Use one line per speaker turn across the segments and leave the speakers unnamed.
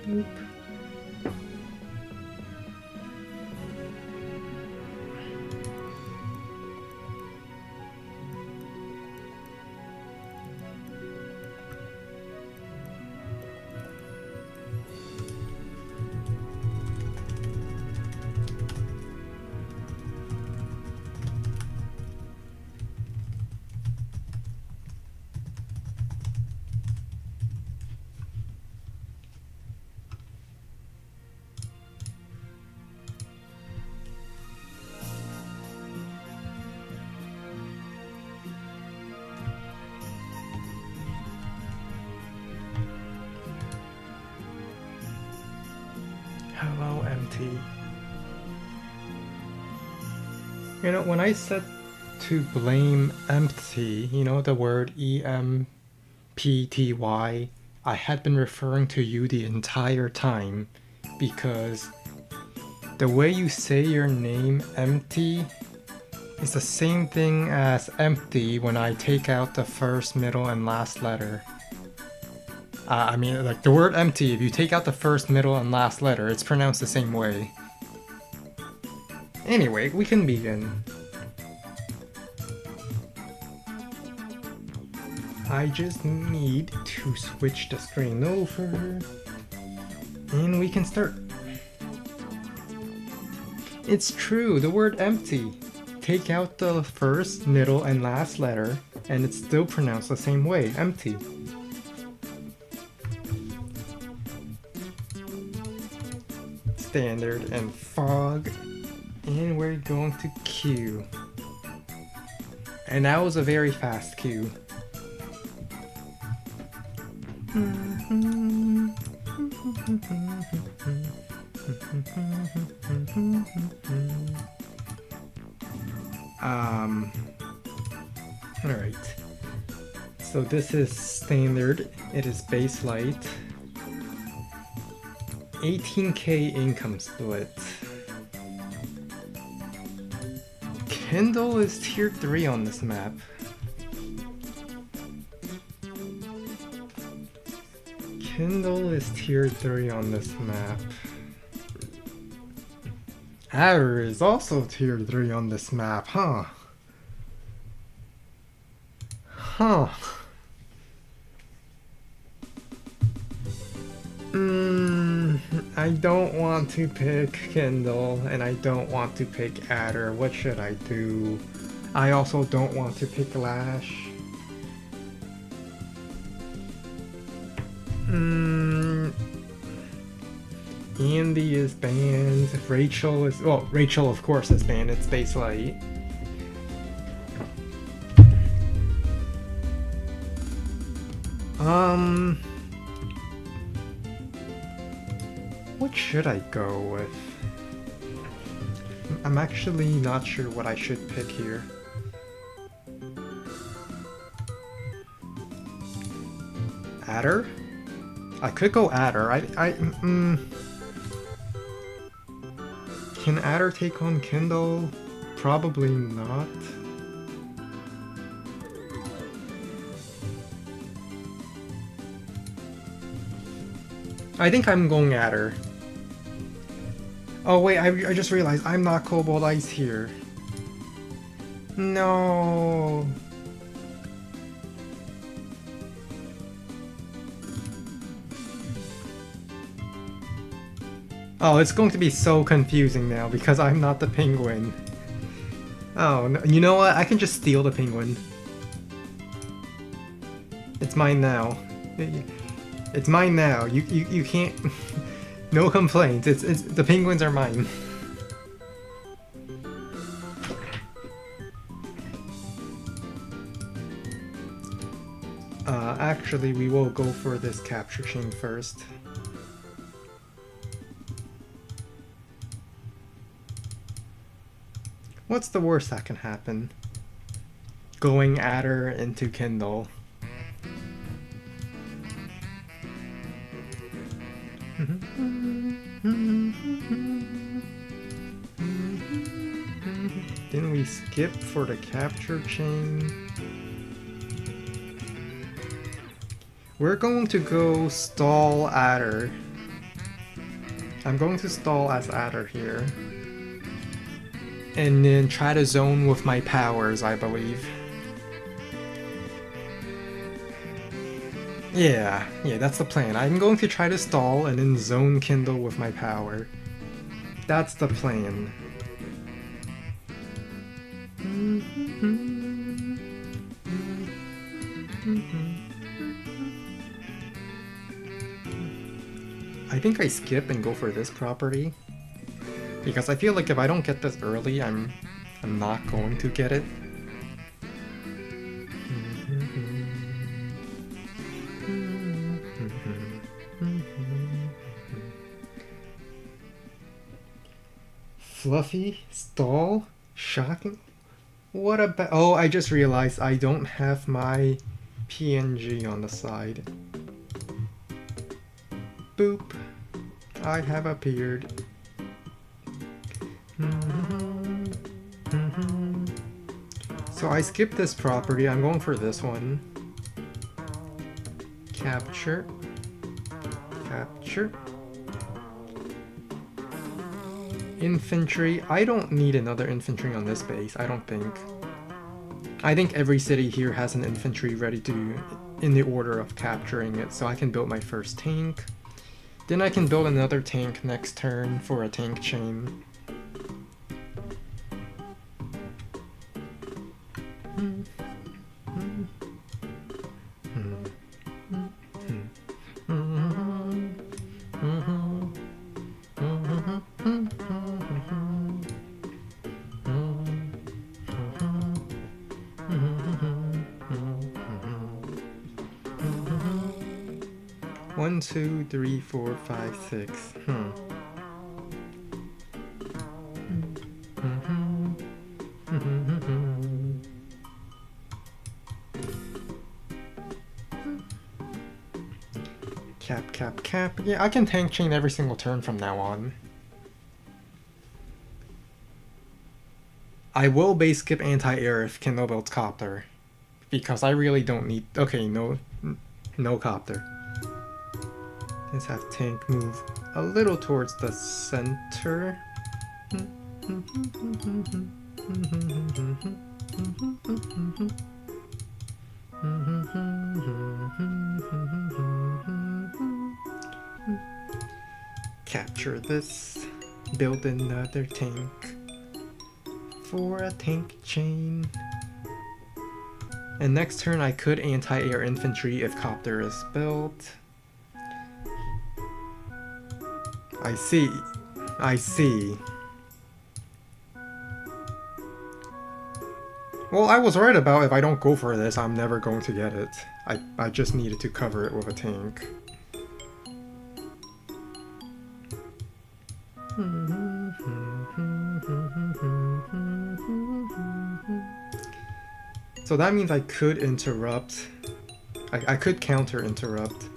Boop. Hello, MT. You know, when I said to blame empty, you know, the word EMPTY, I had been referring to you the entire time because the way you say your name, empty, is the same thing as empty when I take out the first, middle, and last letter. I mean, like the word empty, if you take out the first, middle, and last letter, it's pronounced the same way. Anyway, we can begin. I just need to switch the screen over, and we can start. It's true, the word empty. Take out the first, middle, and last letter, and it's still pronounced the same way, empty. Standard and fog, and we're going to Q. And that was a very fast Q. Alright. So this is standard, it is base light. 18K income split. Kindle is tier 3 on this map. Kindle is tier 3 on this map. Adder is also tier 3 on this map, huh? Huh. I don't want to pick Kindle, and I don't want to pick Adder. What should I do? I also don't want to pick Lash. Andy is banned. Rachel is... Well, Rachel of course is banned. It's base light. What should I go with? I'm actually not sure what I should pick here. Adder? I could go Adder. Can Adder take on Kindle? Probably not. I think I'm going Adder. Oh wait, I just realized I'm not Cobalt Ice here. No. Oh, it's going to be so confusing now because I'm not the penguin. Oh, no, you know what? I can just steal the penguin. It's mine now. It's mine now. You can't. No complaints. It's the penguins are mine. Actually, we will go for this capture chain first. What's the worst that can happen? Going Adder into Kindle. Then we skip for the capture chain. We're going to go stall Adder. I'm going to stall as adder here. And then try to zone with my powers, I believe. Yeah, that's the plan. I'm going to try to stall and then zone Kindle with my power. That's the plan. I think I skip and go for this property. Because I feel like if I don't get this early, I'm not going to get it. Fluffy? Stall? Shocking? What about... Oh, I just realized I don't have my PNG on the side. Boop. I have appeared. So I skipped this property, I'm going for this one. Capture. Capture. Infantry. I don't need another infantry on this base, I don't think. I think every city here has an infantry ready to, in the order of capturing it, so I can build my first tank. Then I can build another tank next turn for a tank chain. One, two, three, four, five, six. Cap, cap, cap. Yeah, I can tank chain every single turn from now on. I will base skip anti-air if Kindle builds copter. Because I really don't need... Okay, no copter. Let's have tank move a little towards the center. Capture this. Build another tank for a tank chain. And next turn I could anti-air infantry if copter is built. I see. I see. Well, I was right about if I don't go for this, I'm never going to get it. I just needed to cover it with a tank. So that means I could interrupt. I could counter interrupt.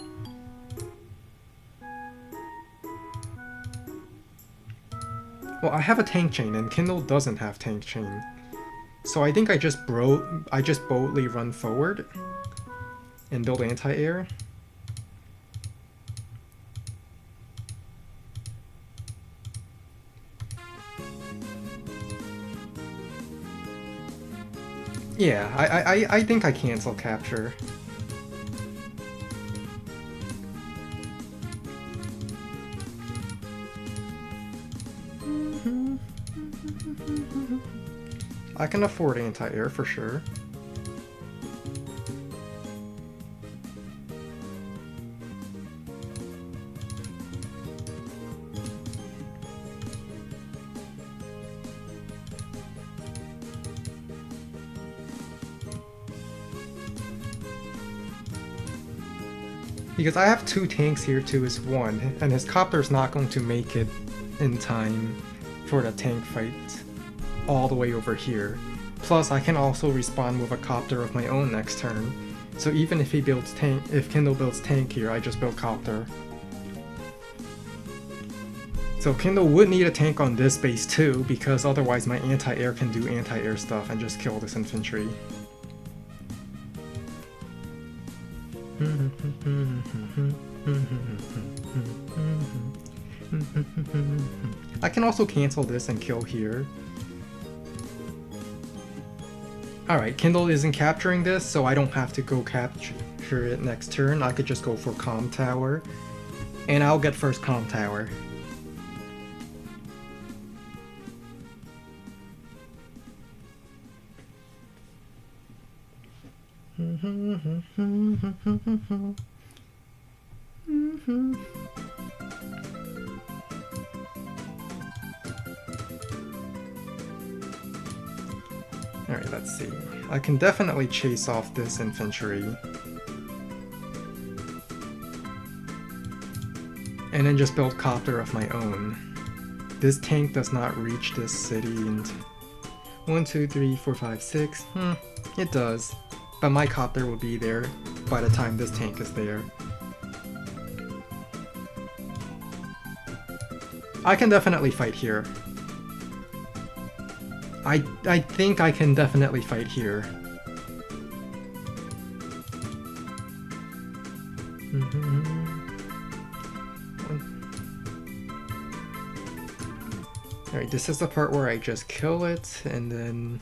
Well, I have a tank chain, and Kindle doesn't have tank chain. So I think I just boldly run forward and build anti-air. Yeah, I think I cancel capture. I can afford anti-air for sure. Because I have two tanks here to his one, and his copter's not going to make it in time for the tank fight all the way over here. Plus, I can also respawn with a copter of my own next turn. So even if if Kindle builds tank here, I just build copter. So Kindle would need a tank on this base too, because otherwise my anti-air can do anti-air stuff and just kill this infantry. I can also cancel this and kill here. Alright, Kindle isn't capturing this, so I don't have to go capture it next turn. I could just go for Comm Tower. And I'll get first Comm Tower. Alright, let's see. I can definitely chase off this infantry. And then just build copter of my own. This tank does not reach this city in 1, 2, 3, 4, 5, 6. It does. But my copter will be there by the time this tank is there. I can definitely fight here. I think I can definitely fight here. Alright, this is the part where I just kill it, and then...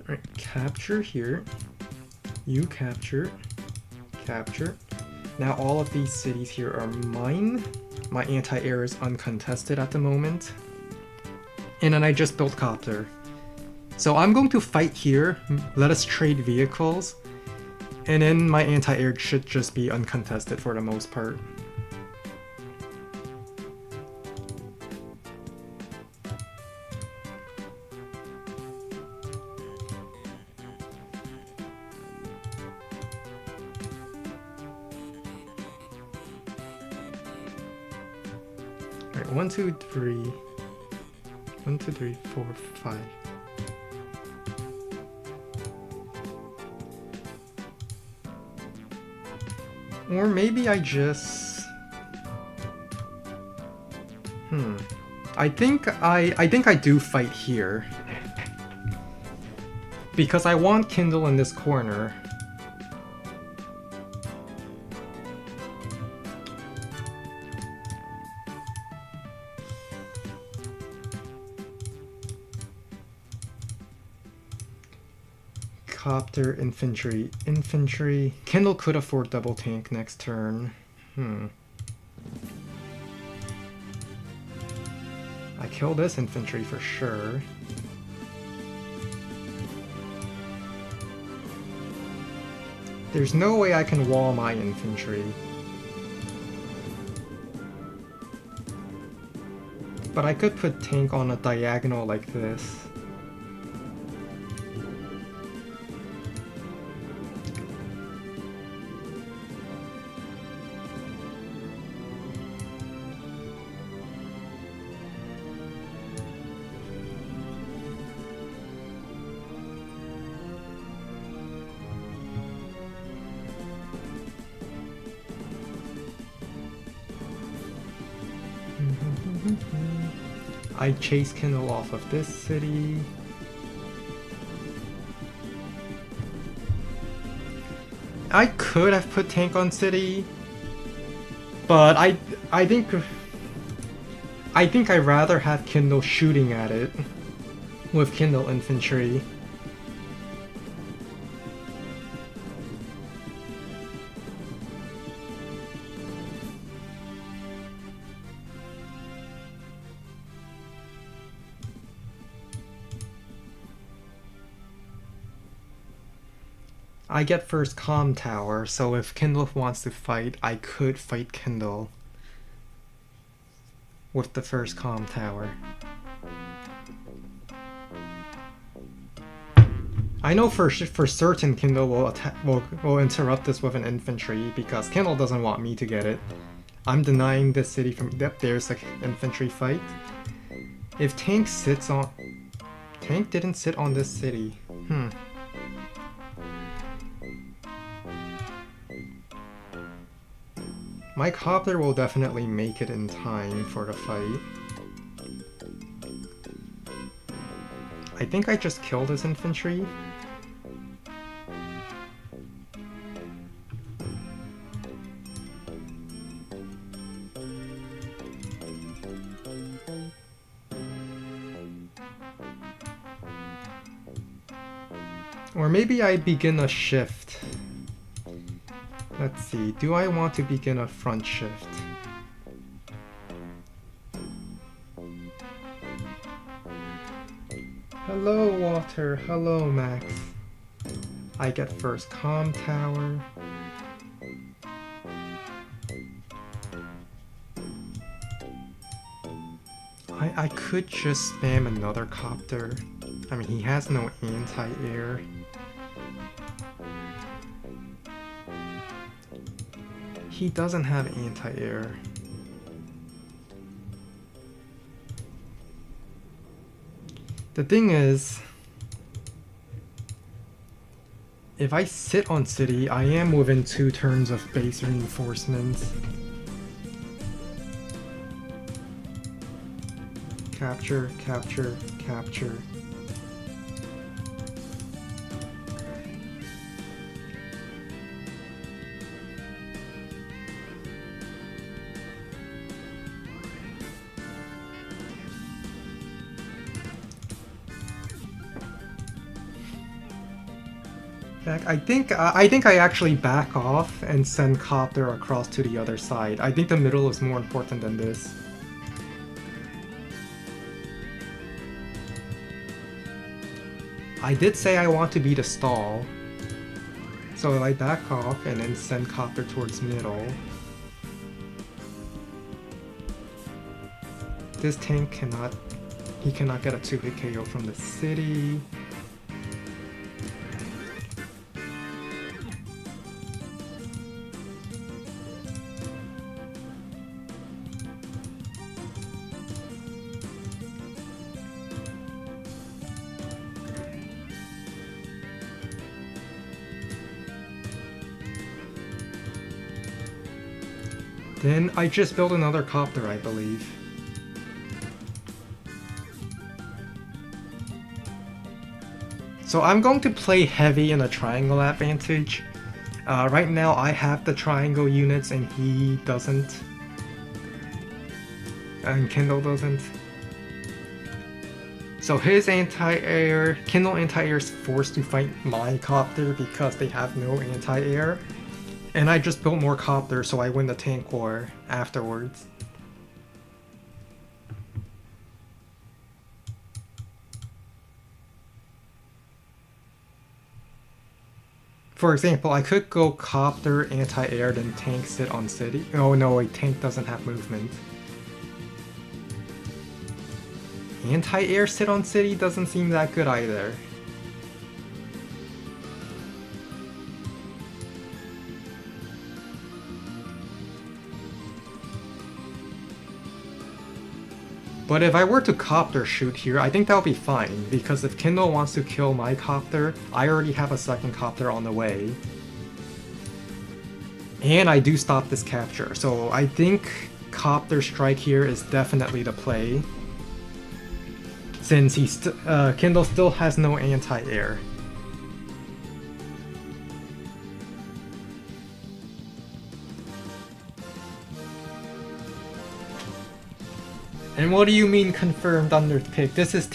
Alright, capture here. You capture. Capture. Now all of these cities here are mine. My anti-air is uncontested at the moment. And then I just built copter. So I'm going to fight here, let us trade vehicles, and then my anti-air should just be uncontested for the most part. Alright, 1, 2, 3. 1, 2, 3, 4, 5. Or maybe I just... I think I do fight here. Because I want Kindle in this corner. Copter, infantry, infantry. Kindle could afford double tank next turn. I kill this infantry for sure. There's no way I can wall my infantry. But I could put tank on a diagonal like this. I chase Kindle off of this city. I could have put tank on city, but I think I'd rather have Kindle shooting at it with Kindle infantry. I get first comm tower, so if Kindle wants to fight, I could fight Kindle with the first comm tower. I know for certain Kindle will interrupt this with an infantry because Kindle doesn't want me to get it. I'm denying this city from... Yep, there's an infantry fight. If tank sits on... Tank didn't sit on this city. My copter will definitely make it in time for the fight. I think I just killed his infantry. Or maybe I begin a shift. Let's see, do I want to begin a front shift? Hello, Walter. Hello, Max. I get first comm tower. I could just spam another copter. I mean, he has no anti-air. He doesn't have anti-air. The thing is, if I sit on city, I am within 2 turns of base reinforcements. Capture, capture, capture. I think I actually back off and send copter across to the other side. I think the middle is more important than this. I did say I want to be the stall, so I back off and then send copter towards middle. This tank cannot get a 2-hit KO from the city. Then I just built another copter, I believe. So I'm going to play heavy in a triangle advantage. Right now I have the triangle units and he doesn't. And Kindle doesn't. So his anti-air, Kindle anti-air is forced to fight my copter because they have no anti-air. And I just built more copters, so I win the tank war afterwards. For example, I could go copter, anti-air, then tank sit on city. Oh no, wait, tank doesn't have movement. Anti-air sit on city doesn't seem that good either. But if I were to copter shoot here, I think that'll be fine, because if Kindle wants to kill my copter, I already have a second copter on the way. And I do stop this capture, so I think copter strike here is definitely the play. Since Kindle still has no anti-air. And what do you mean confirmed underpick? This is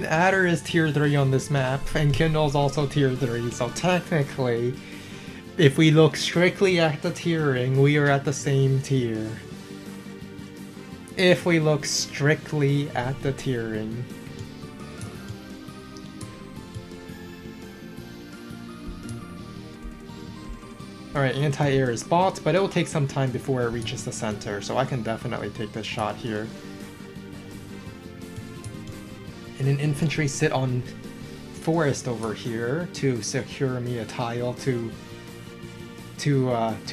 Adder is tier 3 on this map, and Kindle's also tier 3, so technically, if we look strictly at the tiering, we are at the same tier. If we look strictly at the tiering. Alright, anti-air is bought, but it will take some time before it reaches the center, so I can definitely take this shot here. And an infantry sit on forest over here to secure me a tile to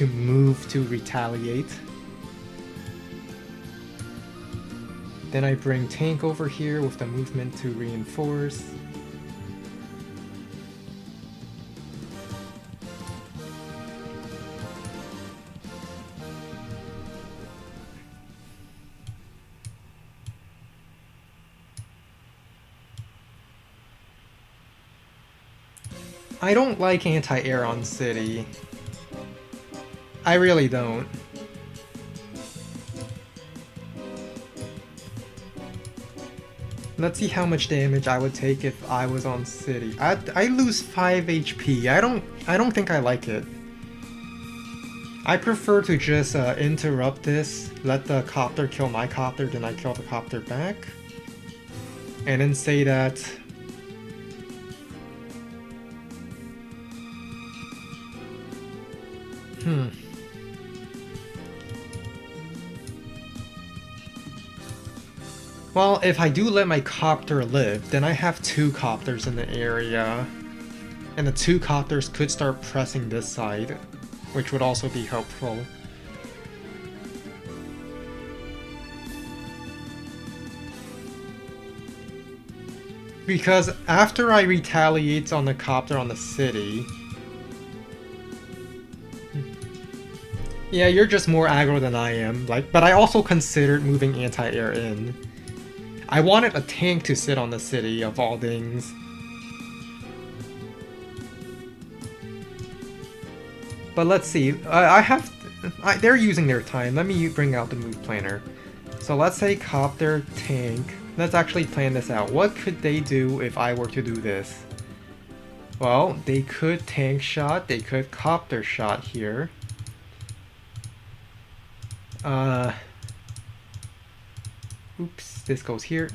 move to retaliate. Then I bring tank over here with the movement to reinforce. I don't like anti-air on city. I really don't. Let's see how much damage I would take if I was on city. I lose 5 HP. I don't think I like it. I prefer to just interrupt this, let the copter kill my copter, then I kill the copter back. And then say that... Well, if I do let my copter live, then I have 2 copters in the area. And the 2 copters could start pressing this side, which would also be helpful. Because after I retaliate on the copter on the city... Yeah, you're just more aggro than I am, but I also considered moving anti-air in. I wanted a tank to sit on the city, of all things. But let's see, they're using their time. Let me bring out the move planner. So let's say copter, tank. Let's actually plan this out. What could they do if I were to do this? Well, they could tank shot, they could copter shot here. Oops, this goes here.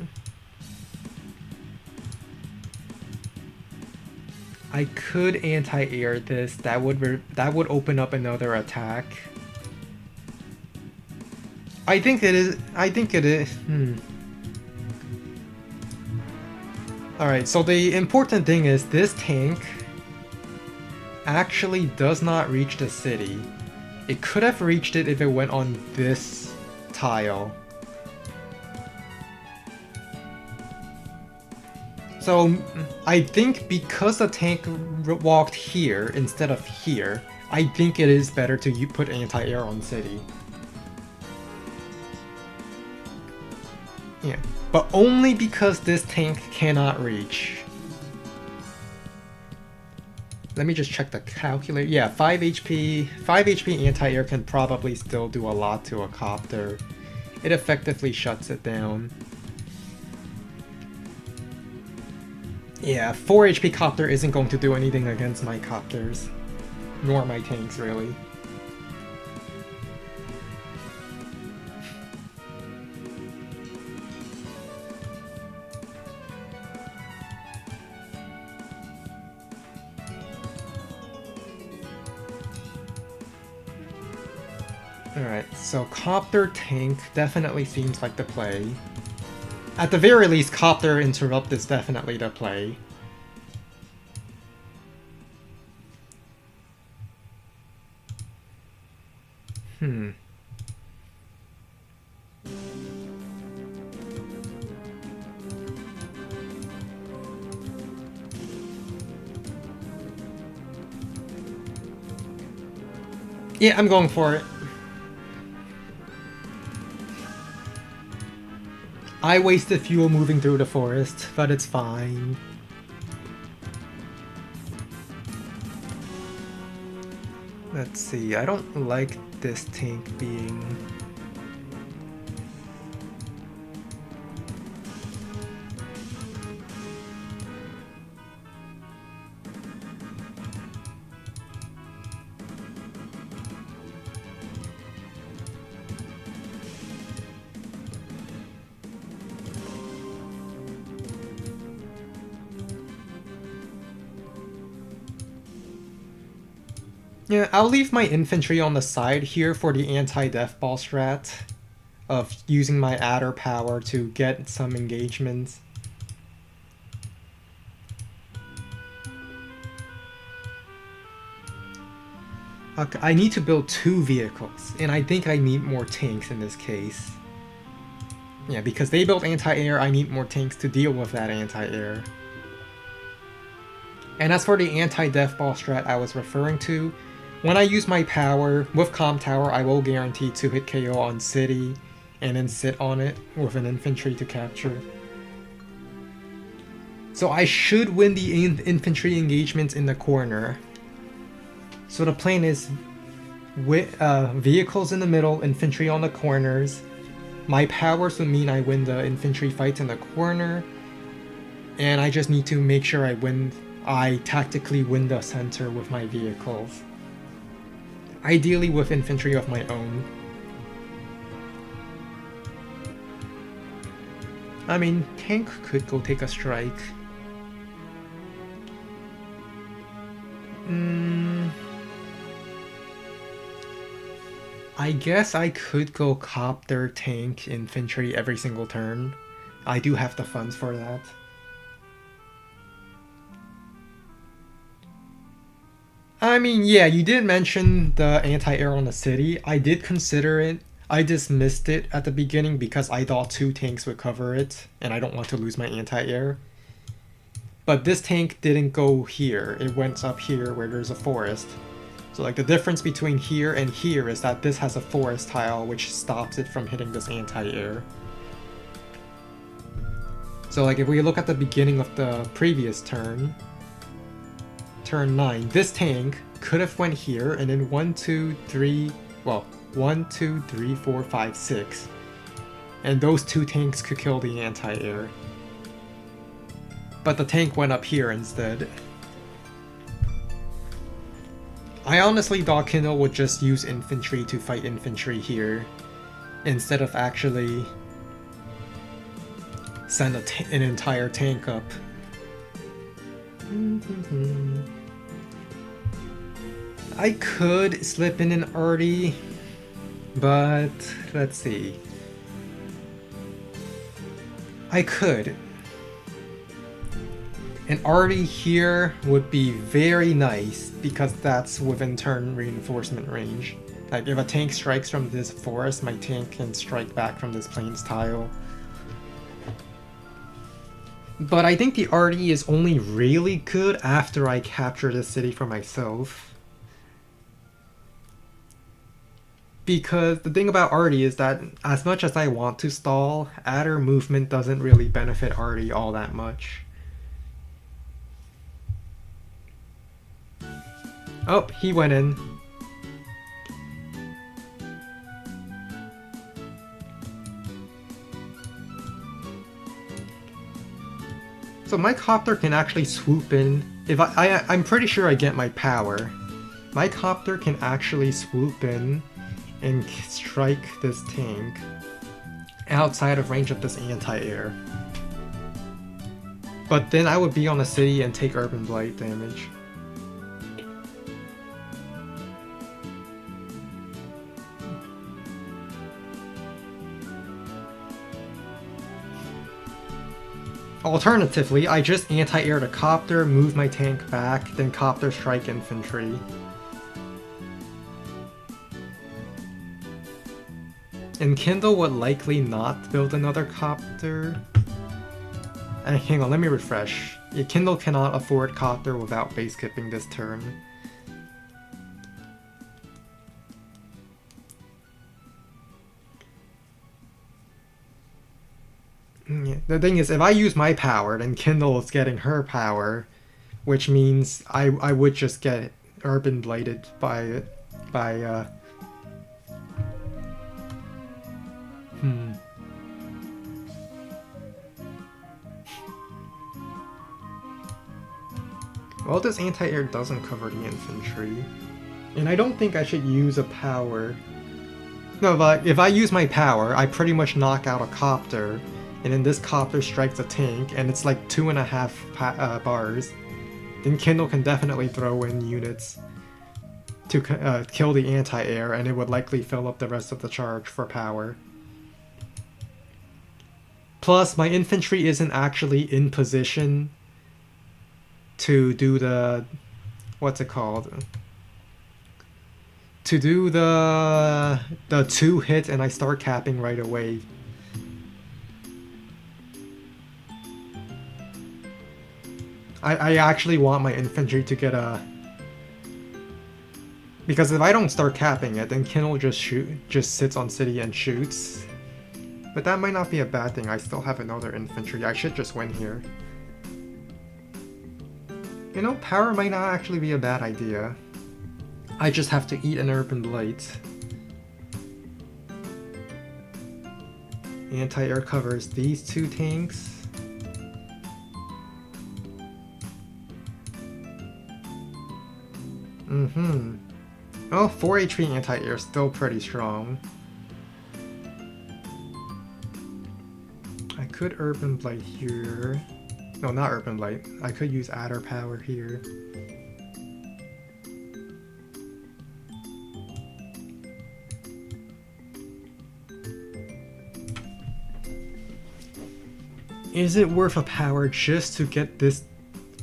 I could anti-air this. That would open up another attack. I think it is. Alright, so the important thing is this tank actually does not reach the city. It could have reached it if it went on this tile. So I think because the tank walked here instead of here, I think it is better to put anti-air on city. Yeah, but only because this tank cannot reach. Let me just check the calculator. Yeah, 5 HP. 5 HP anti-air can probably still do a lot to a copter. It effectively shuts it down. Yeah, 4 HP copter isn't going to do anything against my copters. Nor my tanks, really. Alright, so copter tank definitely seems like the play. At the very least, copter interrupt is definitely the play. Yeah, I'm going for it. I wasted fuel moving through the forest, but it's fine. Let's see, I don't like this tank being... Yeah, I'll leave my infantry on the side here for the anti-death ball strat of using my adder power to get some engagements. Okay, I need to build 2 vehicles, and I think I need more tanks in this case. Yeah, because they built anti-air, I need more tanks to deal with that anti-air. And as for the anti-death ball strat I was referring to, when I use my power with Comm Tower, I will guarantee 2-hit KO on city, and then sit on it with an infantry to capture. So I should win the infantry engagements in the corner. So the plan is with vehicles in the middle, infantry on the corners, My powers would mean I win the infantry fights in the corner, and I just need to make sure I tactically win the center with my vehicles. Ideally with infantry of my own. I mean, tank could go take a strike. I guess I could go copter, tank, infantry every single turn. I do have the funds for that. I mean, yeah, you did mention the anti-air on the city. I did consider it. I dismissed it at the beginning because I thought 2 tanks would cover it, and I don't want to lose my anti-air. But this tank didn't go here. It went up here where there's a forest. So like the difference between here and here is that this has a forest tile which stops it from hitting this anti-air. So like if we look at the beginning of the previous turn, turn 9, this tank could have went here and then 1, 2, 3, 4, 5, 6. And those 2 tanks could kill the anti-air. But the tank went up here instead. I honestly thought Kindle would just use infantry to fight infantry here, instead of actually send an entire tank up. I could slip in an arty, but let's see. I could. An arty here would be very nice because that's within turn reinforcement range. Like if a tank strikes from this forest, my tank can strike back from this plains tile. But I think the arty is only really good after I capture the city for myself. Because the thing about arty is that as much as I want to stall, adder movement doesn't really benefit arty all that much. Oh, he went in. So my copter can actually swoop in. If I'm pretty sure I get my power. My copter can actually swoop in and strike this tank outside of range of this anti-air. But then I would be on a city and take urban blight damage. Alternatively, I just anti-air the copter, move my tank back, then copter strike infantry. And Kindle would likely not build another copter. And hang on, let me refresh. Yeah, Kindle cannot afford copter without base skipping this turn. Yeah. The thing is, if I use my power, then Kindle is getting her power, which means I would just get urban blighted by Well, this anti-air doesn't cover the infantry. And I don't think I should use a power. No, but if I use my power, I pretty much knock out a copter, and then this copter strikes a tank, and it's like 2.5 bars. Then Kindle can definitely throw in units to kill the anti-air, and it would likely fill up the rest of the charge for power. Plus, my infantry isn't actually in position to do the... what's it called? To do the 2 hit and I start capping right away. I actually want my infantry to get a... Because if I don't start capping it, then Kindle just sits on city and shoots. But that might not be a bad thing. I still have another infantry. I should just win here. You know, power might not actually be a bad idea. I just have to eat an urban blight. Anti-air covers these two tanks. Oh, 4 HP anti-air is still pretty strong. I could Urban Blight here. No, not Urban Blight. I could use Adder Power here. Is it worth a power just to get this?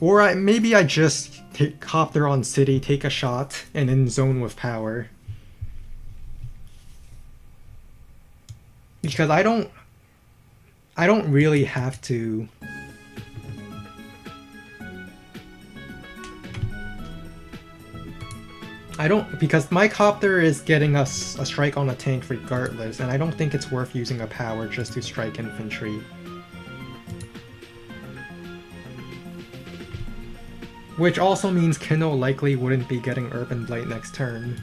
Or maybe I just take Copter on City, take a shot, and then zone with power. Because I don't really have to. Because my Copter is getting us a strike on a tank regardless, and I don't think it's worth using a power just to strike infantry. Which also means Kindle likely wouldn't be getting Urban Blight next turn.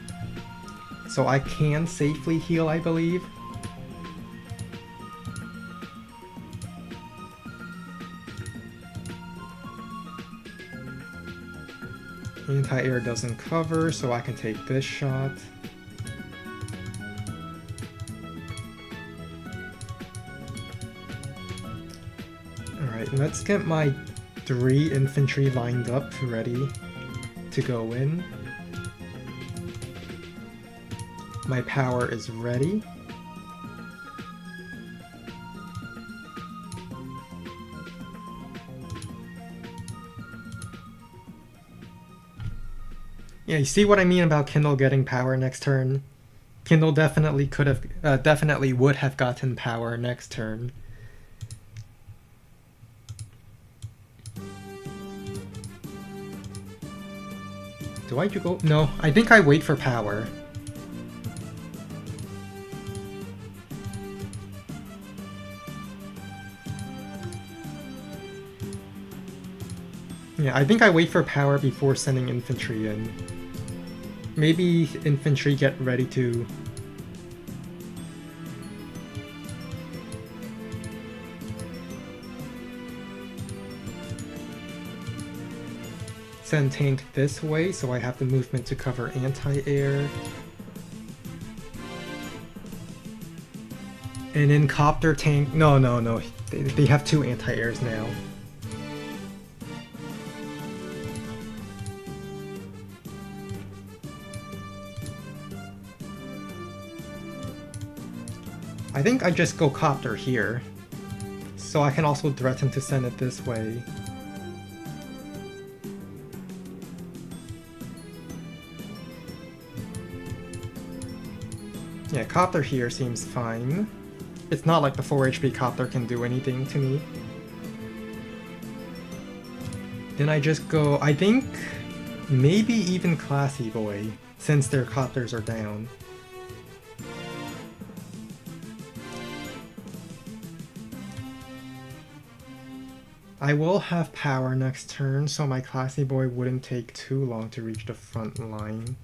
So I can safely heal, I believe. Anti-air doesn't cover, so I can take this shot. Alright, let's get my 3 infantry lined up, ready to go in. My power is ready. Yeah, you see what I mean about Kindle getting power next turn? Kindle definitely would have gotten power next turn. Do I go? No, I think I wait for power. Yeah, I think I wait for power before sending infantry in. Maybe infantry get ready to... send tank this way, so I have the movement to cover anti-air. And then Copter tank... No. They have 2 anti-airs now. I think I just go Copter here, so I can also threaten to send it this way. Yeah, Copter here seems fine. It's not like the 4 HP Copter can do anything to me. Then I just go, I think, maybe even Classy Boy, since their Copters are down. I will have power next turn, so my Classy Boy wouldn't take too long to reach the front line.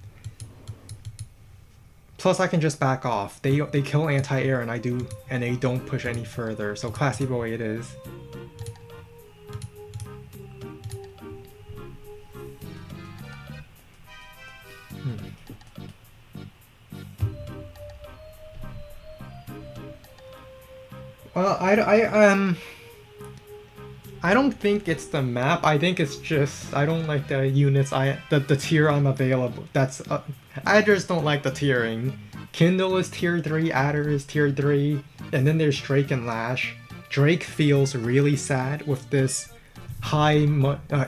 Plus I can just back off. They kill anti-air and they don't push any further, so Classy Boy it is. Well, I don't think it's the map. I think it's just I don't like the units. The tier I'm available. That's I just don't like the tiering. Kindle is tier 3, Adder is tier 3, and then there's Drake and Lash. Drake feels really sad with this high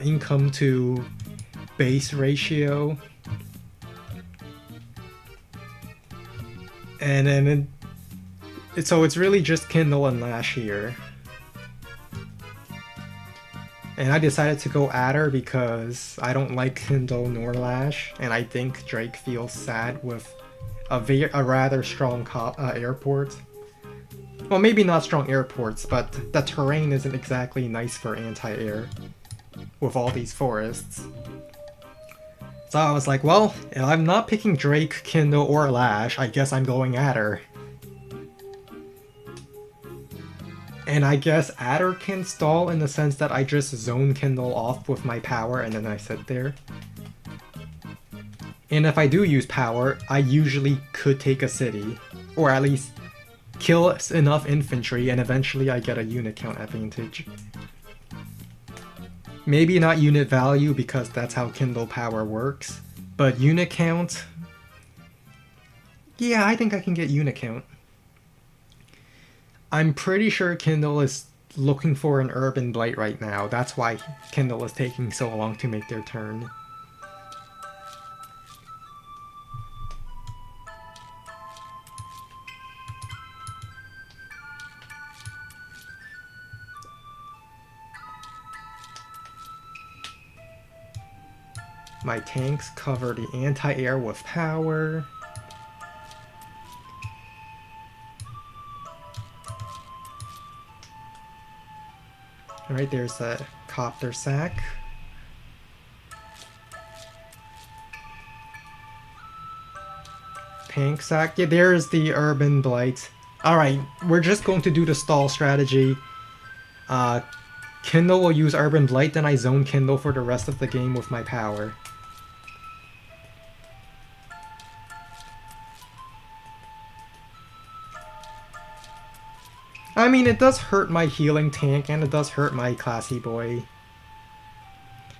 income to base ratio, and then so it's really just Kindle and Lash here. And I decided to go Adder because I don't like Kindle nor Lash, and I think Drake feels sad with a rather strong airport. Well, maybe not strong airports, but the terrain isn't exactly nice for anti-air with all these forests. So I was like, well, if I'm not picking Drake, Kindle, or Lash, I guess I'm going Adder. And I guess Adder can stall in the sense that I just zone Kindle off with my power and then I sit there. And if I do use power, I usually could take a city, or at least kill enough infantry, and eventually I get a unit count advantage. Maybe not unit value because that's how Kindle power works, but unit count... Yeah, I think I can get unit count. I'm pretty sure Kindle is looking for an Urban Blight right now. That's why Kindle is taking so long to make their turn. My tanks cover the anti-air with power. Alright, there's a copter sack. Tank sack. Yeah, there's the Urban Blight. Alright, we're just going to do the stall strategy. Kindle will use Urban Blight, then I zone Kindle for the rest of the game with my power. I mean, it does hurt my healing tank, and it does hurt my classy boy.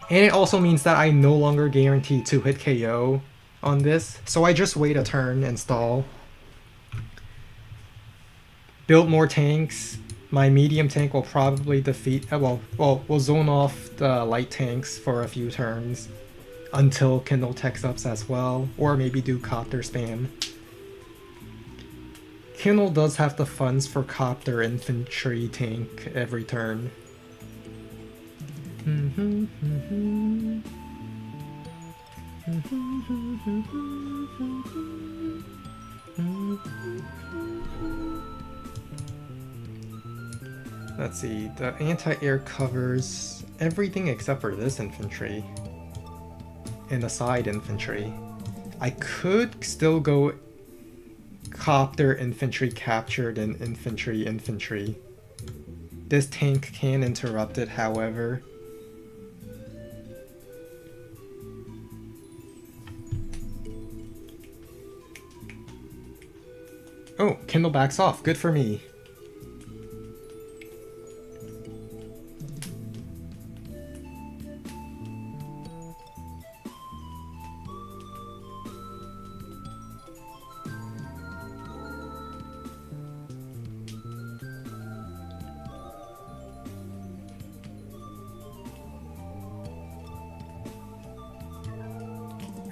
And it also means that I no longer guarantee 2-hit KO on this, so I just wait a turn and stall. Build more tanks. My medium tank will probably defeat... we'll zone off the light tanks for a few turns until Kindle techs ups as well, or maybe do copter spam. Kindle does have the funds for copter infantry tank every turn. Let's see, the anti-air covers everything except for this infantry and the side infantry. I could still go copter infantry captured and infantry. This tank can interrupt it, however. Oh, Kindle backs off. Good for me.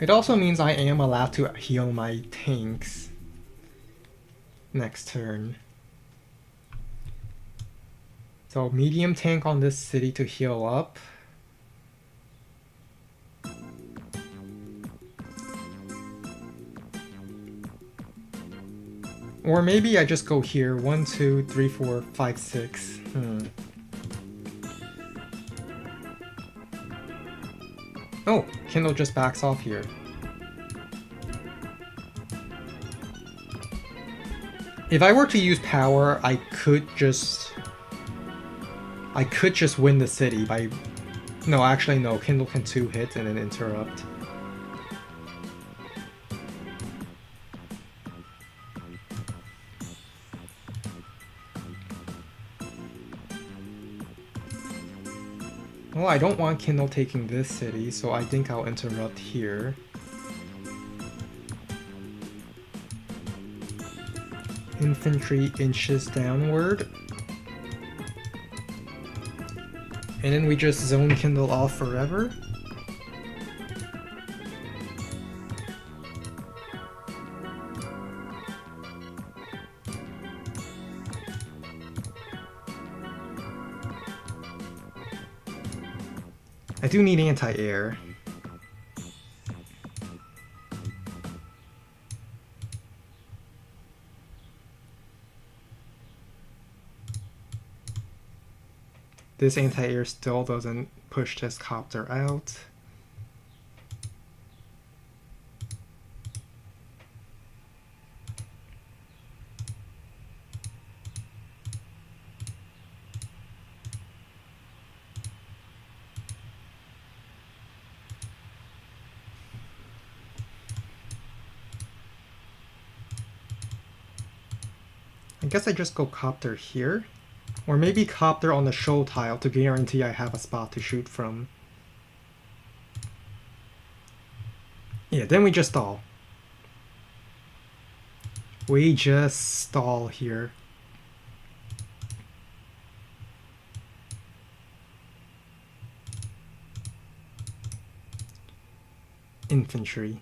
It also means I am allowed to heal my tanks next turn. So medium tank on this city to heal up. Or maybe I just go here. 1, 2, 3, 4, 5, 6. Oh, Kindle just backs off here. If I were to use power, I could just win the city by... No, actually no, Kindle can 2-hit and then interrupt. Well, I don't want Kindle taking this city, so I think I'll interrupt here. Infantry inches downward. And then we just zone Kindle off forever. I do need anti-air. This anti-air still doesn't push this copter out. guess I just go copter here. Or maybe copter on the show tile to guarantee I have a spot to shoot from. Yeah, then we just stall. We just stall here. Infantry.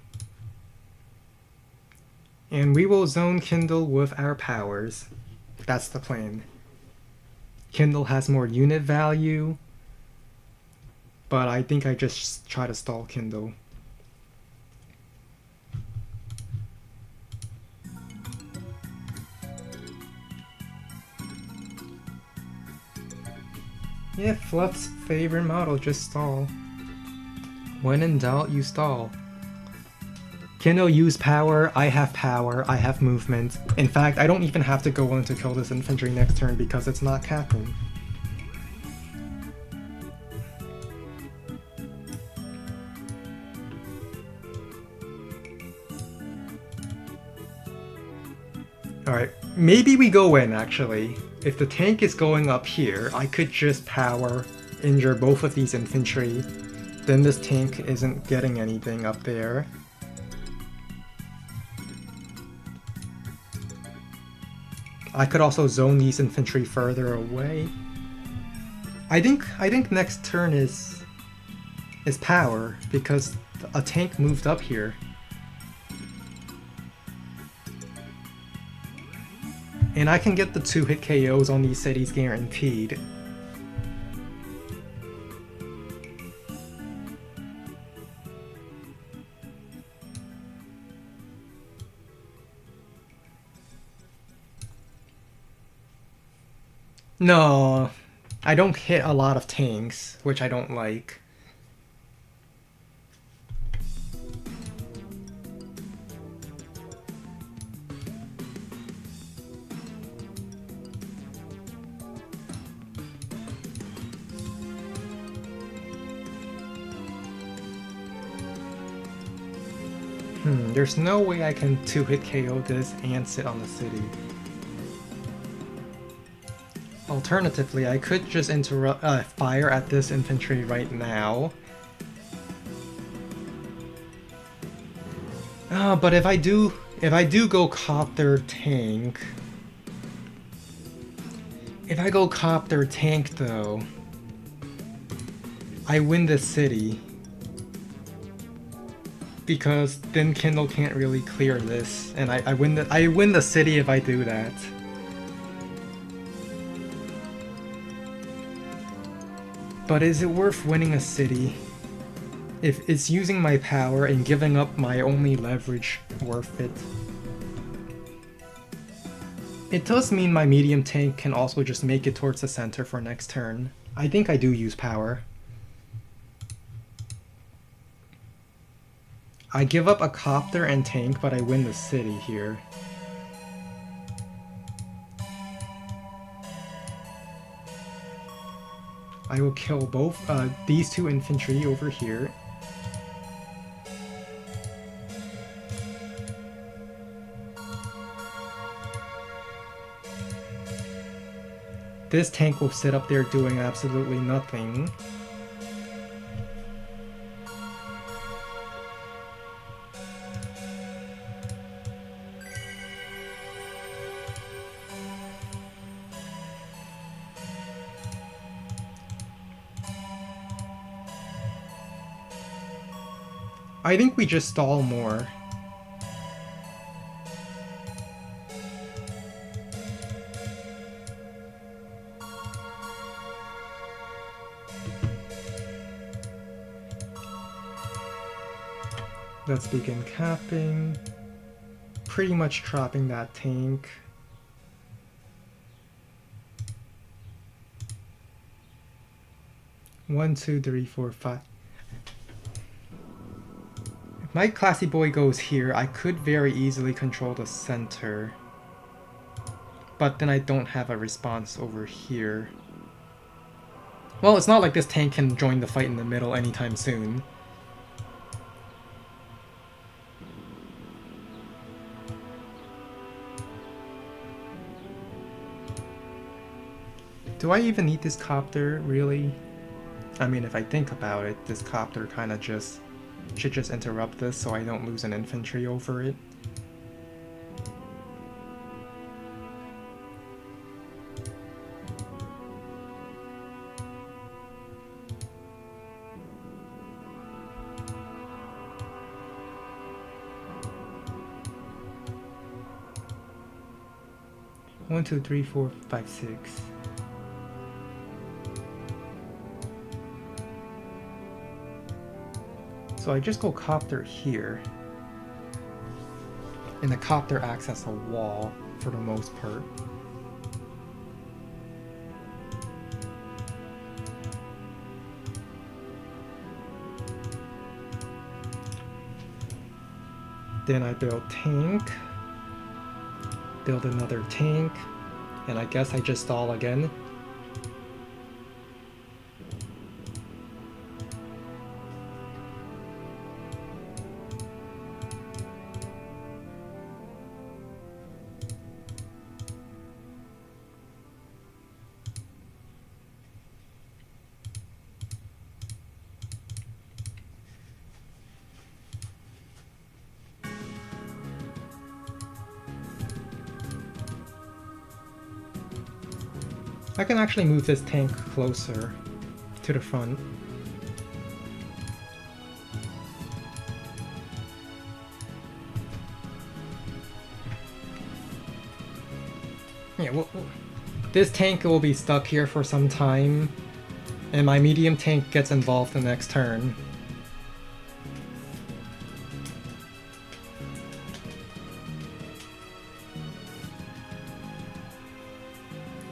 And we will zone Kindle with our powers. That's the plan. Kindle has more unit value, but I think I just try to stall Kindle. Yeah, Fluff's favorite model, just stall. When in doubt, you stall. Kindle use power, I have movement. In fact, I don't even have to go in to kill this infantry next turn because it's not capping. Alright, maybe we go in actually. If the tank is going up here, I could just power, injure both of these infantry. Then this tank isn't getting anything up there. I could also zone these infantry further away. I think next turn is power because a tank moved up here. And I can get the 2-hit KOs on these cities guaranteed. No, I don't hit a lot of tanks, which I don't like. There's no way I can 2-hit KO this and sit on the city. Alternatively, I could just interrupt fire at this infantry right now. But if I do go copter tank, though, I win this city. Because then Kindle can't really clear this, and I win the city if I do that. But is it worth winning a city? If it's using my power and giving up my only leverage worth it? It does mean my medium tank can also just make it towards the center for next turn. I think I do use power. I give up a copter and tank, but I win the city here. I will kill both these two infantry over here. This tank will sit up there doing absolutely nothing. I think we just stall more. Let's begin capping. Pretty much trapping that tank. One, two, three, four, five. If my classy boy goes here, I could very easily control the center. But then I don't have a response over here. Well, it's not like this tank can join the fight in the middle anytime soon. Do I even need this copter, really? I mean, if I think about it, this copter kind of should just interrupt this so I don't lose an infantry over it. One, two, three, four, five, six. So I just go copter here. And the copter acts as a wall for the most part. Then I build tank. Build another tank. And I guess I just stall again. I can actually move this tank closer to the front. Yeah, well, this tank will be stuck here for some time, and my medium tank gets involved the next turn.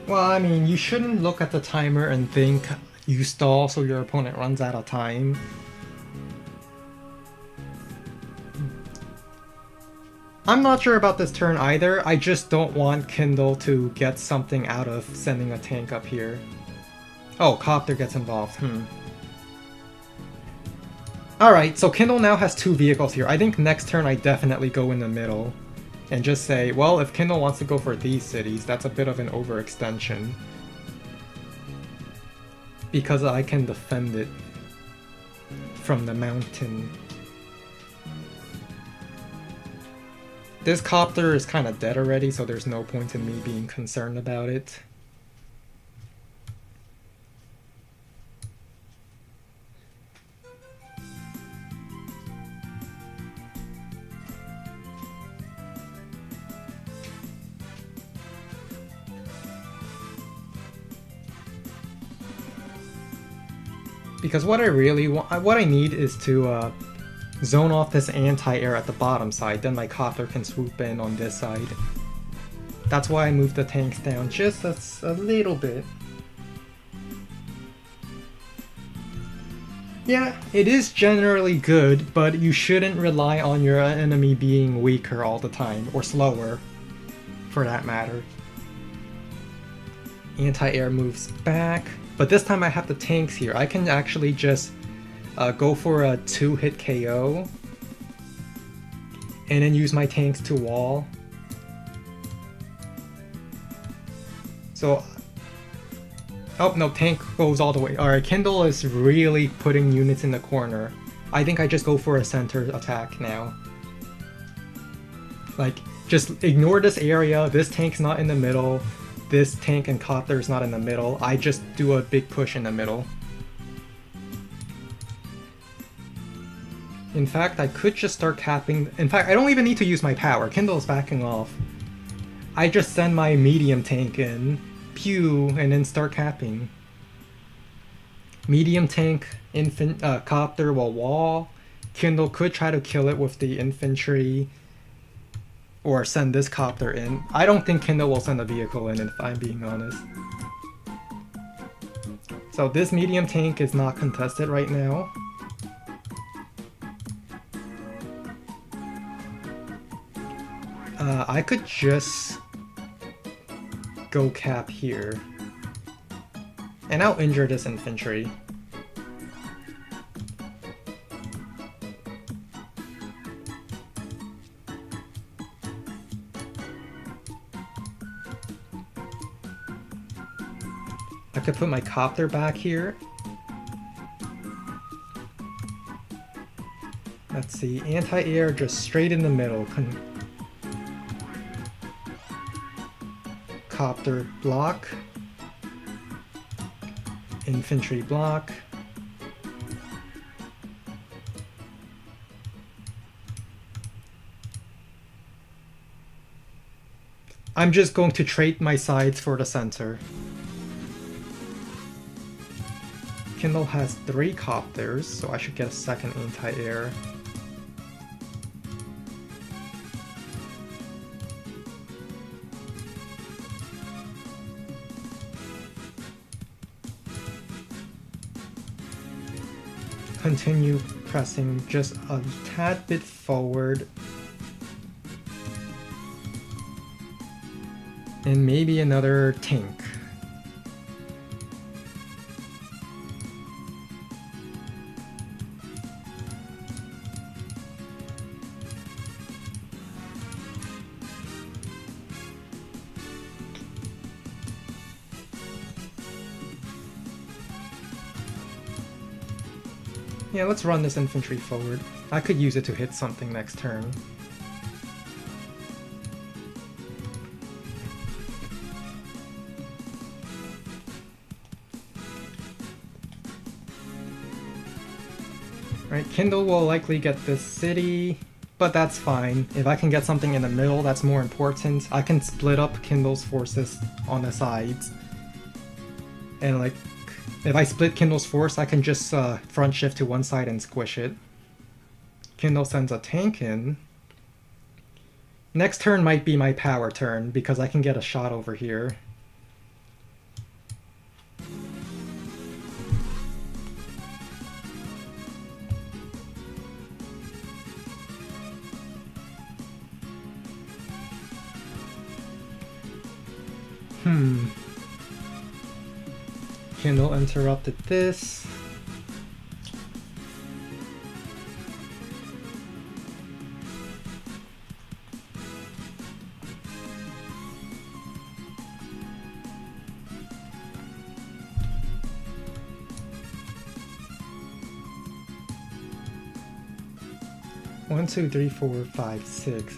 Well, I mean, you shouldn't look at the timer and think you stall so your opponent runs out of time. I'm not sure about this turn either. I just don't want Kindle to get something out of sending a tank up here. Oh, Copter gets involved. Alright, so Kindle now has two vehicles here. I think next turn I definitely go in the middle. And just say, well, if Kindle wants to go for these cities, that's a bit of an overextension. Because I can defend it from the mountain. This copter is kind of dead already, so there's no point in me being concerned about it. Because what I really want, what I need is to zone off this anti-air at the bottom side, then my copter can swoop in on this side. That's why I moved the tanks down just a little bit. Yeah, it is generally good, but you shouldn't rely on your enemy being weaker all the time, or slower, for that matter. Anti-air moves back. But this time I have the tanks here. I can actually just go for a 2-hit KO. And then use my tanks to wall. So... Oh, no, tank goes all the way. Alright, Kindle is really putting units in the corner. I think I just go for a center attack now. Like, just ignore this area. This tank's not in the middle. This tank and copter is not in the middle. I just do a big push in the middle. In fact, I could just start capping. In fact, I don't even need to use my power. Kindle's backing off. I just send my medium tank in, pew, and then start capping. Medium tank, copter will wall. Kindle could try to kill it with the infantry. Or send this copter in. I don't think Kindle will send a vehicle in, if I'm being honest. So this medium tank is not contested right now. I could just go cap here. And I'll injure this infantry. I could put my copter back here. Let's see, anti-air just straight in the middle. Copter block. Infantry block. I'm just going to trade my sides for the center. Kindle has 3 copters, so I should get a second anti-air. Continue pressing just a tad bit forward. And maybe another tank. Yeah, let's run this infantry forward. I could use it to hit something next turn. Right, Kindle will likely get this city, but that's fine. If I can get something in the middle, that's more important. I can split up Kindle's forces on the sides. And like, if I split Kindle's force, I can just front shift to one side and squish it. Kindle sends a tank in. Next turn might be my power turn, because I can get a shot over here. Kindle interrupted this. One, two, three, four, five, six.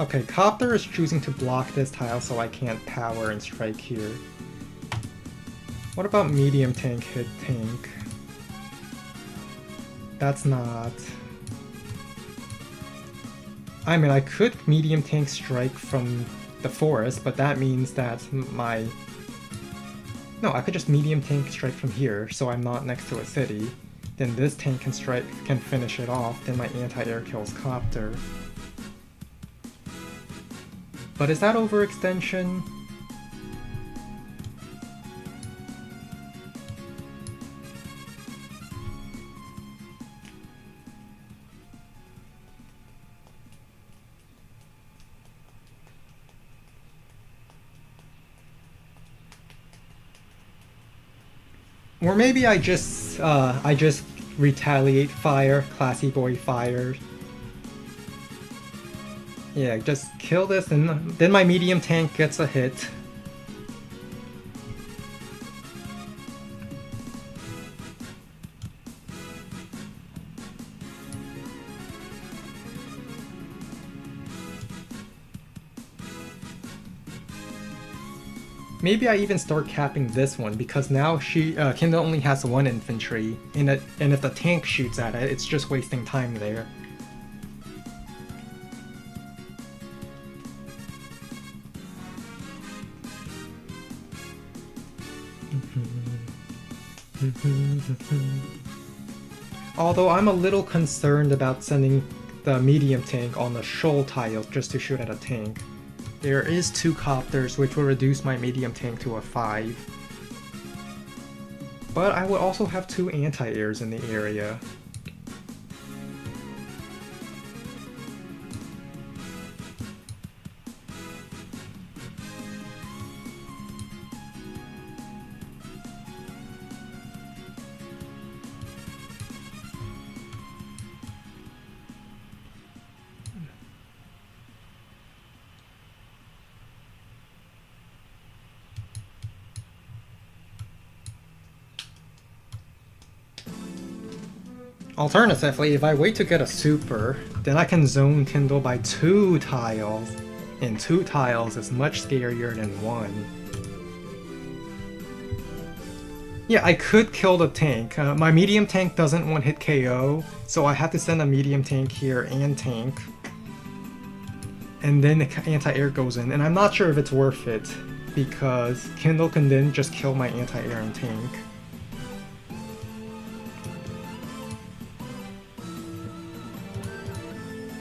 Okay, Copter is choosing to block this tile so I can't power and strike here. What about medium tank hit tank? That's not... I mean, I could medium tank strike from the forest, but that means that my... No, I could just medium tank strike from here, so I'm not next to a city. Then this tank can finish it off, then my anti-air kills Copter. But is that overextension? Or maybe I just retaliate fire, classy boy fire. Yeah, just kill this and then my medium tank gets a hit. Maybe I even start capping this one because now Kindle only has 1 infantry, and if the tank shoots at it, it's just wasting time there. Although I'm a little concerned about sending the medium tank on the shoal tile just to shoot at a tank. There is 2 copters, which will reduce my medium tank to a 5. But I would also have 2 anti-airs in the area. Alternatively, if I wait to get a super, then I can zone Kindle by 2 tiles, and 2 tiles is much scarier than 1. Yeah, I could kill the tank. My medium tank doesn't one-hit KO, so I have to send a medium tank here and tank. And then the anti-air goes in, and I'm not sure if it's worth it, because Kindle can then just kill my anti-air and tank.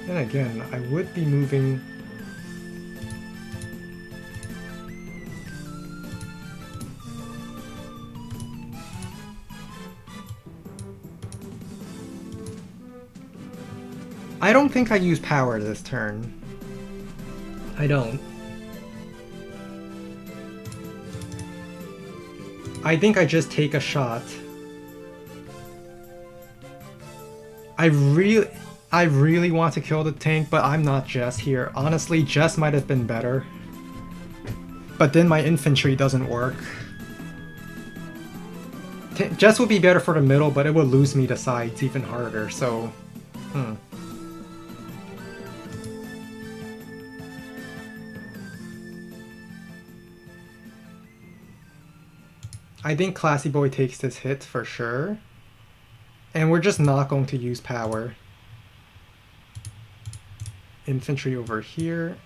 Then again, I would be moving... I don't think I use power this turn. I don't. I think I just take a shot. I really want to kill the tank, but I'm not Jess here. Honestly, Jess might have been better. But then my infantry doesn't work. Jess would be better for the middle, but it would lose me the sides even harder, so... I think Classy Boy takes this hit for sure. And we're just not going to use power. Infantry over here.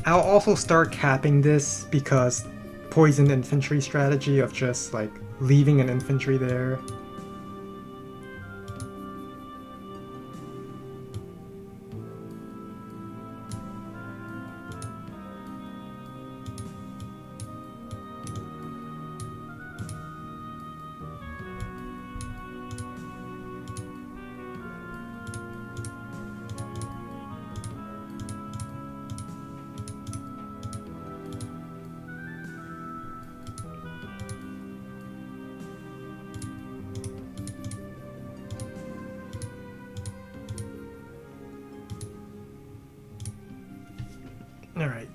I'll also start capping this because poisoned infantry strategy of just like leaving an infantry there. Alright.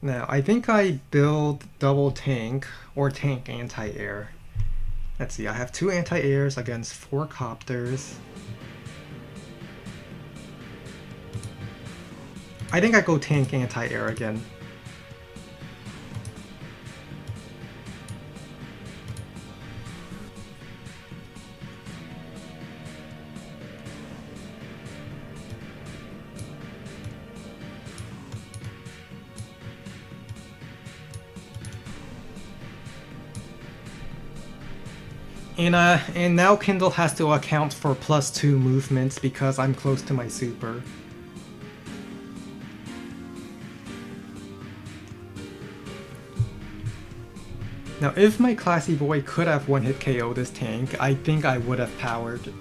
Now, I think I build double tank or tank anti-air. Let's see, I have 2 anti-airs against 4 copters. I think I go tank anti-air again. And now Kindle has to account for +2 movements because I'm close to my super. Now if my Classy Boy could have one-hit KO this tank, I think I would have powered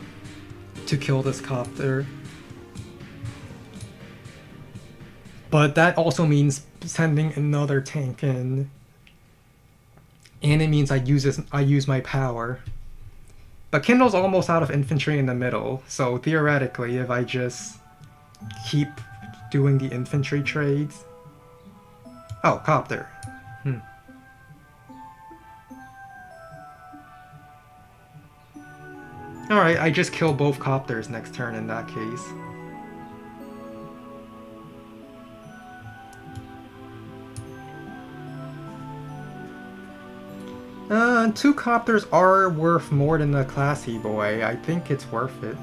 to kill this copter. But that also means sending another tank in. And it means I use my power. But Kindle's almost out of infantry in the middle, so theoretically, if I just keep doing the infantry trades... Oh, copter. Alright, I just kill both copters next turn in that case. Two copters are worth more than the Classy Boy. I think it's worth it.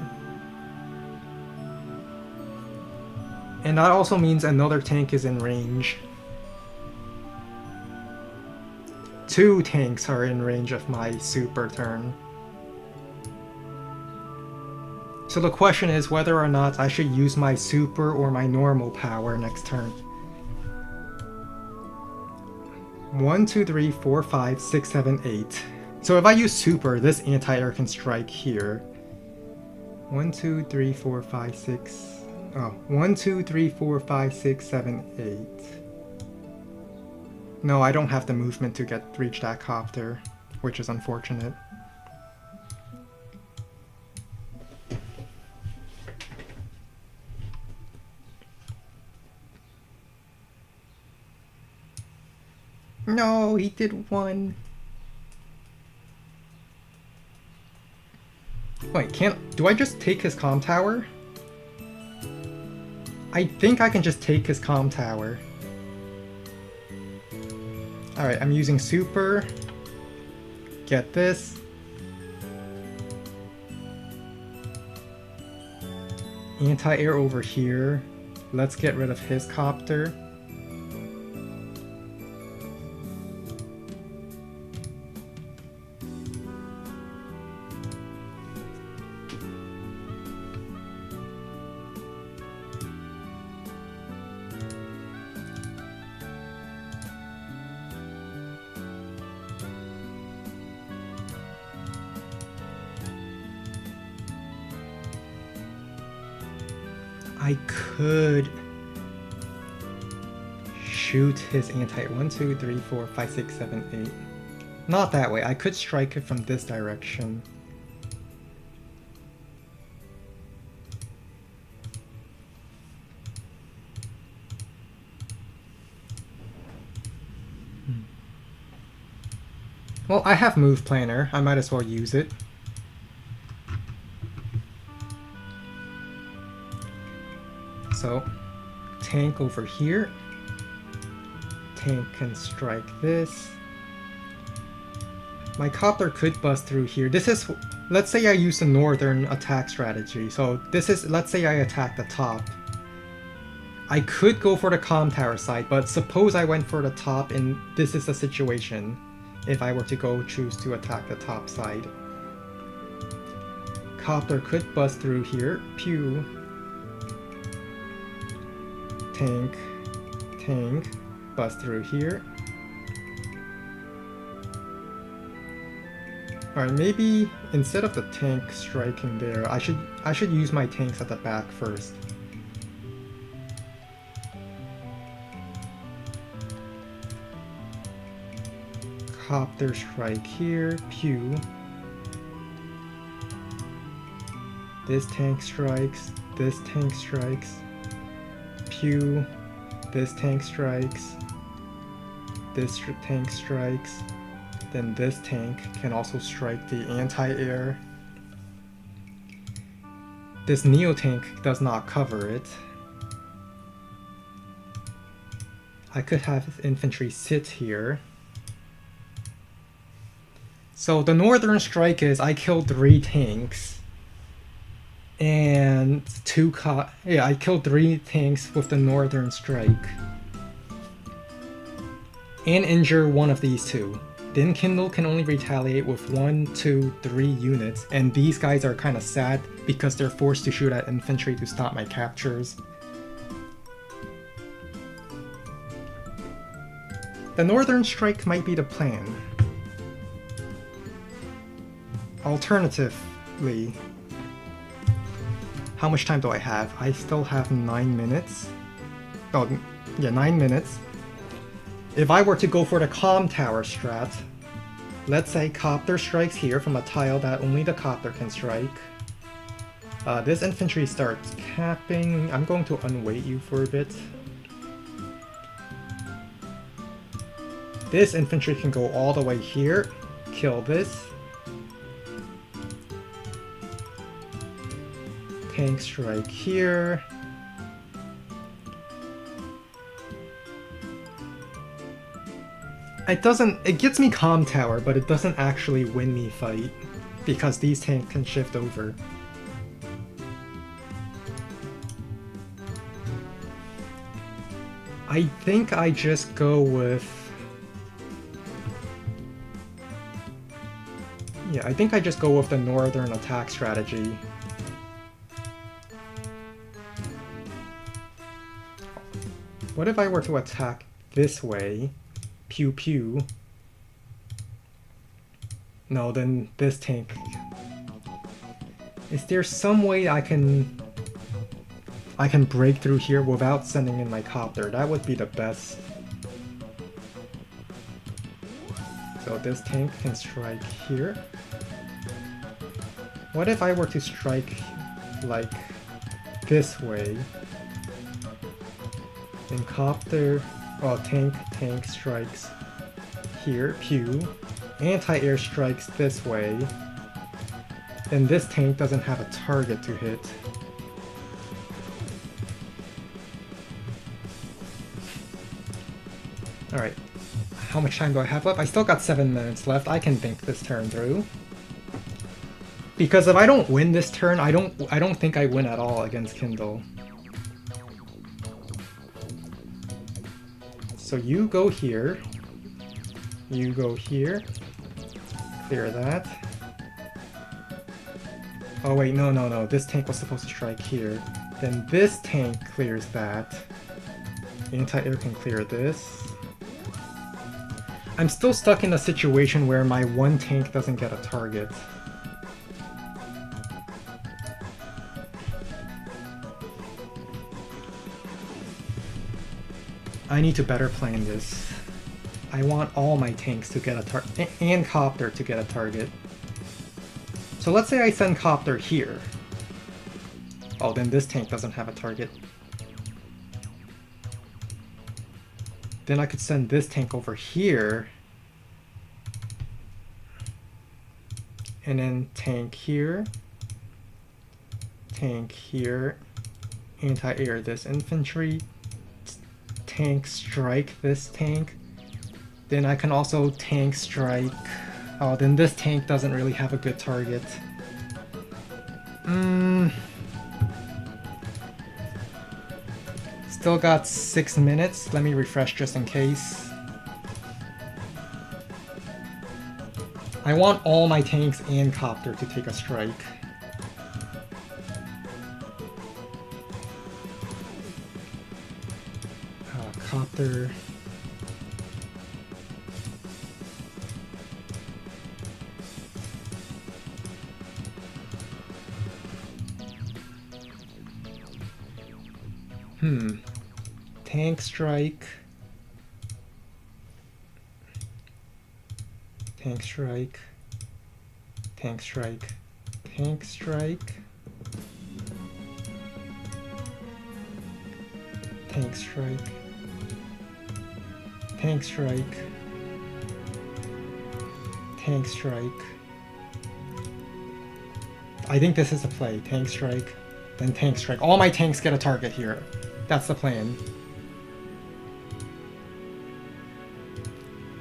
And that also means another tank is in range. 2 tanks are in range of my super turn. So the question is whether or not I should use my super or my normal power next turn. 1, 2, 3, 4, 5, 6, 7, 8. So if I use super, this anti-air can strike here. 1, 2, 3, 4, 5, 6. Oh, 1, 2, 3, 4, 5, 6, 7, 8. No, I don't have the movement to reach that copter, which is unfortunate. No, he did 1. Wait, do I just take his comm tower? I think I can just take his comm tower. Alright, I'm using super. Get this. Anti-air over here. Let's get rid of his copter. I could shoot his anti-air. 1, 2, 3, 4, 5, 6, 7, 8. Not that way. I could strike it from this direction. Well, I have move planner. I might as well use it. So, tank over here. Tank can strike this. My copter could bust through here. This is, let's say I use the northern attack strategy. So this is, let's say I attack the top. I could go for the comm tower side, but suppose I went for the top and this is the situation if I were to choose to attack the top side. Copter could bust through here. Pew. Tank. Tank. Bust through here. Alright, maybe instead of the tank striking there, I should use my tanks at the back first. Copter strike here, pew. This tank strikes, pew. This tank strikes, this tank strikes. Then this tank can also strike the anti-air. This Neo tank does not cover it. I could have infantry sit here. So the northern strike is I killed 3 tanks. And I killed 3 tanks with the northern strike. And injure one of these 2. Then Kindle can only retaliate with 1, 2, 3 units, and these guys are kind of sad because they're forced to shoot at infantry to stop my captures. The northern strike might be the plan. Alternatively, how much time do I have? I still have 9 minutes. Oh, yeah, 9 minutes. If I were to go for the comm tower strat, let's say copter strikes here from a tile that only the copter can strike. This infantry starts capping. I'm going to unweight you for a bit. This infantry can go all the way here, kill this. Tank strike here. It gets me comm tower, but it doesn't actually win me fight, because these tanks can shift over. I think I just go with... Yeah, I think I just go with the northern attack strategy. What if I were to attack this way? Pew pew. No, then this tank. Is there some way I can break through here without sending in my copter? That would be the best. So this tank can strike here. What if I were to strike like this way? Then copter, oh, tank strikes here, pew. Anti-air strikes this way. Then this tank doesn't have a target to hit. Alright, how much time do I have left? I still got 7 minutes left. I can think this turn through. Because if I don't win this turn, I don't think I win at all against Kindle. So you go here. You go here. Clear that. Oh wait, no. This tank was supposed to strike here. Then this tank clears that. Anti-air can clear this. I'm still stuck in a situation where my one tank doesn't get a target. I need to better plan this. I want all my tanks to get a target, and Copter to get a target. So let's say I send Copter here. Oh, then this tank doesn't have a target. Then I could send this tank over here. And then tank here. Tank here. Anti-air this infantry. Tank strike this tank. Then I can also tank strike. Oh, then this tank doesn't really have a good target. Still got 6 minutes. Let me refresh just in case. I want all my tanks and Copter to take a strike. Copter. Tank strike. Tank strike. Tank strike. Tank strike. Tank strike. Tank strike. Tank strike. I think this is a play. Tank strike, then tank strike. All my tanks get a target here. That's the plan.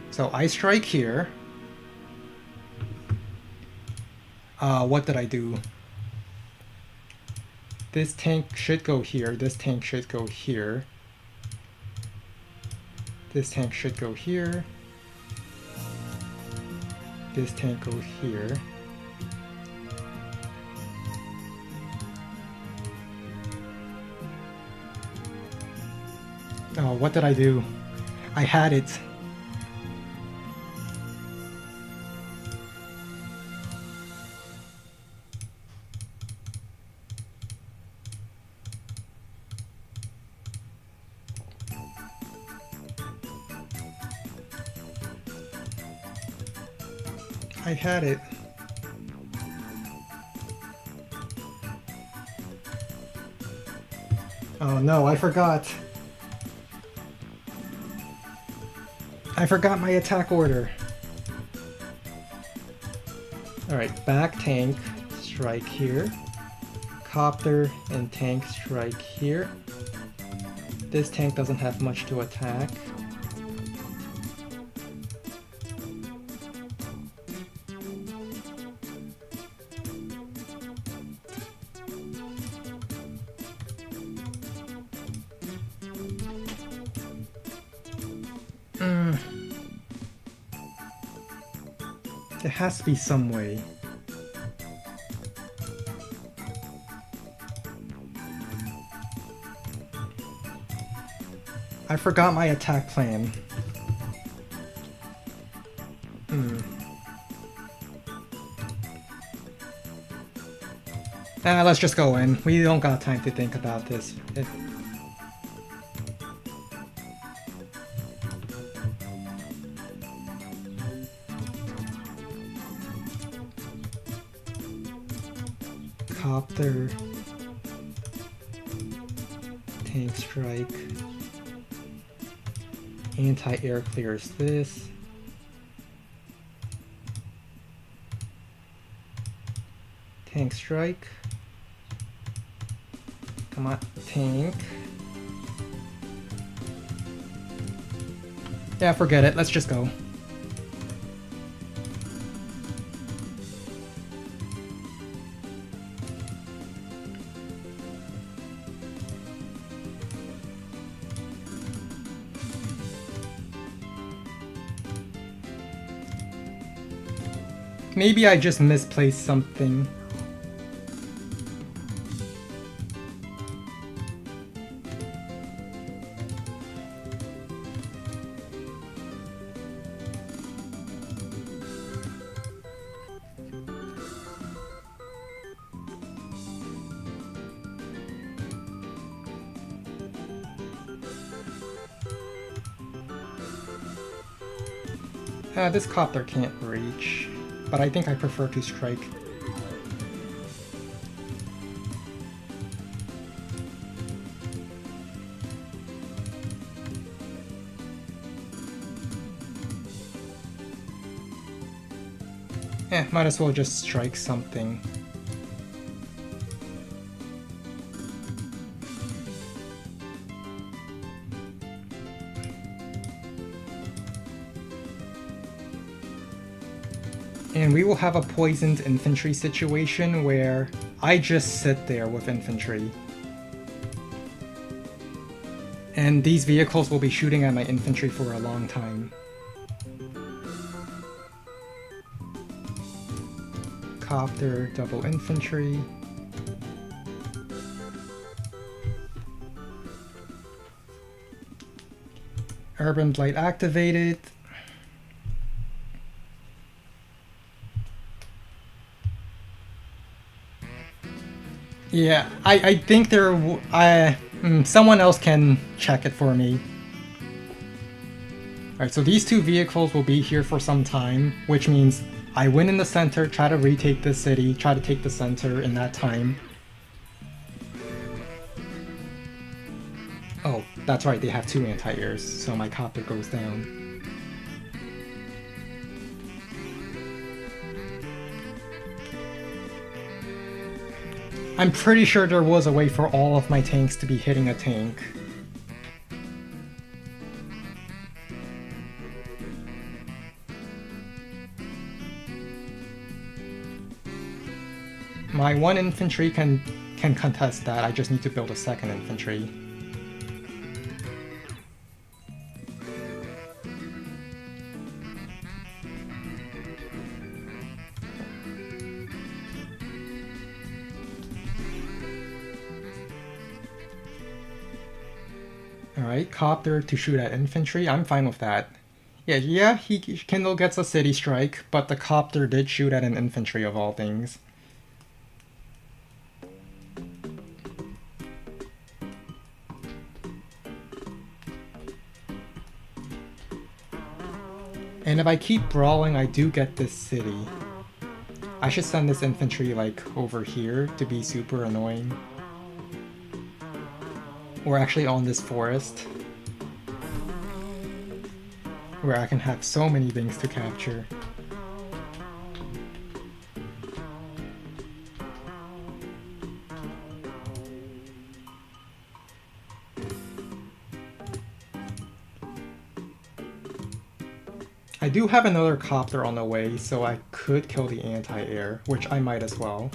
So I strike here. What did I do? This tank should go here. This tank should go here. This tank should go here. This tank goes here. Oh, what did I do? I had it. I had it. Oh no, I forgot. I forgot my attack order. Alright, back tank, strike here. Copter and tank strike here. This tank doesn't have much to attack. There has to be some way. I forgot my attack plan. Let's just go in. We don't got time to think about this. Copter. Tank strike. Anti-air clears this. Tank strike. Come on, tank. Yeah, forget it. Let's just go. Maybe I just misplaced something. This copter can't reach, but I think I prefer to strike. Might as well just strike something. And we will have a poisoned infantry situation where I just sit there with infantry. And these vehicles will be shooting at my infantry for a long time. Copter, double infantry. Urban Blight activated. Yeah, I think someone else can check it for me. Alright, so these two vehicles will be here for some time, which means I win in the center, try to retake the city, try to take the center in that time. Oh, that's right, they have two anti-airs, so my copter goes down. I'm pretty sure there was a way for all of my tanks to be hitting a tank. My one infantry can contest that, I just need to build a second infantry. Alright, copter to shoot at infantry, I'm fine with that. Yeah, Kindle gets a city strike, but the copter did shoot at an infantry of all things. And if I keep brawling, I do get this city. I should send this infantry, like, over here to be super annoying. We're actually on this forest, where I can have so many things to capture. I do have another copter on the way, so I could kill the anti-air, which I might as well.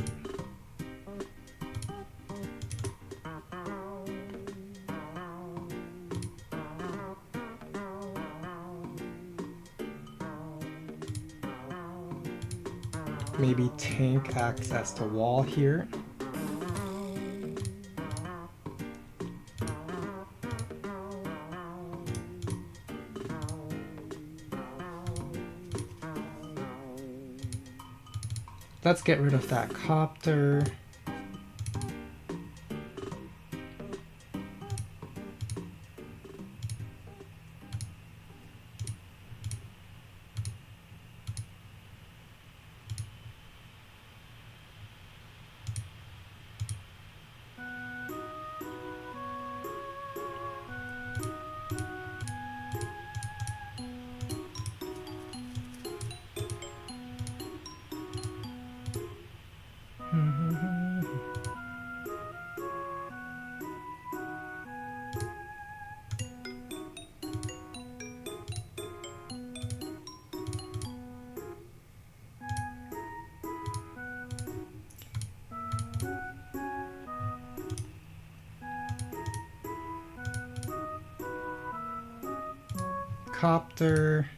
Maybe tank acts as the wall here. Let's get rid of that copter. copter.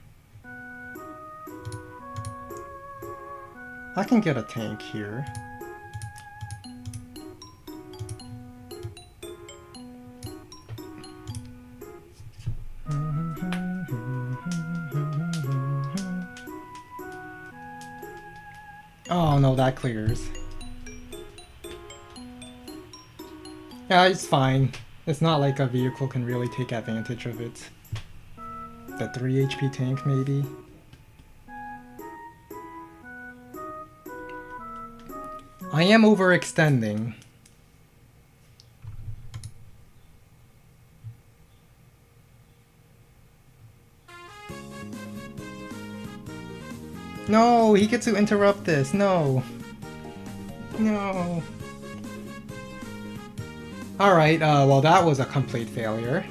I can get a tank here. Oh no, that clears. Yeah, it's fine. It's not like a vehicle can really take advantage of it. The 3 HP tank, maybe? I am overextending. No, he gets to interrupt this. No. No. Alright, well that was a complete failure.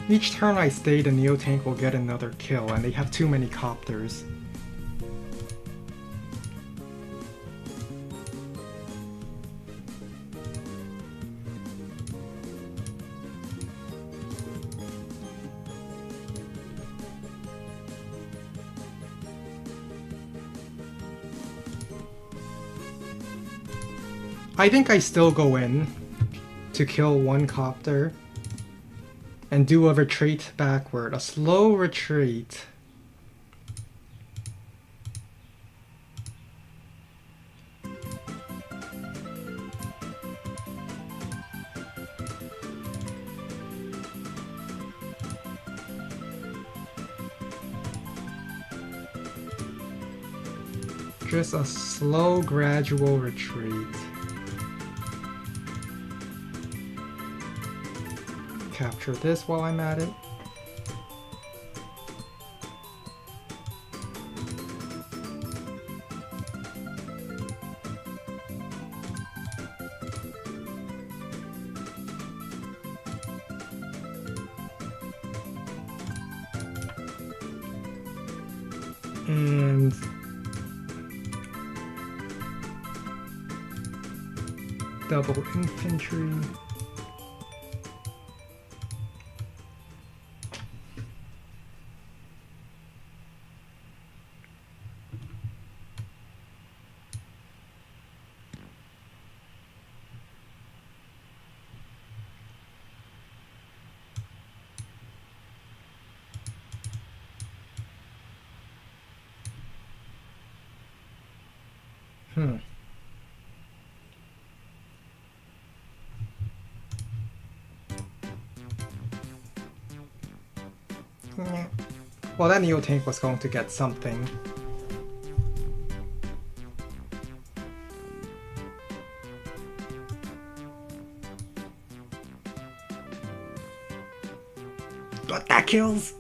Each turn I stay, the Neo Tank will get another kill, and they have too many copters. I think I still go in to kill one copter and do a retreat backward, a slow retreat. Just a slow, gradual retreat. Capture this while I'm at it. And double infantry. Well, that Neo Tank was going to get something. But that kills!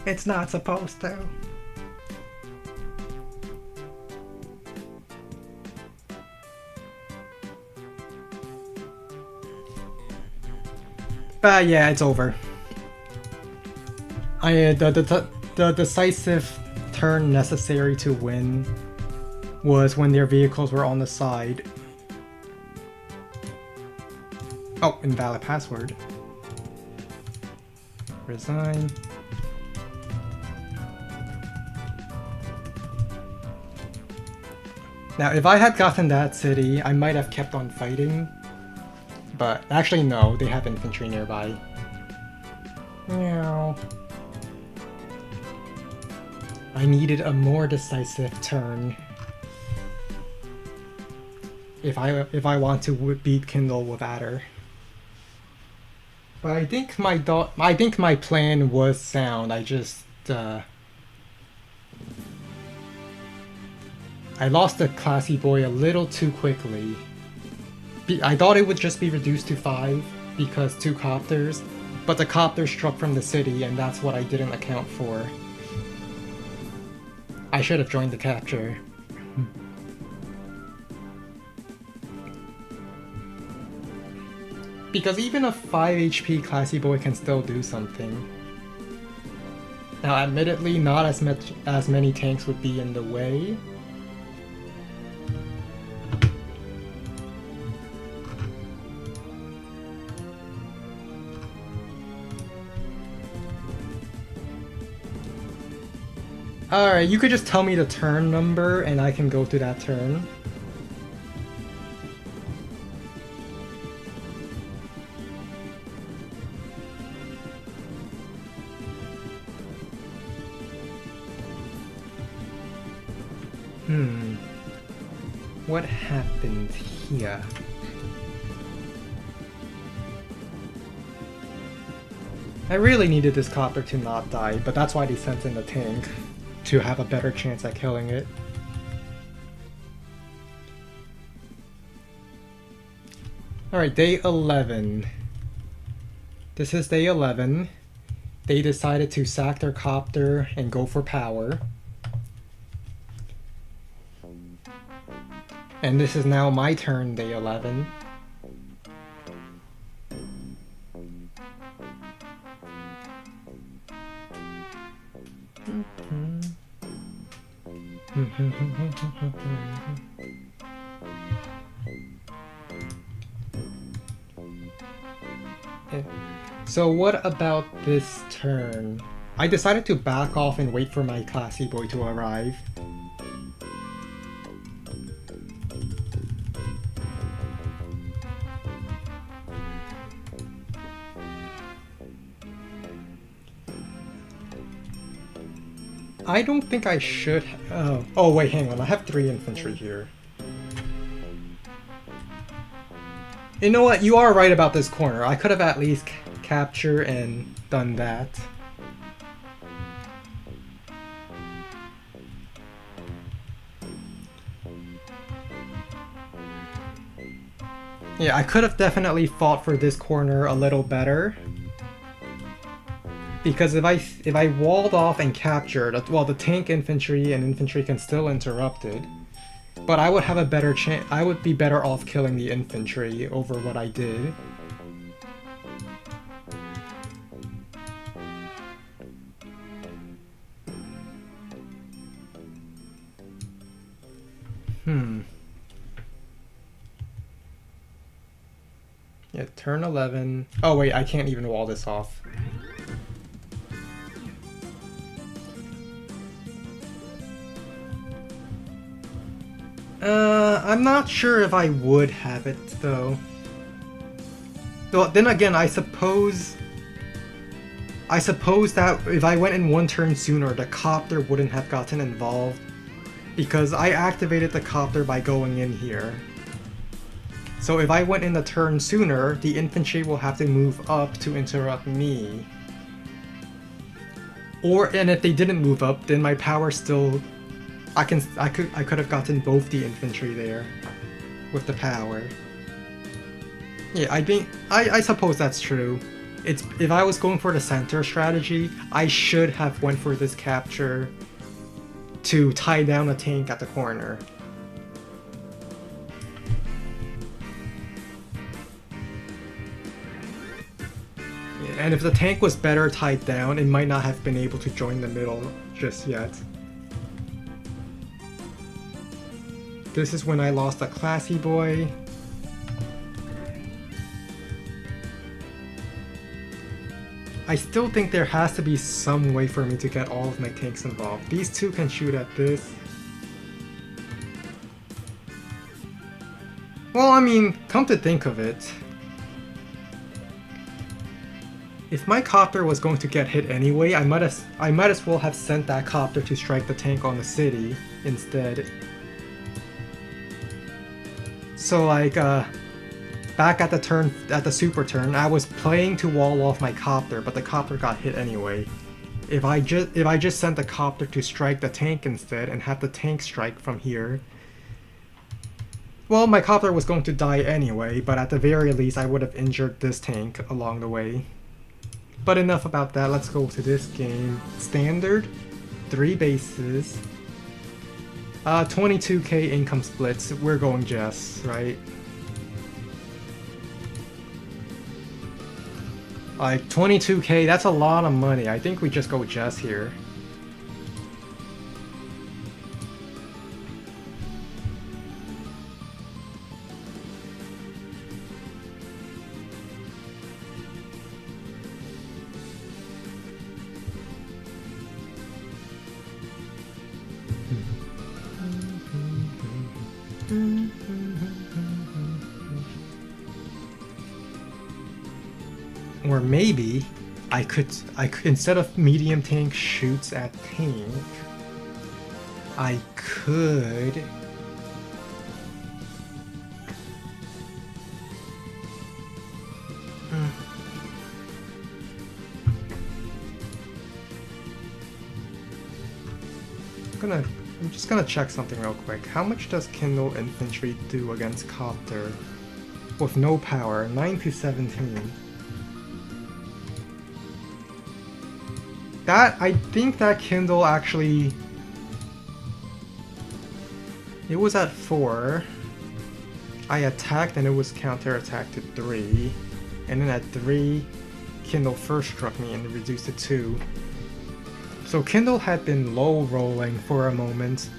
It's not supposed to. But yeah, it's over. The decisive turn necessary to win was when their vehicles were on the side. Oh, invalid password. Resign. Now, if I had gotten that city, I might have kept on fighting. But actually, no, they have infantry nearby. Meow. I needed a more decisive turn. if I want to beat Kindle without her. But I think my plan was sound. I just I lost the classy boy a little too quickly. I thought it would just be reduced to 5 because 2 copters, but the copter struck from the city and that's what I didn't account for. I should have joined the capture. Because even a 5 HP classy boy can still do something. Now admittedly, not as many tanks would be in the way. Alright, you could just tell me the turn number and I can go to that turn. What happened here? I really needed this copter to not die, but that's why they sent in the tank, to have a better chance at killing it. Alright, day 11. This is day 11. They decided to sack their copter and go for power. And this is now my turn, day 11. So what about this turn? I decided to back off and wait for my classy boy to arrive. I don't think I should. Oh wait, hang on. I have 3 infantry here. You know what? You are right about this corner. I could have at least captured and done that. Yeah, I could have definitely fought for this corner a little better. Because if I walled off and captured, well, the tank infantry and infantry can still interrupt it, but I would have a better chance. I would be better off killing the infantry over what I did. Yeah, turn 11. Oh wait, I can't even wall this off. I'm not sure if I would have it, though. Though, then again, I suppose that if I went in 1 turn sooner, the copter wouldn't have gotten involved, because I activated the copter by going in here. So if I went in the turn sooner, the infantry will have to move up to interrupt me. And if they didn't move up, then my power still... I could have gotten both the infantry there with the power. Yeah, I suppose that's true. If I was going for the center strategy, I should have went for this capture to tie down a tank at the corner. Yeah, and if the tank was better tied down, it might not have been able to join the middle just yet. This is when I lost a classy boy. I still think there has to be some way for me to get all of my tanks involved. These 2 can shoot at this. Well, I mean, come to think of it, if my copter was going to get hit anyway, I might as well have sent that copter to strike the tank on the city instead. So like back at the super turn, I was playing to wall off my copter, but the copter got hit anyway. If I just sent the copter to strike the tank instead and have the tank strike from here, well, my copter was going to die anyway, but at the very least I would have injured this tank along the way. But enough about that, let's go to this game. Standard, 3 bases, 22k income splits, we're going Jess, right? Like 22k, that's a lot of money. I think we just go Jess here. Or maybe I could instead of medium tank shoots at tank, I could I'm just gonna check something real quick. How much does Kindle Infantry do against Copter? With no power, 9 to 17. I think that Kindle actually... It was at 4. I attacked and it was counter-attacked to 3. And then at 3, Kindle first struck me and reduced to 2. So Kindle had been low rolling for a moment,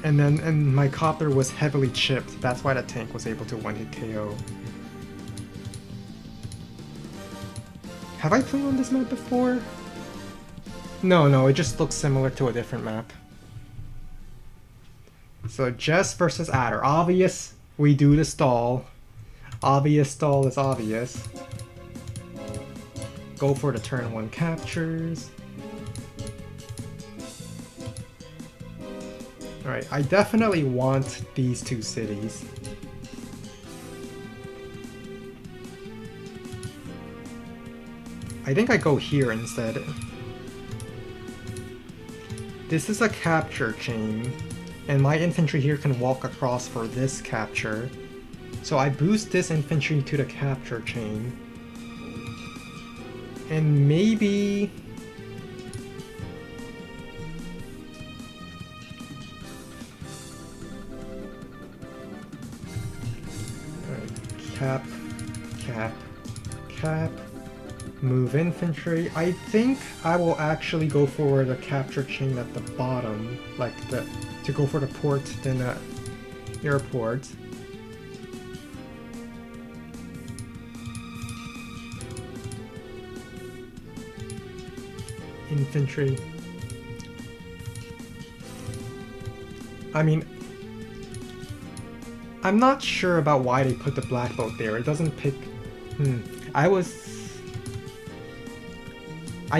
and my copter was heavily chipped. That's why the tank was able to one-hit KO. Have I played on this map before? No, it just looks similar to a different map. So Jess versus Adder. Obvious, we do the stall. Obvious stall is obvious. Go for the turn 1 captures. Alright, I definitely want these 2 cities. I think I go here instead. This is a capture chain, and my infantry here can walk across for this capture. So I boost this infantry to the capture chain. And maybe... Cap, cap, cap, move infantry. I think I will actually go for the capture chain at the bottom, to go for the port, then the airport. Infantry. I mean, I'm not sure about why they put the black boat there. It doesn't pick... I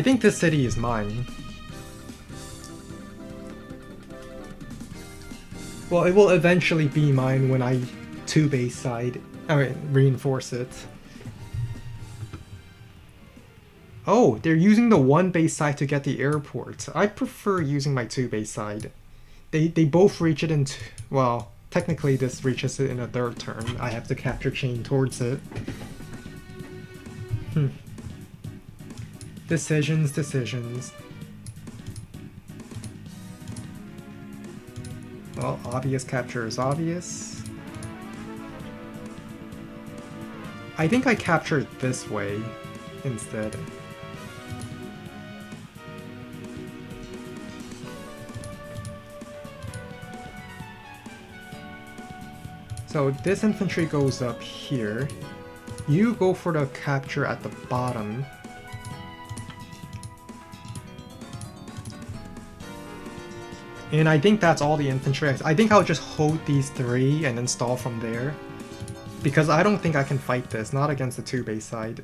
think this city is mine. Well, it will eventually be mine when I 2-base side... reinforce it. Oh, they're using the 1-base side to get the airport. I prefer using my 2-base side. They both reach it in... well... Technically, this reaches it in a 3rd turn. I have to capture chain towards it. Decisions. Well, obvious capture is obvious. I think I captured this way instead. So this infantry goes up here. You go for the capture at the bottom. And I think that's all the infantry. I think I'll just hold these 3 and then stall from there. Because I don't think I can fight this, not against the 2-base side.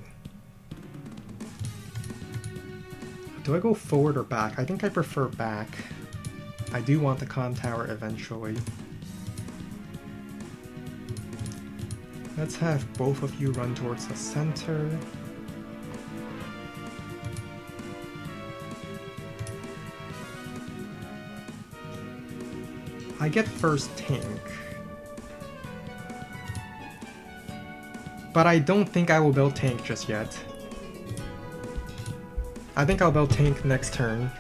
Do I go forward or back? I think I prefer back. I do want the comm tower eventually. Let's have both of you run towards the center. I get first tank. But I don't think I will build tank just yet. I think I'll build tank next turn.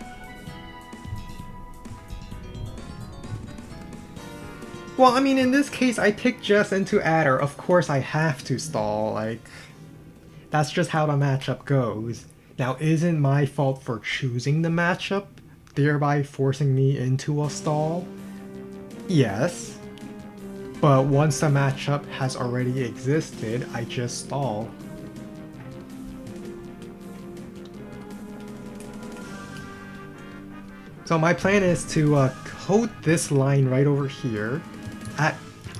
Well, I mean, in this case, I picked Jess into Adder. Of course I have to stall, like... That's just how the matchup goes. Now, isn't my fault for choosing the matchup, thereby forcing me into a stall? Yes. But once the matchup has already existed, I just stall. So my plan is to hold this line right over here.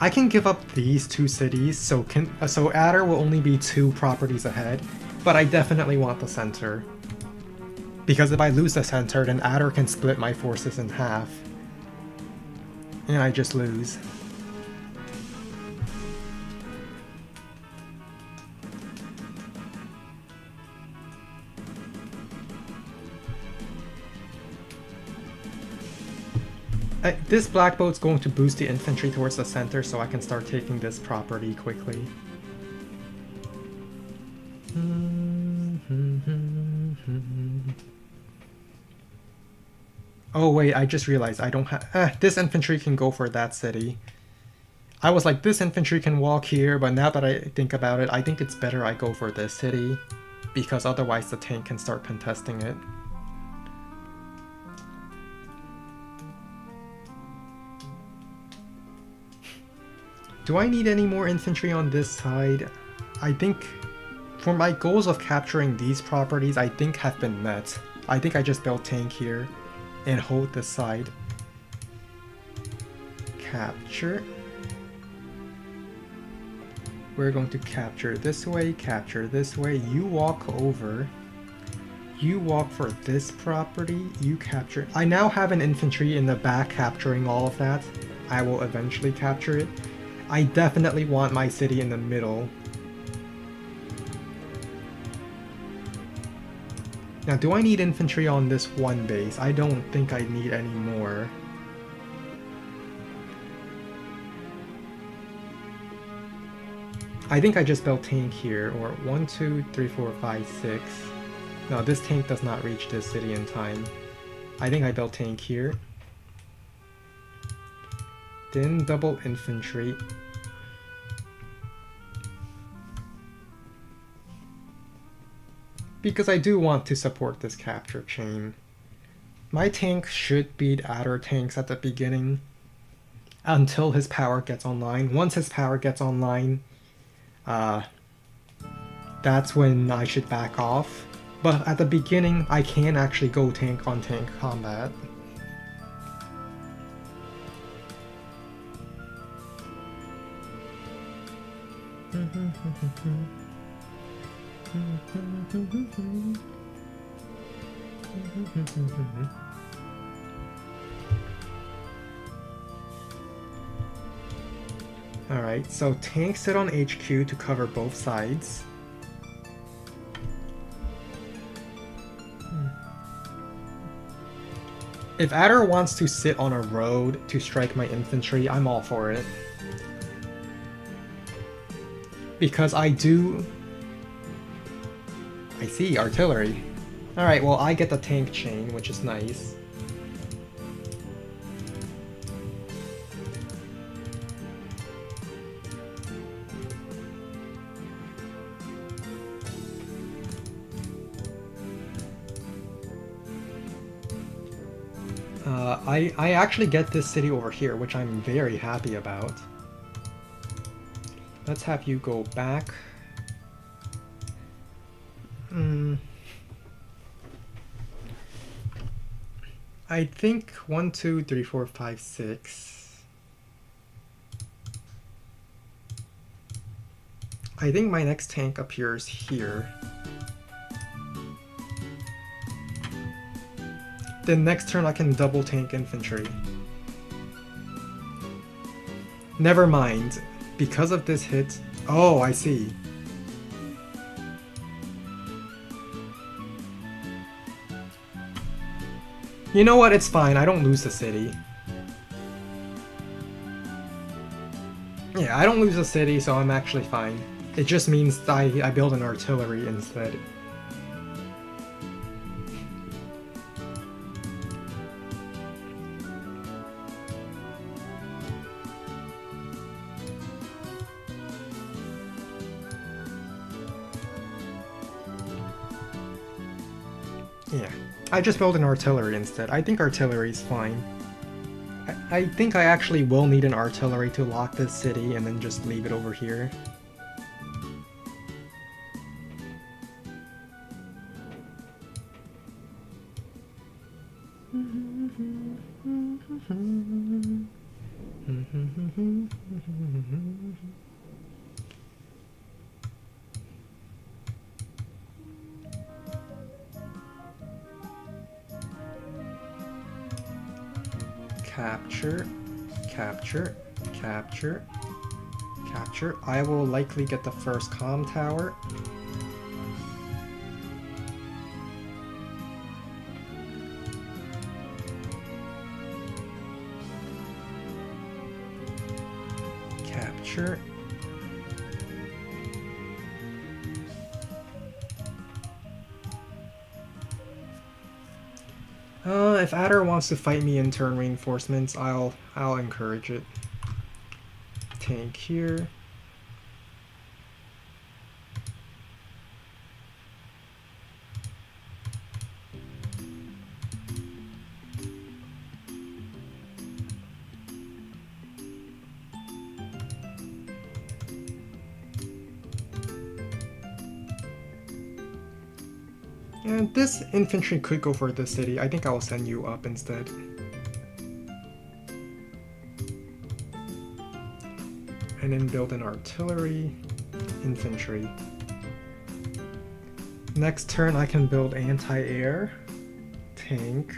I can give up these two cities, so Adder will only be 2 properties ahead, but I definitely want the center. Because if I lose the center, then Adder can split my forces in half. And I just lose. This black boat's going to boost the infantry towards the center so I can start taking this property quickly. Oh wait, I just realized I don't have... this infantry can go for that city. I was like, this infantry can walk here, but now that I think about it, I think it's better I go for this city, because otherwise the tank can start contesting it. Do I need any more infantry on this side? I think for my goals of capturing these properties, I think have been met. I think I just built tank here and hold this side. Capture. We're going to capture this way, capture this way. You walk over. You walk for this property. You capture. I now have an infantry in the back capturing all of that. I will eventually capture it. I definitely want my city in the middle. Now, do I need infantry on this one base? I don't think I need any more. I think I just built tank here, or 1, 2, 3, 4, 5, 6. No, this tank does not reach this city in time. I think I built tank here. Then double infantry. Because I do want to support this capture chain. My tank should beat Adder tanks at the beginning until his power gets online. Once his power gets online, that's when I should back off. But at the beginning, I can actually go tank on tank combat. Alright, so tanks sit on HQ to cover both sides. If Adder wants to sit on a road to strike my infantry, I'm all for it. Because I do... I see, artillery. Alright, well I get the tank chain, which is nice. I actually get this city over here, which I'm very happy about. Let's have you go back. I think 1, 2, 3, 4, 5, 6. I think my next tank appears here. Then next turn I can double tank infantry. Never mind. Because of this hit, Oh, I see. You know what? It's fine. I don't lose the city. Yeah, I don't lose the city, so I'm actually fine. It just means I build an artillery instead. Yeah, I just build an artillery instead. I think artillery is fine. I think I actually will need an artillery to lock this city and then just leave it over here. Capture, capture, capture, capture. I will likely get the first comm tower. Capture. If Adder wants to fight me in turn reinforcements, I'll encourage it. Tank here. And this infantry could go for this city. I think I'll send you up instead. And then build an artillery, infantry. Next turn I can build anti-air, tank.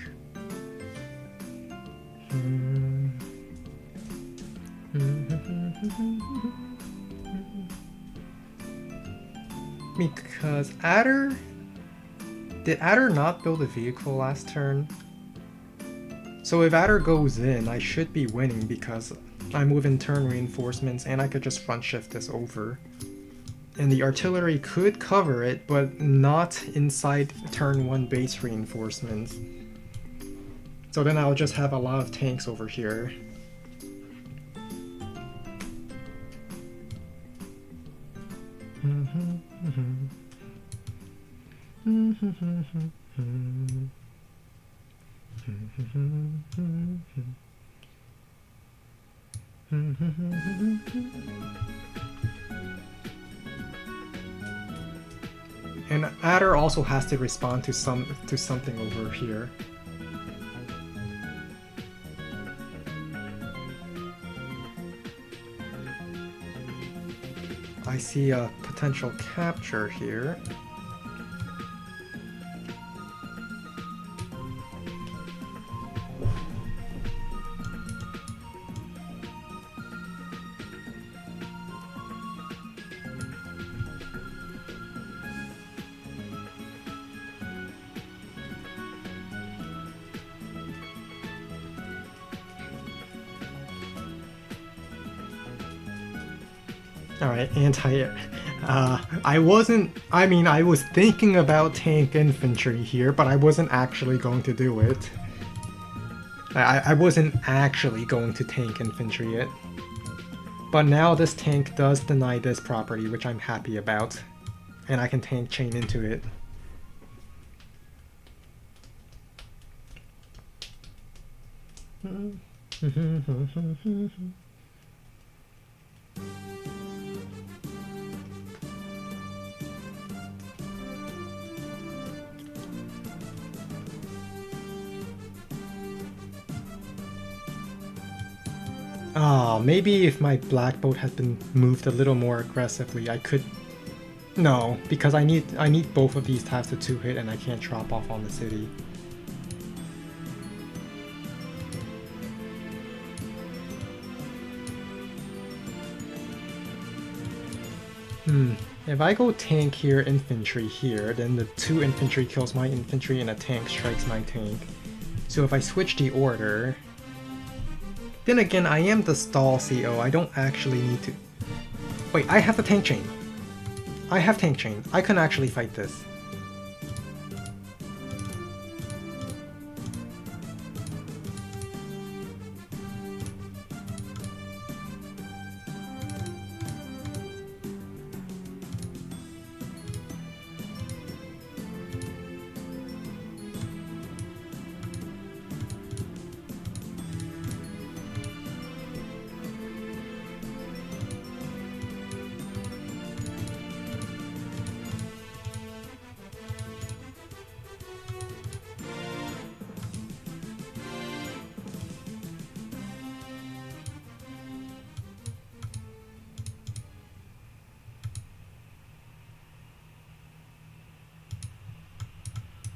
Because Adder... Did Adder not build a vehicle last turn? So if Adder goes in, I should be winning because I'm within turn reinforcements and I could just front shift this over. And the artillery could cover it, but not inside turn 1 base reinforcements. So then I'll just have a lot of tanks over here. And Adder also has to respond to something over here. I see a potential capture here. Alright, anti-air. I was thinking about tank infantry here, but I wasn't actually going to do it. I wasn't actually going to tank infantry it. But now this tank does deny this property, which I'm happy about. And I can tank chain into it. Oh, maybe if my black boat had been moved a little more aggressively, I could... No, because I need both of these tabs to 2-hit and I can't drop off on the city. If I go tank here, infantry here, then the 2 infantry kills my infantry and a tank strikes my tank. So if I switch the order... Then again, I am the stall CO, I don't actually need to... Wait, I have the tank chain! I have tank chain, I can actually fight this.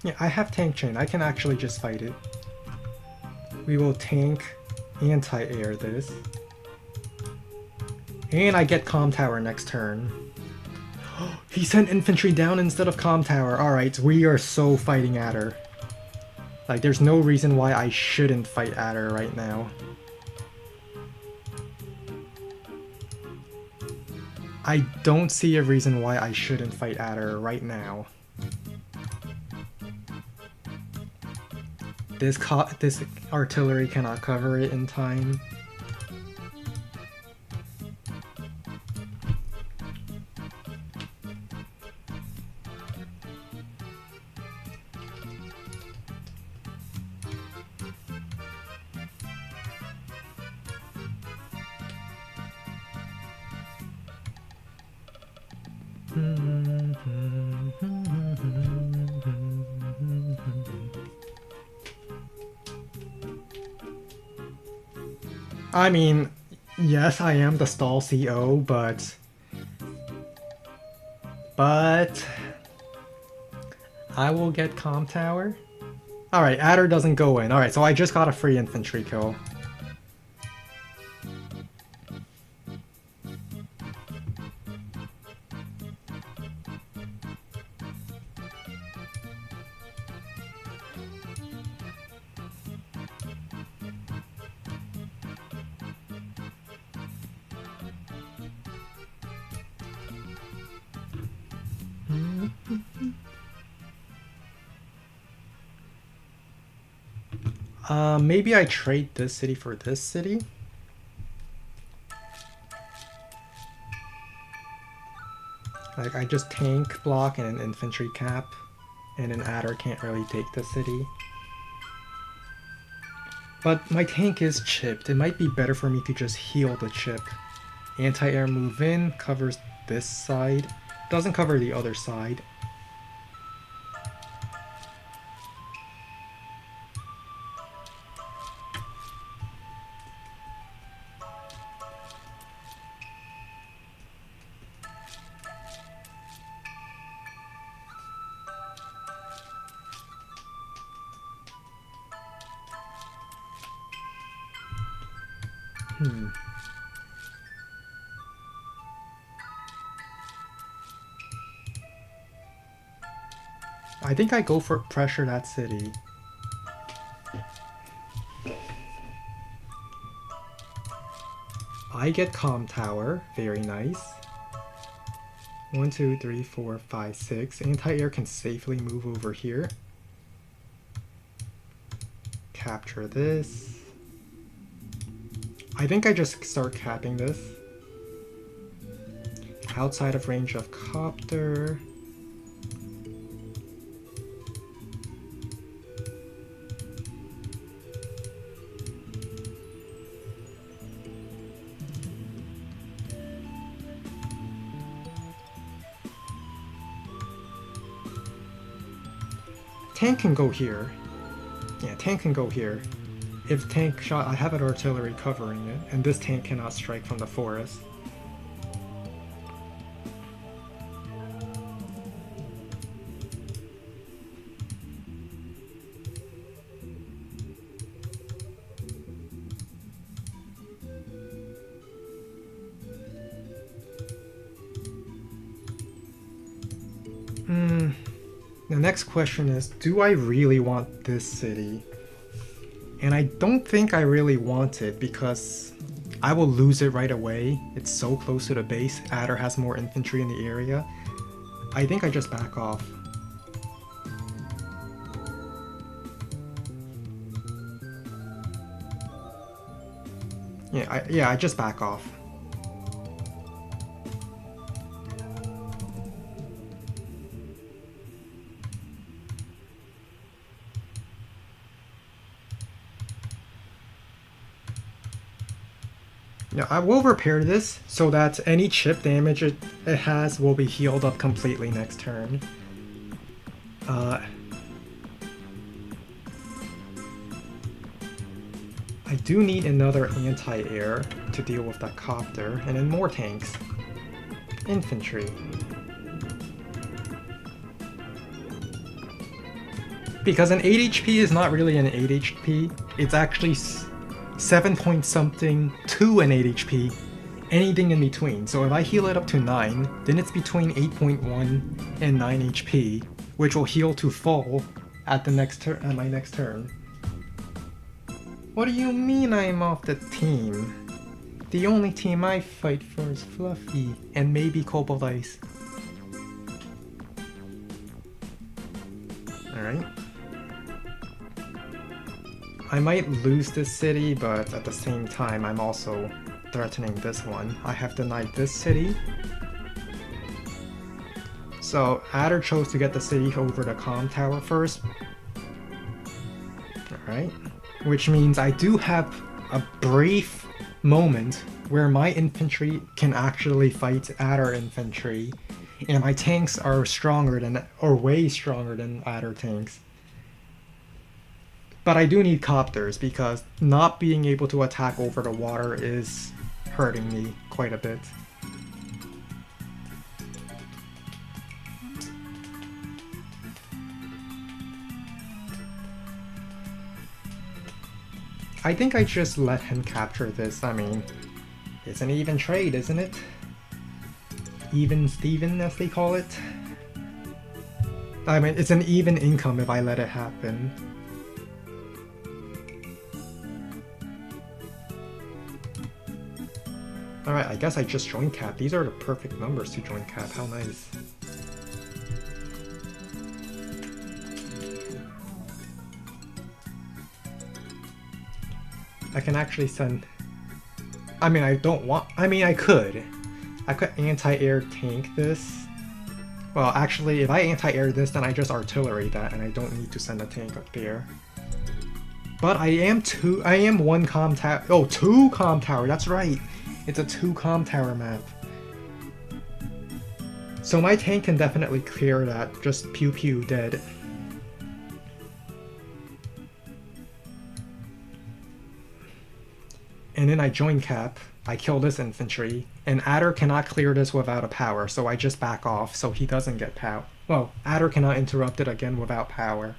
Yeah, I have tank chain. I can actually just fight it. We will tank anti-air this. And I get comm tower next turn. He sent infantry down instead of comm tower. Alright, we are so fighting Adder. Like, there's no reason why I shouldn't fight Adder right now. I don't see a reason why I shouldn't fight Adder right now. This artillery cannot cover it in time. I mean, yes, I am the stall CO, but I will get comm tower. Alright, Adder doesn't go in. Alright, so I just got a free infantry kill. Maybe I trade this city for this city? Like, I just tank block and an infantry cap, and an Adder can't really take the city. But my tank is chipped. It might be better for me to just heal the chip. Anti-air move in, covers this side. Doesn't cover the other side. I think I go for pressure that city. I get comm tower, very nice. 1, 2, 3, 4, 5, 6. Anti-air can safely move over here. Capture this. I think I just start capping this. Outside of range of copter. Tank can go here. Yeah, tank can go here. If tank shot, I have an artillery covering it, and this tank cannot strike from the forest. The next question is, do I really want this city? And I don't think I really want it because I will lose it right away. It's so close to the base. Adder has more infantry in the area. I think I just back off. Yeah, I just back off. Yeah, I will repair this so that any chip damage it has will be healed up completely next turn. I do need another anti-air to deal with that copter, and then more tanks. Infantry. Because an 8 HP is not really an 8 HP, it's actually 7 point something to an 8 HP, anything in between. So if I heal it up to 9, then it's between 8.1 and 9 HP, which will heal to full at the next at my next turn. What do you mean I'm off the team? The only team I fight for is Fluffy and maybe Cobalt Ice. Alright. I might lose this city, but at the same time I'm also threatening this one. I have denied this city. So Adder chose to get the city over the comm tower first. Alright. Which means I do have a brief moment where my infantry can actually fight Adder infantry, and my tanks are stronger than, or way stronger than Adder tanks. But I do need copters because not being able to attack over the water is hurting me quite a bit. I think I just let him capture this. I mean, it's an even trade, isn't it? Even Steven, as they call it. I mean, it's an even income if I let it happen. Alright, I guess I just joined Cap. These are the perfect numbers to join Cap. How nice. I can actually send... I mean, I don't want... I mean, I could. I could anti-air tank this. Well, actually, if I anti-air this, then I just artillery that, and I don't need to send a tank up there. But I am one comm tower... Oh, 2 comm tower, that's right! It's a 2 comm tower map. So my tank can definitely clear that. Just pew pew, dead. And then I join Cap, I kill this infantry, and Adder cannot clear this without a power, so I just back off so he doesn't get power. Well, Adder cannot interrupt it again without power.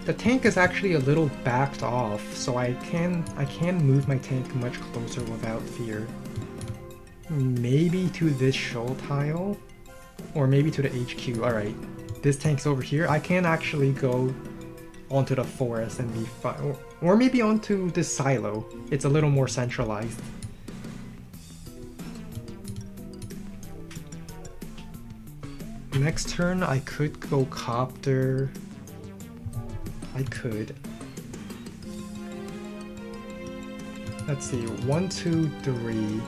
The tank is actually a little backed off, so I can move my tank much closer without fear. Maybe to this shoal tile? Or maybe to the HQ. Alright, this tank's over here. I can actually go onto the forest and be fine. Or maybe onto this silo. It's a little more centralized. Next turn, I could go copter. I could. Let's see, 1, 2, 3.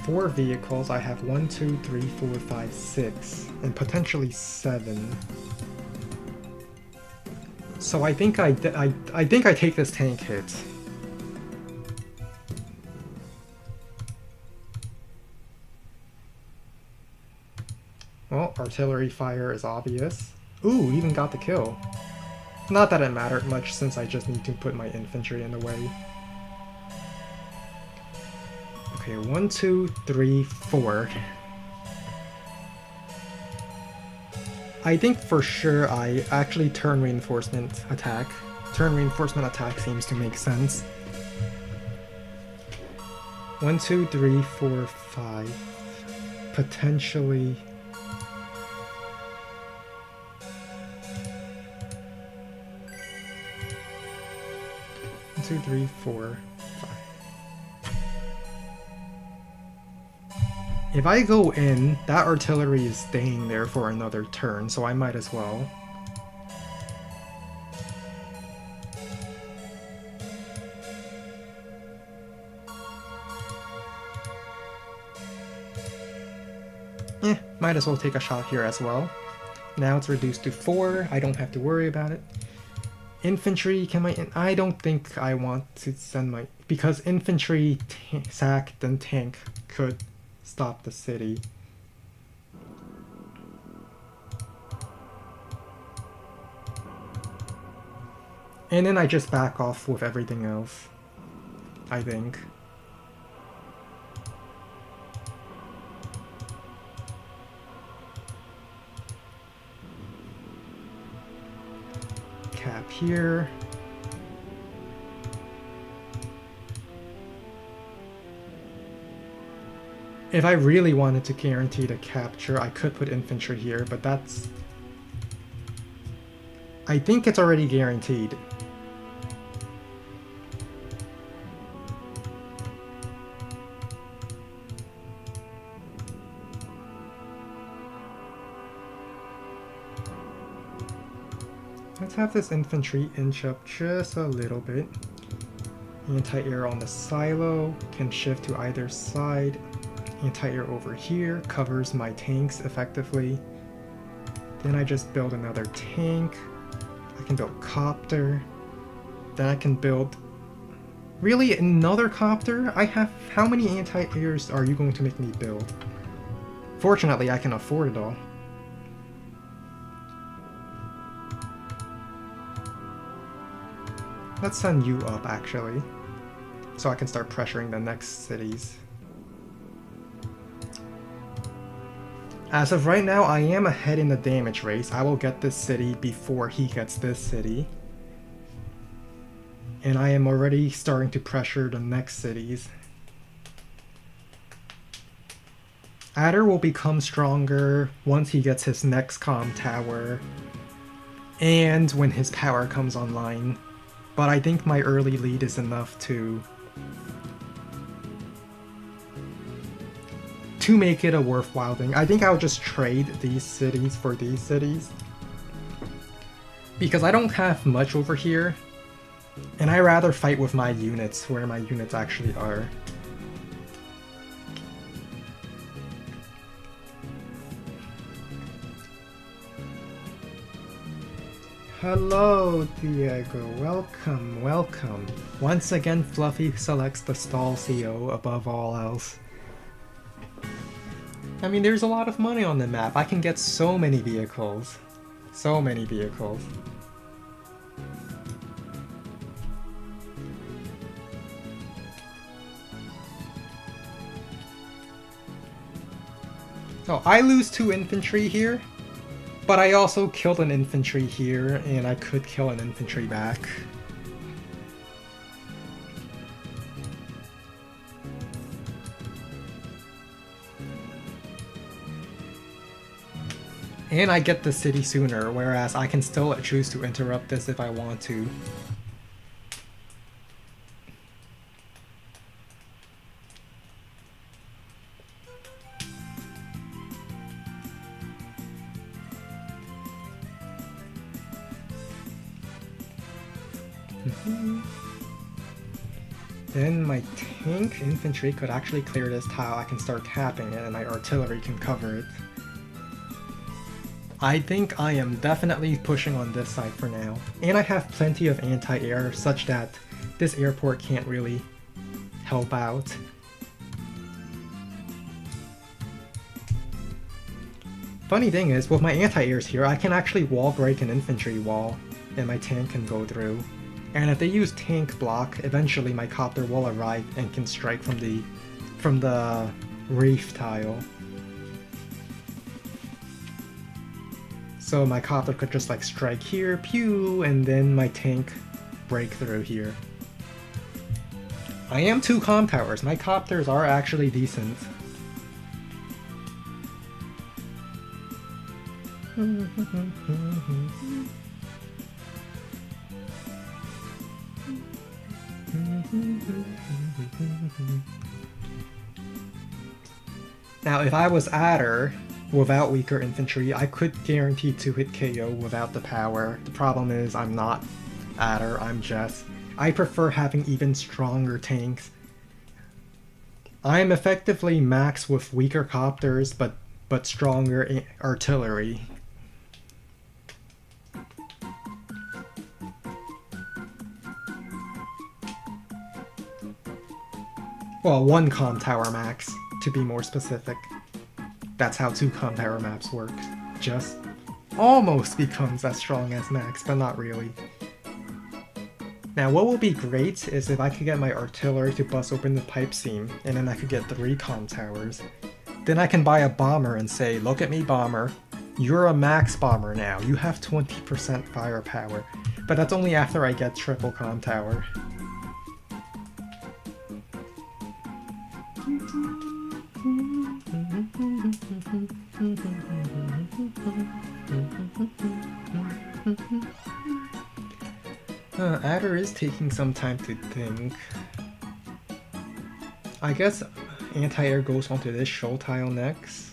4 vehicles. I have 1, 2, 3, 4, 5, 6, and potentially 7. So I think I take this tank hit. Well, artillery fire is obvious. Ooh, even got the kill. Not that it mattered much since I just need to put my infantry in the way. Okay, 1, 2, 3, 4. I think for sure I actually turn reinforcement attack. Turn reinforcement attack seems to make sense. 1, 2, 3, 4, 5. Potentially. 1, 2, 3, 4, 5. If I go in, that artillery is staying there for another turn, so I might as well. Might as well take a shot here as well. Now it's reduced to 4, I don't have to worry about it. Infantry, I don't think I want to send my... Because infantry sacked and tank could stop the city. And then I just back off with everything else, I think. Cap here. If I really wanted to guarantee the capture, I could put infantry here, but that's... I think it's already guaranteed. Let's have this infantry inch up just a little bit. Anti-air on the silo can shift to either side. Anti-air over here covers my tanks effectively. Then I just build another tank. I can build copter. Then I can build... Really? Another copter? I have... How many anti-airs are you going to make me build? Fortunately, I can afford it all. Let's send you up, actually, so I can start pressuring the next cities. As of right now, I am ahead in the damage race. I will get this city before he gets this city. And I am already starting to pressure the next cities. Adder will become stronger once he gets his next comm tower, and when his power comes online. But I think my early lead is enough to make it a worthwhile thing. I think I'll just trade these cities for these cities, because I don't have much over here, and I rather fight with my units where my units actually are. Hello, Diego. Welcome, welcome. Once again, Fluffy selects the stall CO above all else. I mean, there's a lot of money on the map. I can get so many vehicles. So many vehicles. So I lose 2 infantry here. But I also killed an infantry here, and I could kill an infantry back. And I get the city sooner, whereas I can still choose to interrupt this if I want to. Then my tank infantry could actually clear this tile. I can start tapping it and my artillery can cover it. I think I am definitely pushing on this side for now. And I have plenty of anti-air such that this airport can't really help out. Funny thing is, with my anti-airs here, I can actually wall break an infantry wall and my tank can go through. And if they use tank block, eventually my copter will arrive and can strike from the reef tile. So my copter could just like strike here, pew, and then my tank break through here. I am 2 comm towers. My copters are actually decent. Now, if I was Adder without weaker infantry, I could guarantee 2-hit KO without the power. The problem is I'm not Adder, I'm Jess. I prefer having even stronger tanks. I am effectively max with weaker copters, but stronger artillery. Well, 1 comm tower max, to be more specific. That's how 2 comm tower maps work. Just almost becomes as strong as max, but not really. Now what will be great is if I could get my artillery to bust open the pipe seam, and then I could get 3 comm towers. Then I can buy a bomber and say, look at me bomber, you're a max bomber now, you have 20% firepower. But that's only after I get triple comm tower. Adder is taking some time to think. I guess anti-air goes onto this shoal tile next.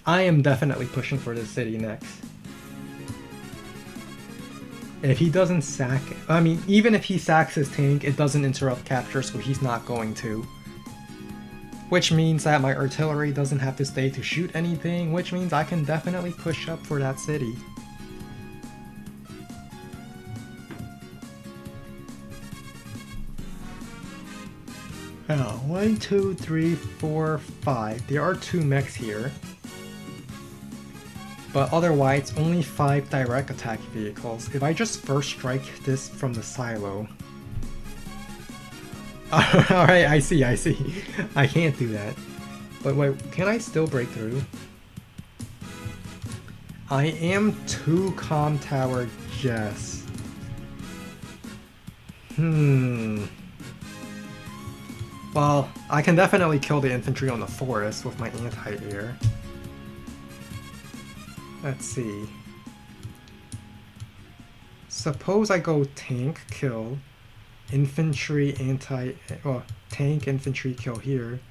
I am definitely pushing for the city next. If he doesn't sack, I mean, even if he sacks his tank, it doesn't interrupt capture, so he's not going to. Which means that my artillery doesn't have to stay to shoot anything, which means I can definitely push up for that city. Oh, 1, 2, 3, 4, 5. There are 2 mechs here. But otherwise, only 5 direct attack vehicles. If I just first strike this from the silo... Alright, I see. I can't do that. But wait, can I still break through? I am 2 comm tower Jess. Well, I can definitely kill the infantry on the forest with my anti-air. Let's see. Suppose I go tank, kill, infantry, tank, infantry, kill here.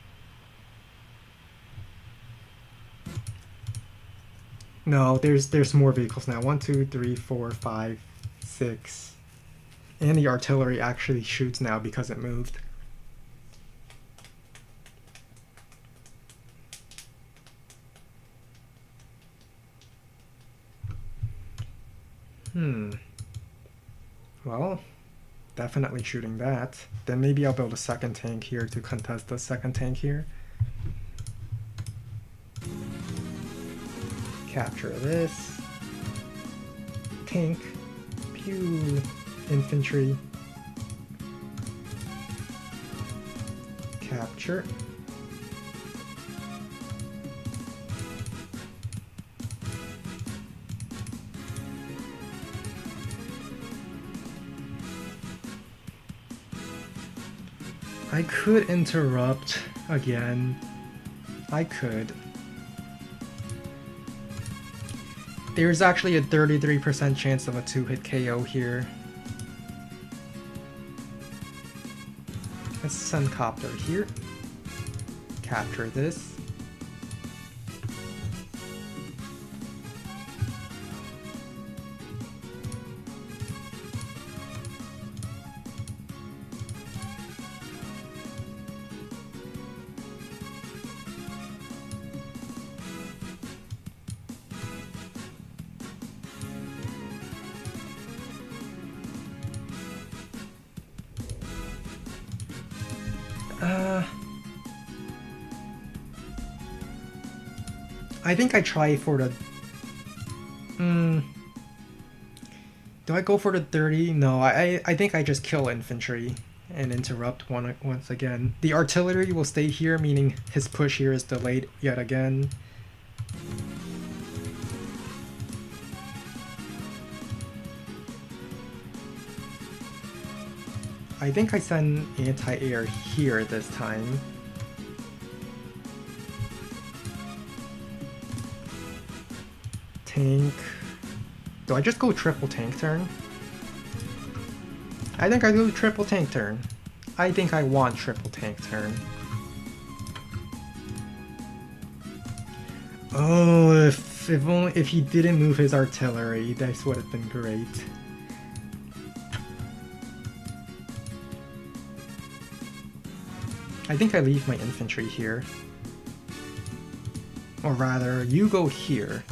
No, there's more vehicles now. 1, 2, 3, 4, 5, 6. And the artillery actually shoots now because it moved. Well, definitely shooting that. Then maybe I'll build a second tank here to contest the second tank here. Capture this. Tank. Pew. Infantry. Capture. I could interrupt again. I could. There's actually a 33% chance of a 2-hit KO here. Let's send copter here. Capture this. I think I try for the... Do I go for the 30? No, I think I just kill infantry and interrupt once again. The artillery will stay here, meaning his push here is delayed yet again. I think I send anti-air here this time. Tank. Do I just go triple tank turn? I think I do triple tank turn. I think I want triple tank turn. Oh, if he didn't move his artillery, this would have been great. I think I leave my infantry here. Or rather, you go here.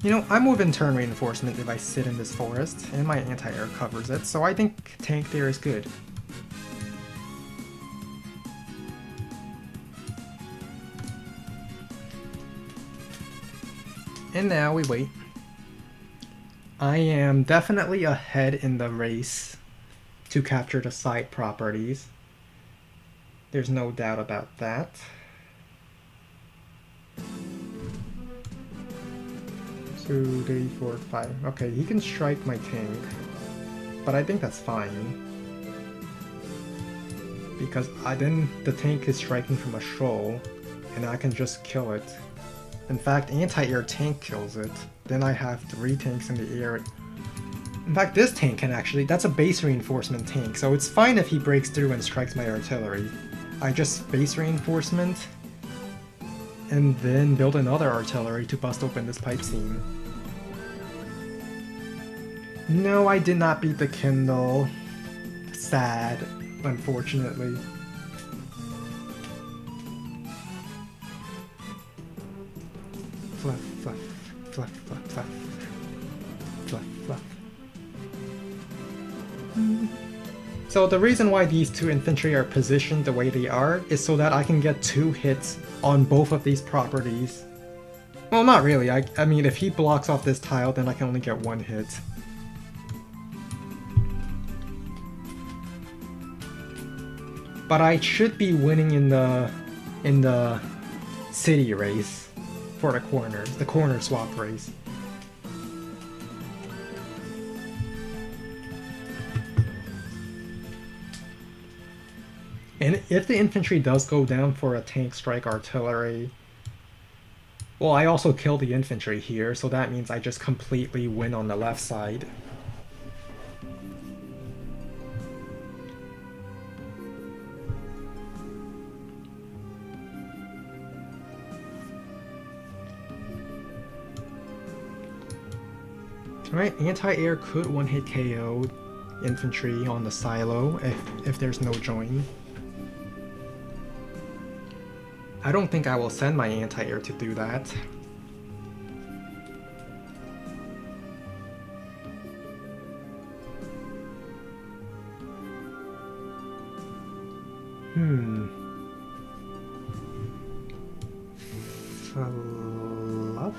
You know, I'm within turn reinforcement if I sit in this forest, and my anti-air covers it, so I think tank there is good. And now we wait. I am definitely ahead in the race to capture the side properties. There's no doubt about that. 2, 3, 4, 5. Okay, he can strike my tank, but I think that's fine. Because then the tank is striking from a shoal, and I can just kill it. In fact, anti-air tank kills it. Then I have 3 tanks in the air. In fact, this tank can actually... That's a base reinforcement tank, so it's fine if he breaks through and strikes my artillery. I just base reinforcement, and then build another artillery to bust open this pipe seam. No, I did not beat the Kindle. Sad, unfortunately. Fluff, fluff, fluff, fluff, fluff. Fluff, fluff. So the reason why these 2 infantry are positioned the way they are is so that I can get 2 hits on both of these properties. Well, not really. I mean, if he blocks off this tile, then I can only get 1 hit. But I should be winning in the city race for the corner swap race. And if the infantry does go down for a tank strike artillery, well, I also kill the infantry here, so that means I just completely win on the left side. Alright, anti-air could 1-hit KO infantry on the silo if there's no join. I don't think I will send my anti-air to do that. Fluff?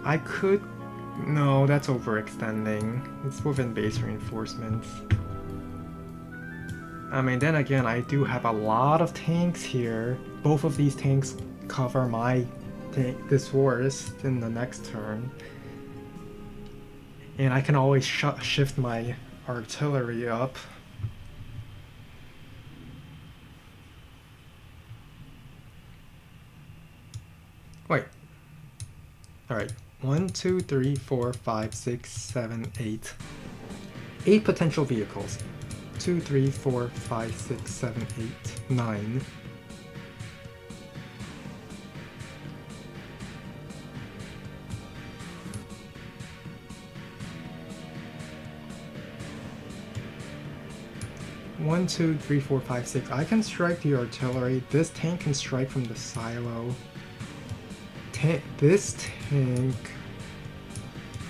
I could... No, that's overextending. It's within base reinforcements. I mean, then again, I do have a lot of tanks here. Both of these tanks cover my this forest in the next turn. And I can always shift my artillery up. Wait. Alright. 1, 2, 3, 4, 5, 6, 7, 8. 8 potential vehicles. 2, 3, 4, 5, 6, 7, 8, 9. 1, 2, 3, 4, 5, 6. I can strike the artillery. This tank can strike from the silo. This tank...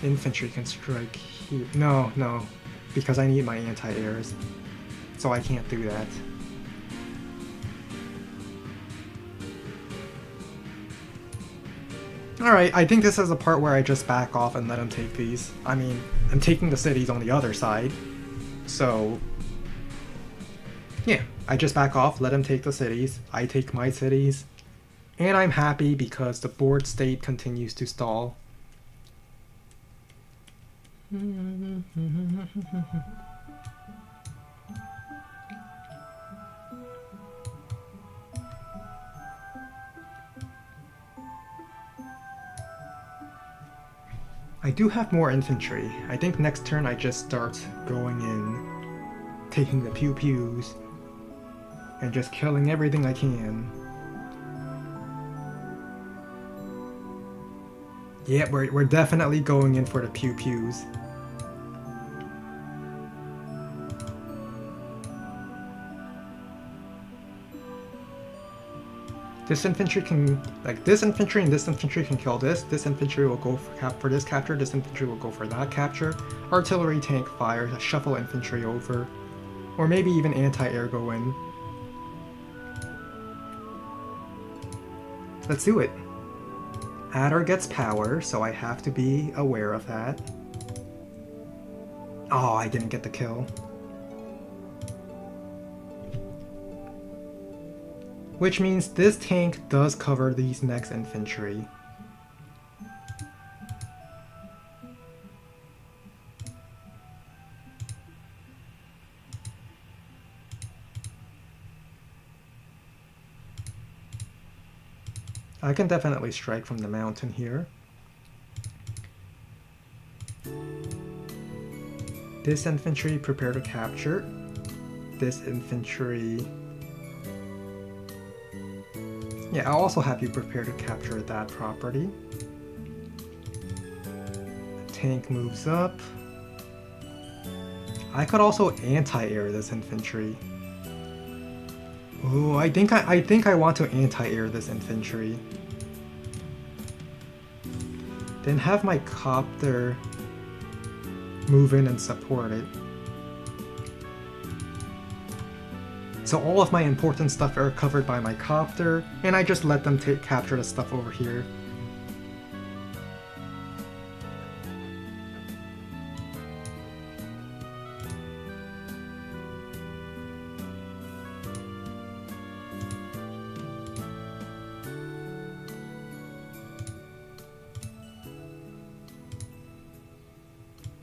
Infantry can strike here. No, no. Because I need my anti-airs. So I can't do that. Alright, I think this is the part where I just back off and let him take these. I mean, I'm taking the cities on the other side. So... yeah, I just back off, let him take the cities. I take my cities. And I'm happy because the board state continues to stall. I do have more infantry. I think next turn I just start going in, taking the pew-pews, and just killing everything I can. Yeah, we're definitely going in for the pew-pews. This infantry can, like, this infantry and this infantry can kill this. This infantry will go for this capture. This infantry will go for that capture. Artillery tank fires, shuffle infantry over. Or maybe even anti-air go in. Let's do it. Adder gets power, so I have to be aware of that. Oh, I didn't get the kill. Which means this tank does cover these next infantry. I can definitely strike from the mountain here. This infantry, prepare to capture. This infantry... yeah, I'll also have you prepare to capture that property. Tank moves up. I could also anti-air this infantry. Oh, I think I want to anti-air this infantry. Then have my copter move in and support it. So all of my important stuff are covered by my copter, and I just let them capture the stuff over here.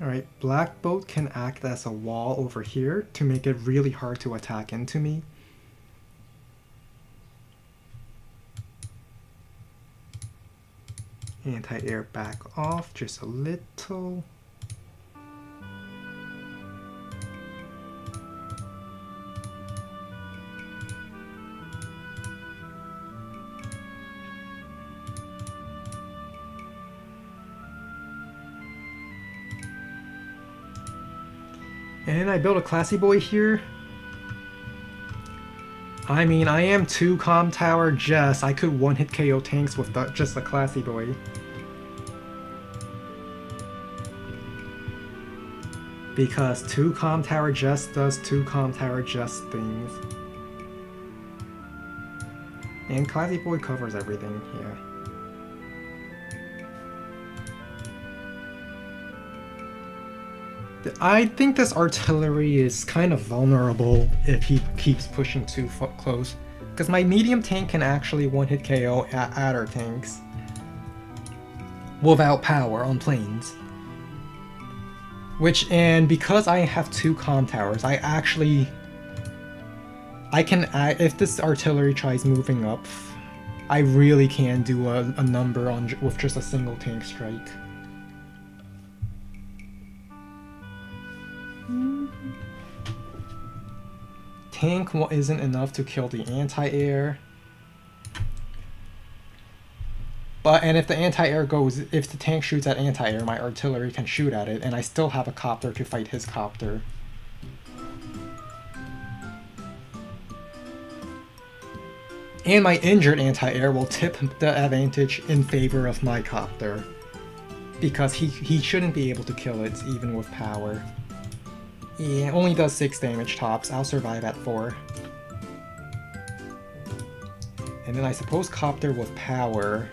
Alright, Black Boat can act as a wall over here to make it really hard to attack into me. Anti-air back off just a little. And I built a classy boy here. I mean, I am 2 comm tower Jess. I could one-hit KO tanks with just a classy boy. Because 2 comm tower Jess does 2 comm tower Jess things. And classy boy covers everything, yeah. I think this artillery is kind of vulnerable if he keeps pushing too close, because my medium tank can actually one-hit KO adder tanks without power on planes. And because I have 2 comm towers, I can, if this artillery tries moving up, I really can do a number with just a single tank strike. Tank isn't enough to kill the anti-air. And if the anti-air goes, if the tank shoots at anti-air, my artillery can shoot at it, and I still have a copter to fight his copter. And my injured anti-air will tip the advantage in favor of my copter. Because he shouldn't be able to kill it even with power. Yeah, only does 6 damage tops. I'll survive at 4. And then I suppose copter with power.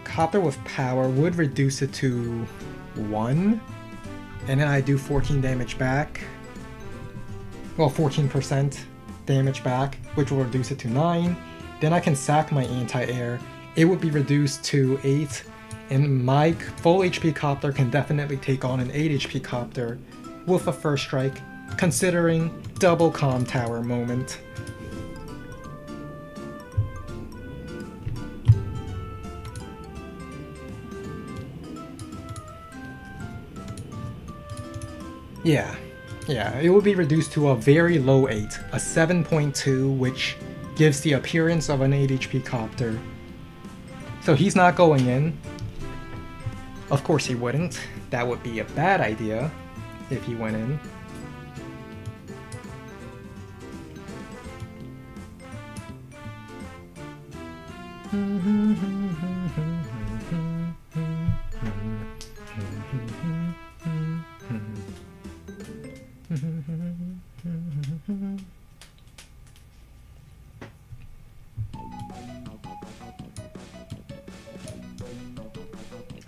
Copter with power would reduce it to 1. And then I do 14 damage back. Well, 14% damage back, which will reduce it to 9. Then I can sack my anti-air. It would be reduced to 8. And my full HP copter can definitely take on an 8 HP copter with a first strike, considering double comm tower moment. Yeah, it will be reduced to a very low 8, a 7.2, which gives the appearance of an 8 HP copter. So he's not going in. Of course he wouldn't. That would be a bad idea if he went in.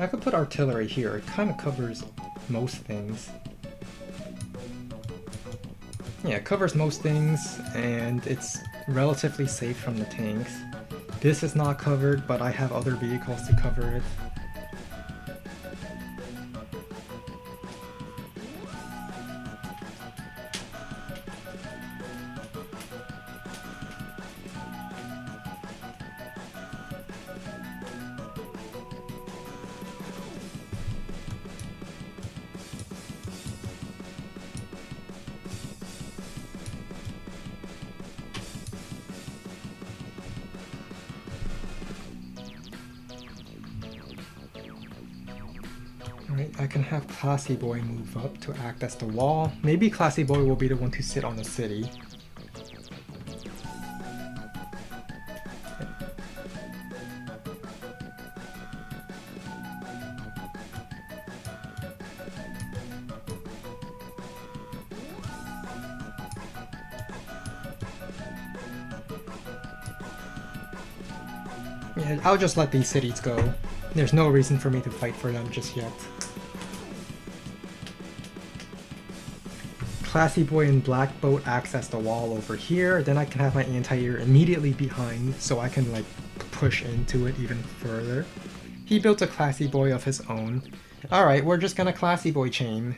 I could put artillery here, it kind of covers most things. Yeah, it covers most things, and it's relatively safe from the tanks. This is not covered, but I have other vehicles to cover it. I can have Classy Boy move up to act as the wall. Maybe Classy Boy will be the one to sit on the city. Yeah, I'll just let these cities go. There's no reason for me to fight for them just yet. Classy Boy and Black Boat acts as the wall over here, then I can have my anti-air immediately behind so I can like push into it even further. He built a Classy Boy of his own. Alright, we're just gonna Classy Boy chain.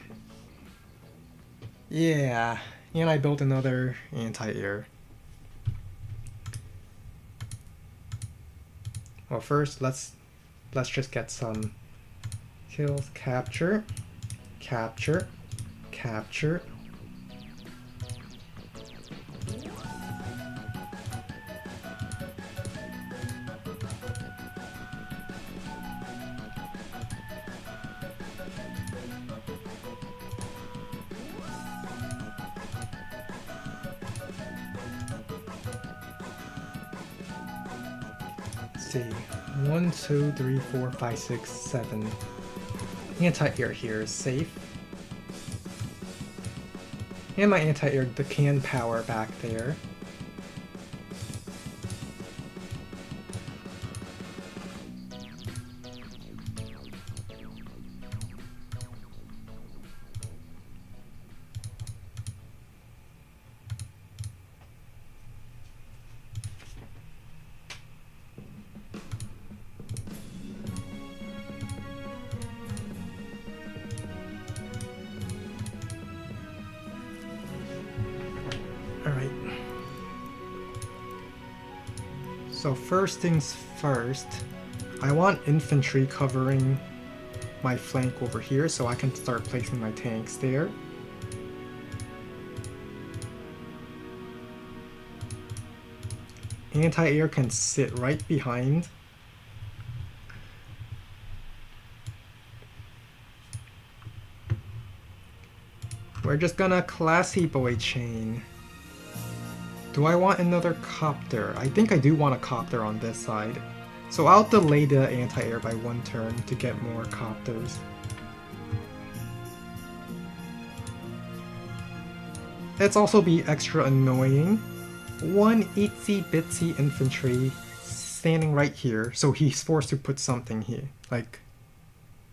Yeah, and I built another anti-air. Well, first let's just get some kills. Capture, capture, capture. See, 1, 2, 3, 4, 5, 6, 7. Anti-air here is safe. And my anti-air can power back there. Alright. So first things first, I want infantry covering my flank over here so I can start placing my tanks there. Anti-air can sit right behind. We're just gonna Classy Boy chain. Do I want another copter? I think I do want a copter on this side. So I'll delay the anti-air by 1 turn to get more copters. Let's also be extra annoying. One itsy bitsy infantry standing right here, so he's forced to put something here, like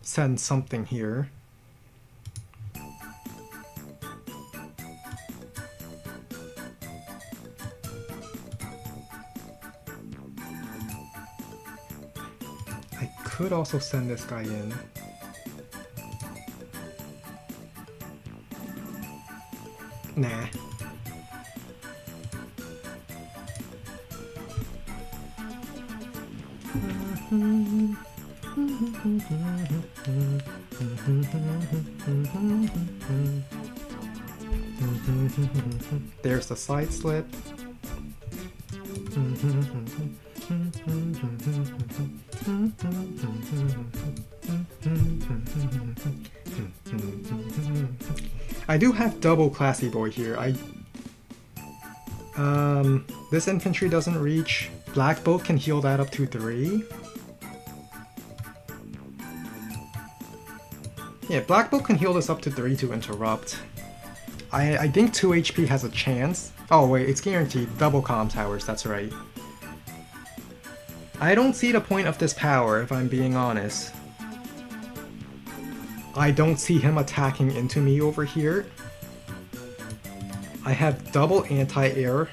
send something here. I could also send this guy in. Nah. There's the side slip. I do have double classy boy here. This infantry doesn't reach. Black bolt can heal that up to 3. Yeah, Black bolt can heal this up to 3 to interrupt. I think 2 HP has a chance. Oh wait, it's guaranteed. Double comm towers, that's right. I don't see the point of this power, if I'm being honest. I don't see him attacking into me over here. I have double anti-air,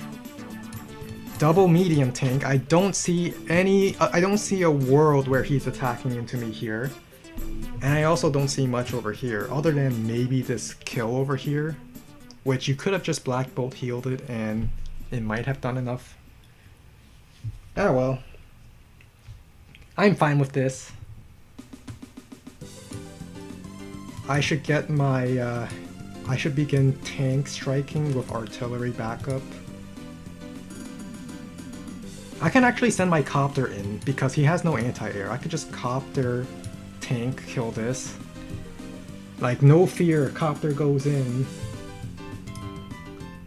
double medium tank. I don't see a world where he's attacking into me here. And I also don't see much over here, other than maybe this kill over here, which you could have just Black Bolt healed it and it might have done enough. Oh well. I'm fine with this. I should get my, I should begin tank striking with artillery backup. I can actually send my copter in because he has no anti-air. I could just copter tank kill this. Like, no fear, copter goes in.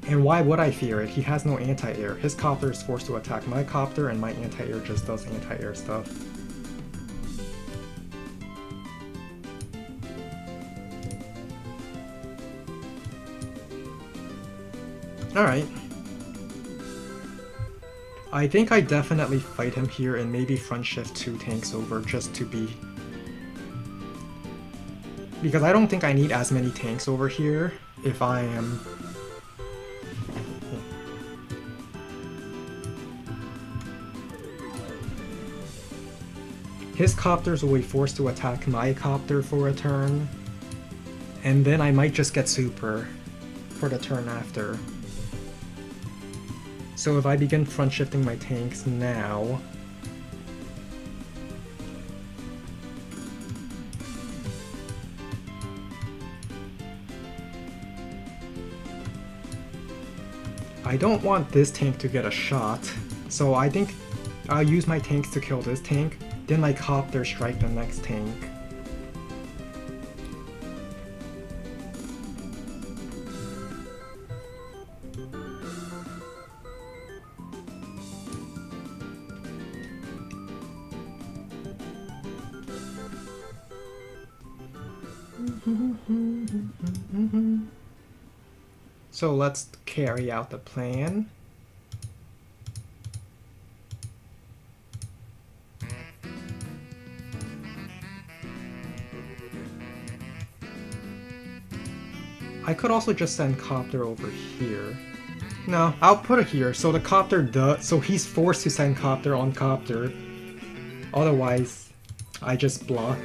And why would I fear it? He has no anti-air. His copter is forced to attack my copter and my anti-air just does anti-air stuff. Alright. I think I definitely fight him here and maybe front shift 2 tanks over just to be... Because I don't think I need as many tanks over here if I am... His copters will be forced to attack my copter for a turn, and then I might just get super for the turn after. So if I begin front shifting my tanks now, I don't want this tank to get a shot, so I think I'll use my tanks to kill this tank, then my copter strike the next tank. So let's carry out the plan. I could also just send copter over here. No, I'll put it here so the copter does, so he's forced to send copter on copter. Otherwise, I just block.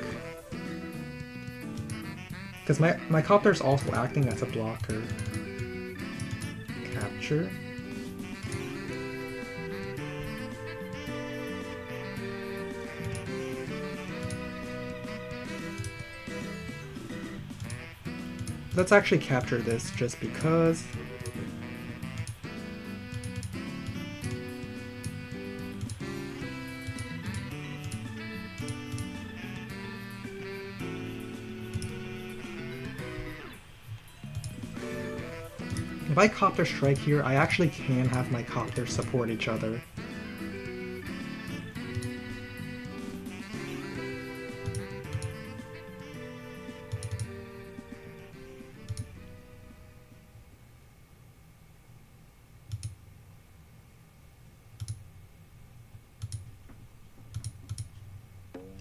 Because my copter is also acting as a blocker. Capture. Let's actually capture this just because. If I copter strike here, I actually can have my copters support each other.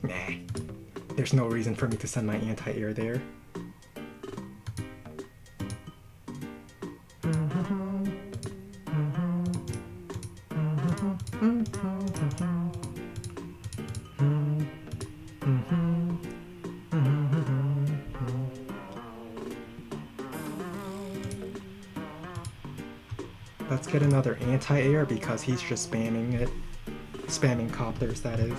Nah, there's no reason for me to send my anti-air there. Let's get another anti-air because he's just spamming it. Spamming copters, that is.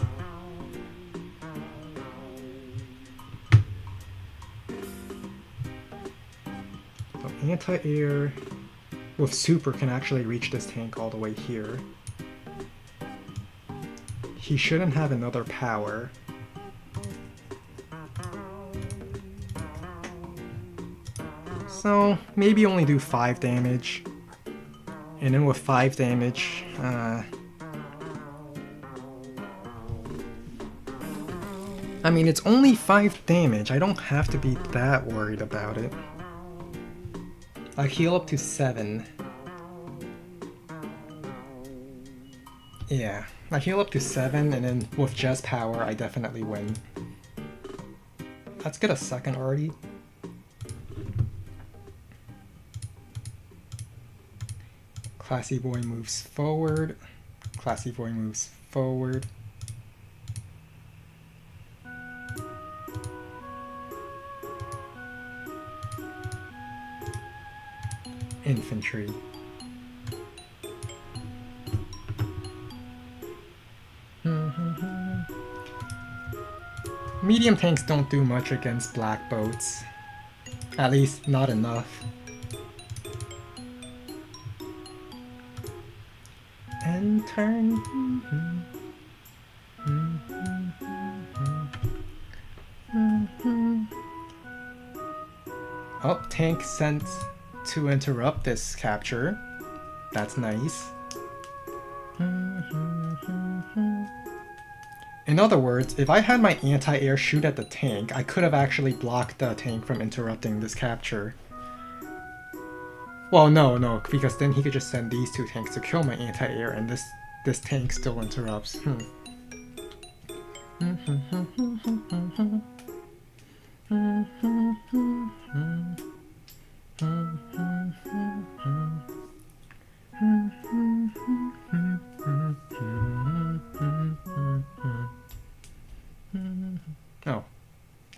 So anti-air with super can actually reach this tank all the way here. He shouldn't have another power. So maybe only do 5 damage. And then with 5 damage, I mean, it's only 5 damage. I don't have to be that worried about it. I heal up to 7. Yeah, I heal up to 7, and then with just power, I definitely win. Let's get a second already. Classy boy moves forward. Classy boy moves forward. Infantry. Medium tanks don't do much against black boats. At least, not enough. And turn. Oh, tank sent to interrupt this capture. That's nice. In other words, if I had my anti-air shoot at the tank, I could have actually blocked the tank from interrupting this capture. Well, no, because then he could just send these 2 tanks to kill my anti-air, and this tank still interrupts. Oh,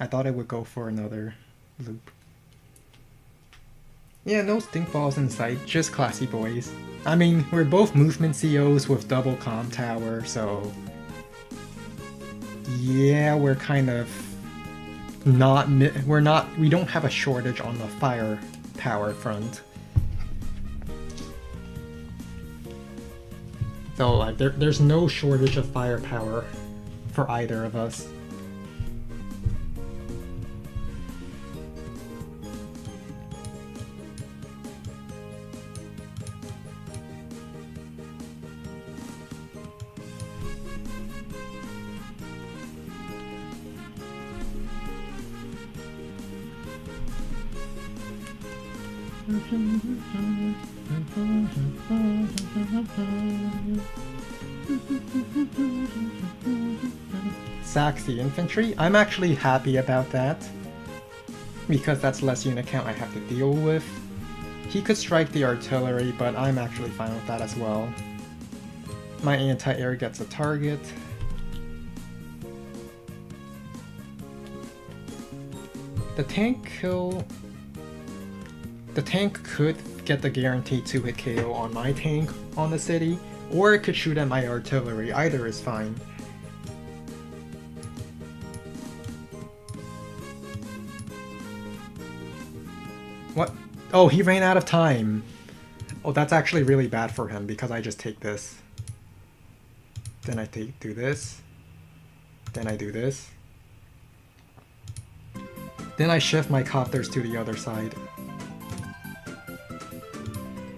I thought it would go for another loop. Yeah, no stink balls in sight, just classy boys. I mean, we're both movement COs with double comm tower, so yeah, we're kind of we don't have a shortage on the firepower front. So like, there's no shortage of firepower for either of us. Sacks the infantry. I'm actually happy about that, because that's less unit count I have to deal with. He could strike the artillery, but I'm actually fine with that as well. My anti-air gets a target. The tank could get the guaranteed 2-hit KO on my tank on the city, or it could shoot at my artillery. Either is fine. What? Oh, he ran out of time. Oh, that's actually really bad for him because I just take this. Then I do this. Then I do this. Then I shift my copters to the other side.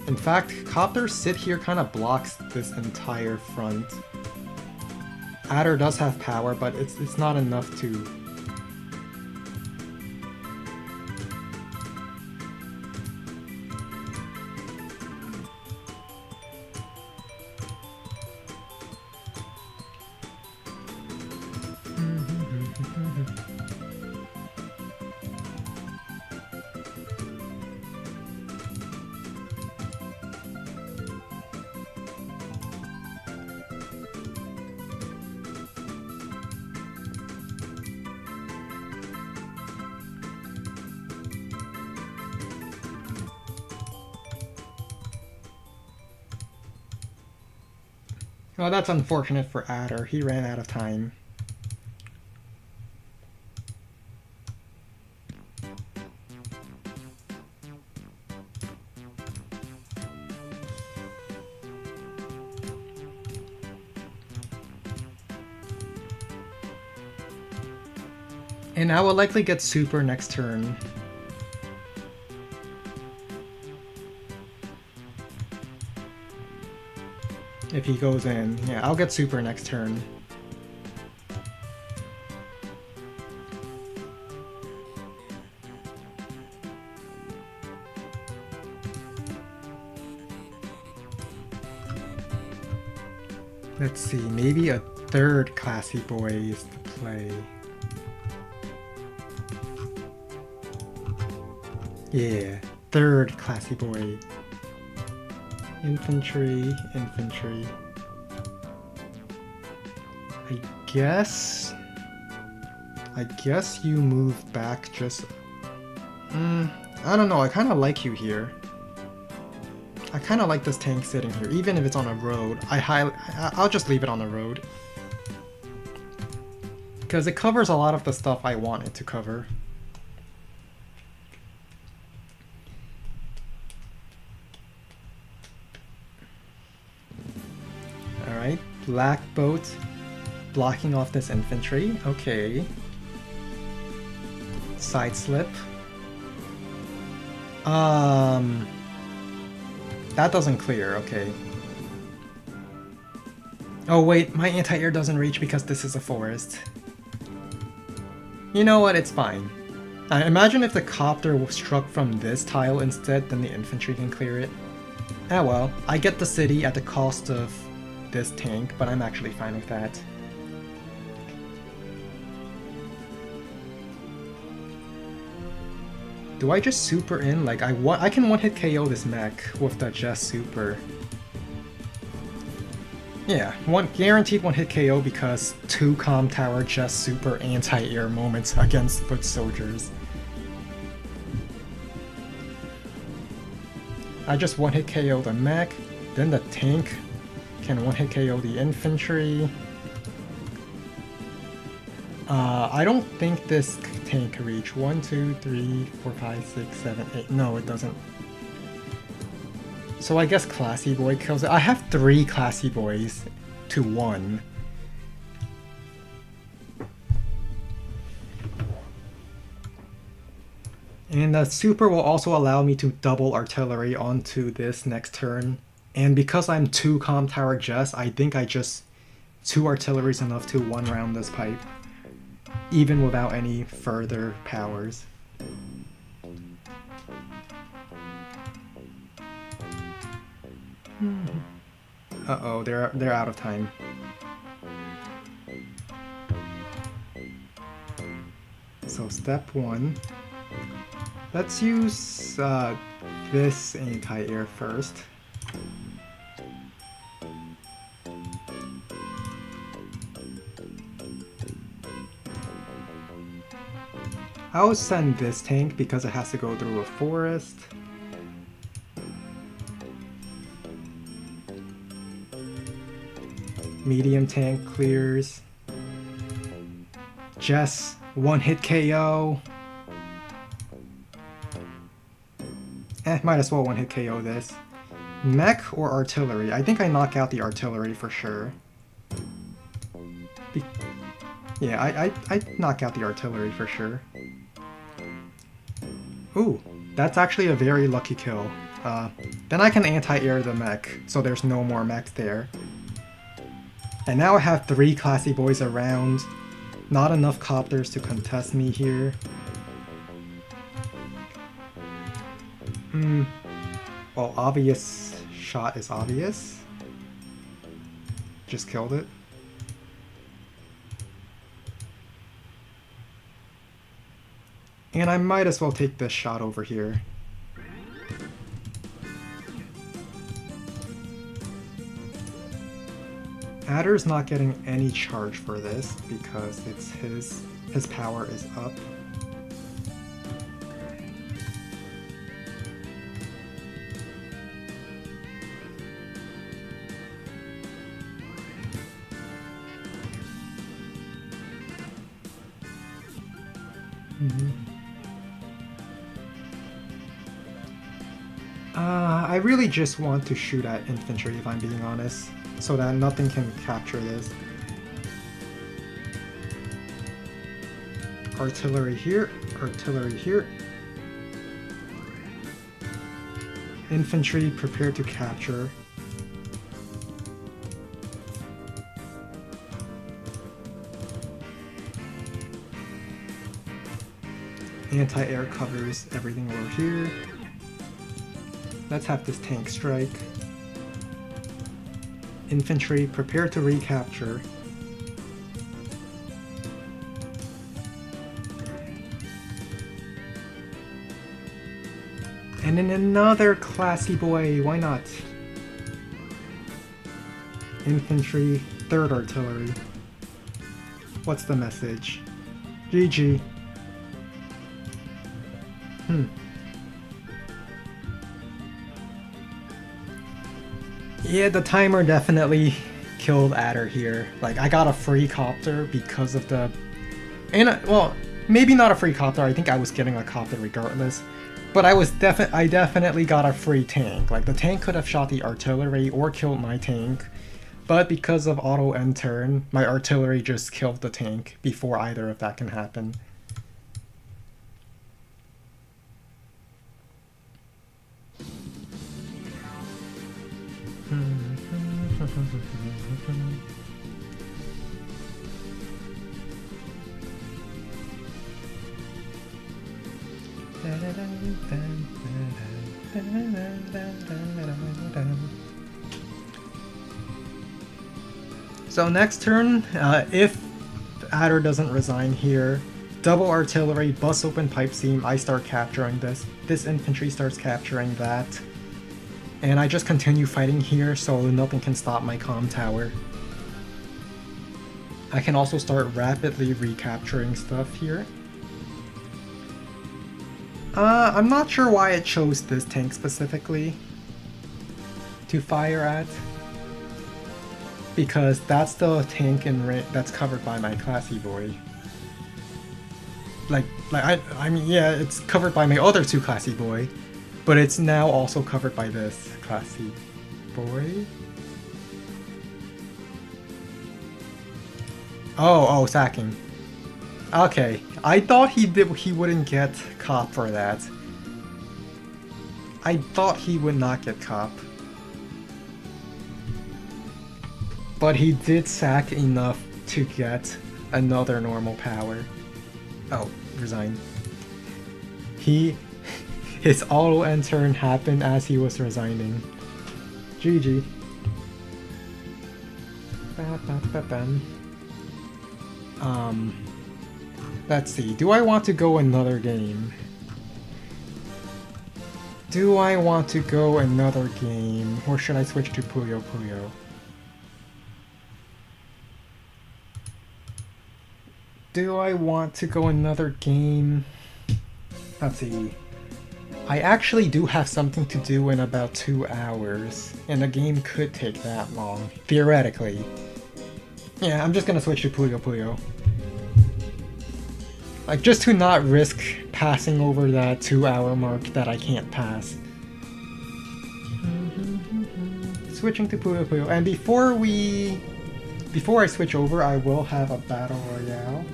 In fact, Copter sit here kind of blocks this entire front. Adder does have power, but it's not enough to... Well, that's unfortunate for Adder. He ran out of time. And I will likely get super next turn. If he goes in. Yeah, I'll get super next turn. Let's see, maybe a third classy boy is to play. Yeah, third classy boy. Infantry, infantry. I guess you move back just... I don't know, I kind of like you here. I kind of like this tank sitting here, even if it's on a road. I'll just leave it on the road. Because it covers a lot of the stuff I want it to cover. Alright, black boat blocking off this infantry. Okay. Side slip. That doesn't clear, okay. Oh wait, my anti-air doesn't reach because this is a forest. You know what, it's fine. Imagine if the copter struck from this tile instead, then the infantry can clear it. Ah well, I get the city at the cost of this tank, but I'm actually fine with that. Do I just super in? Like, I can one-hit KO this mech with the just super. Yeah, guaranteed one-hit KO because 2 comm tower just super anti-air moments against foot soldiers. I just one-hit KO the mech, then the tank can one-hit KO the infantry. I don't think this tank can reach 1, 2, 3, 4, 5, 6, 7, 8. No, it doesn't. So I guess Classy Boy kills it. I have 3 Classy Boys to 1. And the super will also allow me to double artillery onto this next turn. And because I'm 2 comm tower just, I think I just 2 artillery is enough to 1 round this pipe. Even without any further powers. Uh-oh, they're out of time. So step 1. Let's use this anti-air first. I'll send this tank because it has to go through a forest. Medium tank clears. Jess, one-hit KO. Might as well one-hit KO this. Mech or artillery? I think I knock out the artillery for sure. Yeah, I knock out the artillery for sure. Ooh, that's actually a very lucky kill. Then I can anti-air the mech, so there's no more mech there. And now I have 3 classy boys around. Not enough copters to contest me here. Well, obvious shot is obvious. Just killed it. And I might as well take this shot over here. Adder's not getting any charge for this because it's his power is up. I really just want to shoot at infantry if I'm being honest, so that nothing can capture this. Artillery here, artillery here. Infantry prepare to capture. Anti-air covers everything over here. Let's have this tank strike. Infantry, prepare to recapture. And then another classy boy, why not? Infantry, 3rd artillery. What's the message? GG. Yeah, the timer definitely killed Adder here. Like, I got a free copter because of the... well, maybe not a free copter, I think I was getting a copter regardless. But I definitely got a free tank. Like, the tank could have shot the artillery or killed my tank. But because of auto end turn, my artillery just killed the tank before either of that can happen. So next turn, if Adder doesn't resign here, double artillery, bust open pipe seam, I start capturing this. This infantry starts capturing that. And I just continue fighting here so nothing can stop my comm tower. I can also start rapidly recapturing stuff here. I'm not sure why it chose this tank specifically to fire at. Because that's the tank that's covered by my classy boy. I mean, yeah, it's covered by my other 2 classy boy, but it's now also covered by this classy boy. Oh, sacking. Okay, I thought he wouldn't get cop for that. I thought he would not get cop. But he did sack enough to get another normal power. Oh, resign. His auto end turn happened as he was resigning. GG. Let's see. Do I want to go another game? Do I want to go another game? Or should I switch to Puyo Puyo? Do I want to go another game? Let's see. I actually do have something to do in about 2 hours, and the game could take that long, theoretically. Yeah, I'm just gonna switch to Puyo Puyo. Like, just to not risk passing over that 2-hour mark that I can't pass. Switching to Puyo Puyo, and before I switch over, I will have a battle royale.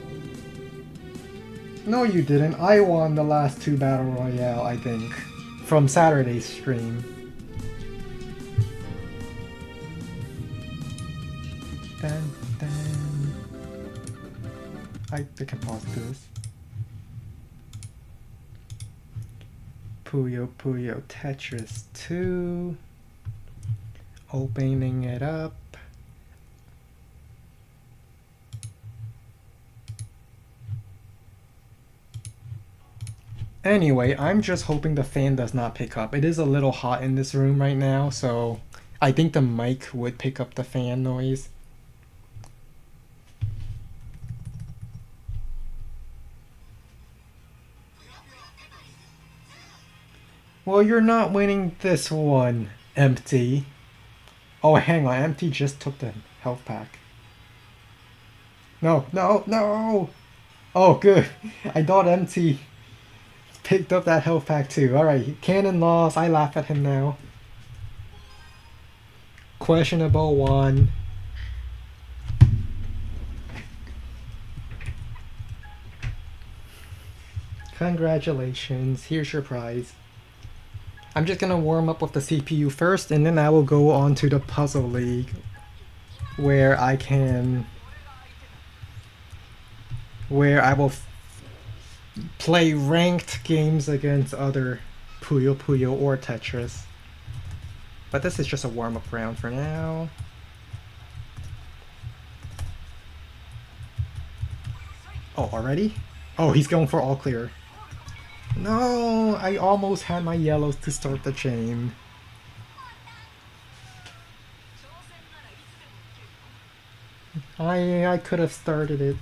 No, you didn't. I won the last 2 battle royale, I think. from Saturday's stream. Dun, dun. I can pause this. Puyo Puyo Tetris 2. Opening it up. Anyway, I'm just hoping the fan does not pick up. It is a little hot in this room right now, so I think the mic would pick up the fan noise. Well, you're not winning this one, Empty. Oh, hang on, Empty just took the health pack. No, no, no! Oh, good. I thought Empty picked up that health pack too. Alright, Cannon lost. I laugh at him now. Questionable one. Congratulations. Here's your prize. I'm just gonna warm up with the CPU first, and then I will go on to the Puzzle League, where I will play ranked games against other Puyo Puyo or Tetris. But this is just a warm-up round for now. Oh, already? Oh, he's going for all clear. No, I almost had my yellows to start the chain. I could have started it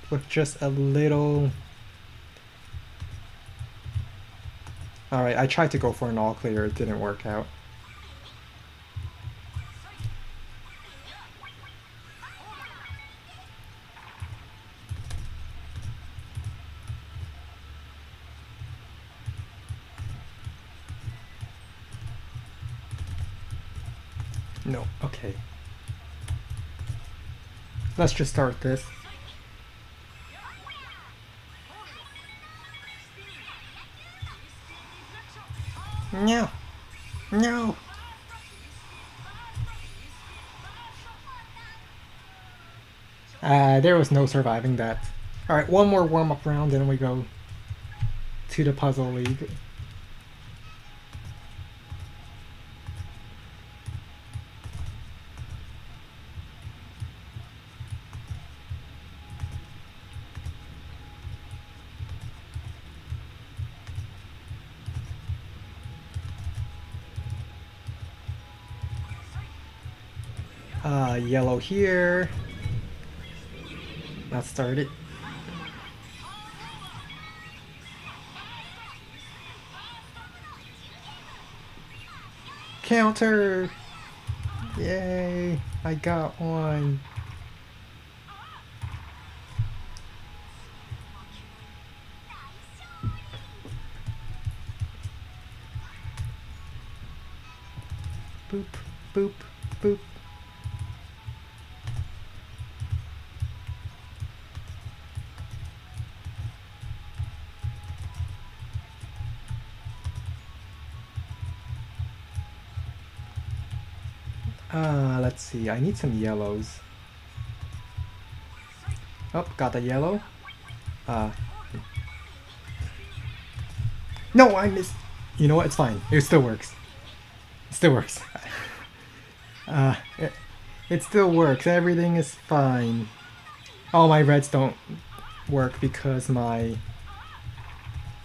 with just a little... Alright, I tried to go for an all clear, it didn't work out. No, okay. Let's just start this. No! No! There was no surviving that. Alright, one more warm-up round and we go to the Puzzle League. Yellow here. Let's start it. Counter! Yay! I got one. Boop, boop, boop. Let's see, I need some yellows. Oh, got the yellow. No, I missed. You know what, it's fine. It still works. It still works. It still works. Everything is fine. Oh, my reds don't work because my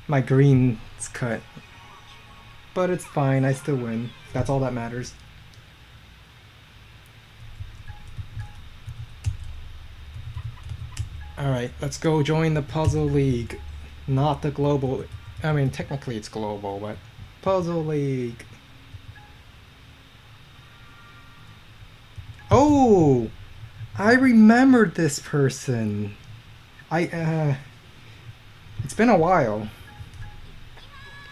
green's cut. But it's fine, I still win. That's all that matters. Alright, let's go join the Puzzle League. Not the global... I mean, technically it's global, but... Puzzle League. Oh! I remembered this person. It's been a while.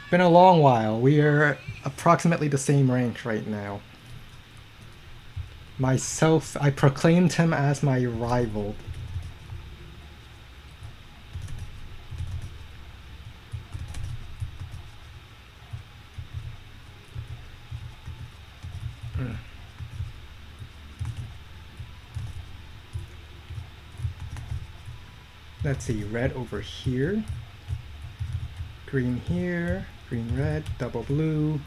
Been a long while. We are approximately the same rank right now. I proclaimed him as my rival. let's see, red over here, green here, green, red, double blue,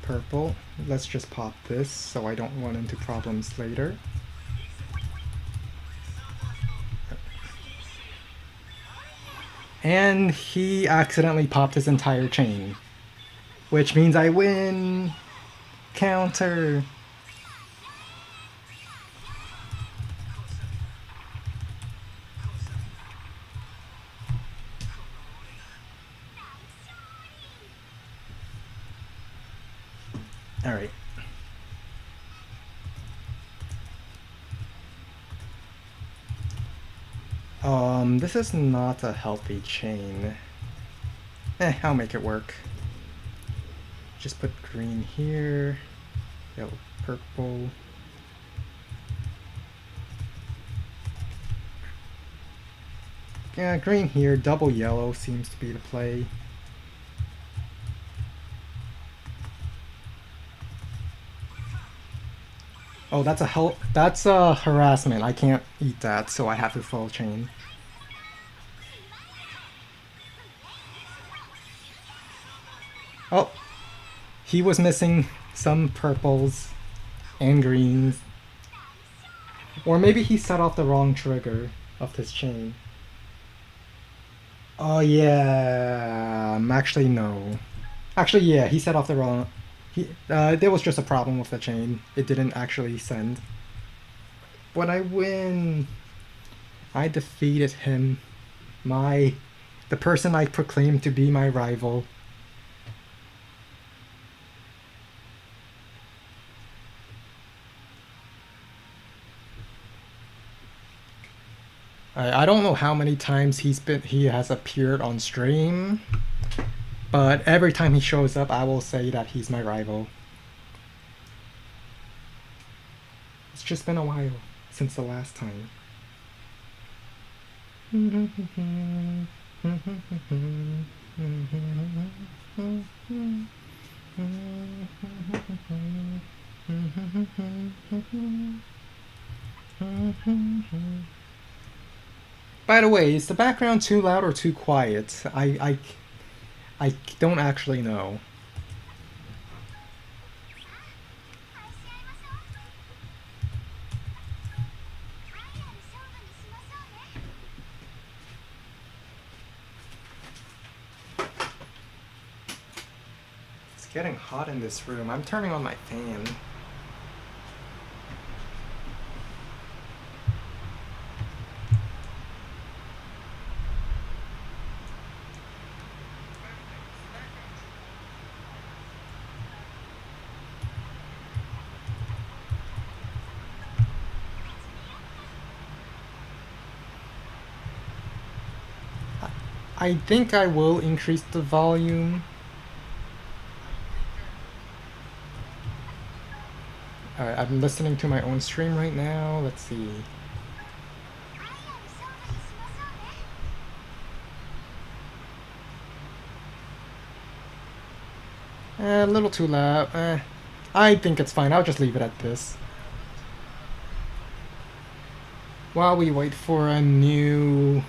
purple. Let's just pop this so I don't run into problems later. And he accidentally popped his entire chain, which means I win! Counter! Alright. This is not a healthy chain. I'll make it work. Just put green here, yellow, purple. Yeah, green here, double yellow seems to be the play. Oh, that's a harassment. I can't eat that, so I have to full chain. Oh, he was missing some purples and greens. Or maybe he set off the wrong trigger of this chain. Oh yeah, actually no. Actually yeah, he set off the wrong... there was just a problem with the chain. It didn't actually send. But I win! I defeated him. The person I proclaimed to be my rival. I don't know how many times he has appeared on stream, but every time he shows up, I will say that he's my rival. It's just been a while since the last time. By the way, is the background too loud or too quiet? I don't actually know. It's getting hot in this room. I'm turning on my fan. I think I will increase the volume. Alright, I'm listening to my own stream right now. Let's see. A little too loud. I think it's fine. I'll just leave it at this. While we wait for a new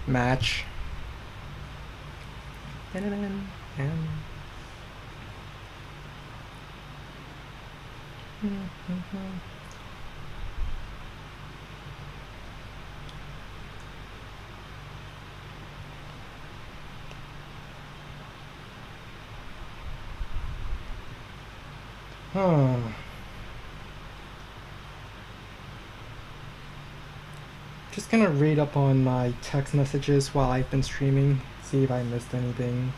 match. Just gonna read up on my text messages while I've been streaming, see if I missed anything.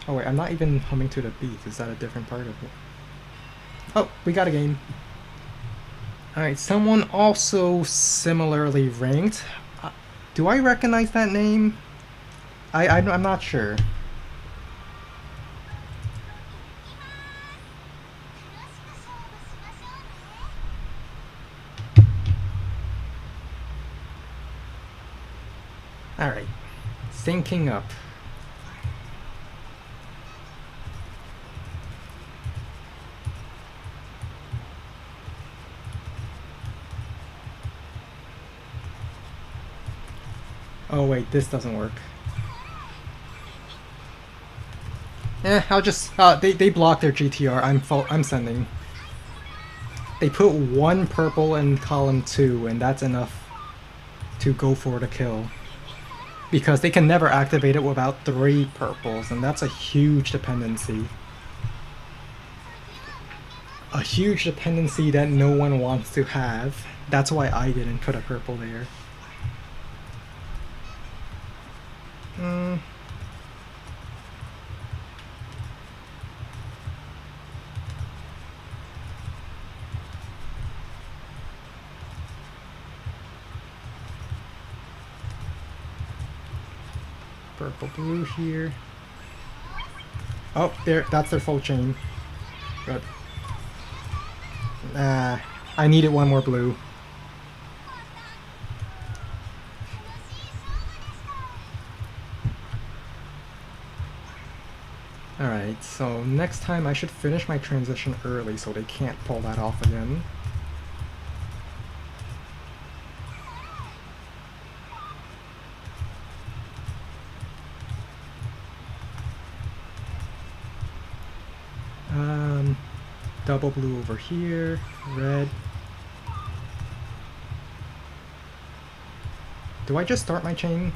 Oh wait, I'm not even humming to the beat. Is that a different part of it? Oh, we got a game. Alright, someone also similarly ranked. Do I recognize that name? I'm not sure. Alright, syncing up. Oh wait, this doesn't work. I'll just they block their GTR. I'm sending. They put one purple in column 2, and that's enough to go for the kill. Because they can never activate it without 3 purples, and that's a huge dependency. A huge dependency that no one wants to have. That's why I didn't put a purple there. Purple blue here. Oh, that's their full chain. Good. I needed one more blue. Alright, so next time I should finish my transition early so they can't pull that off again. Double blue over here, red. Do I just start my chain?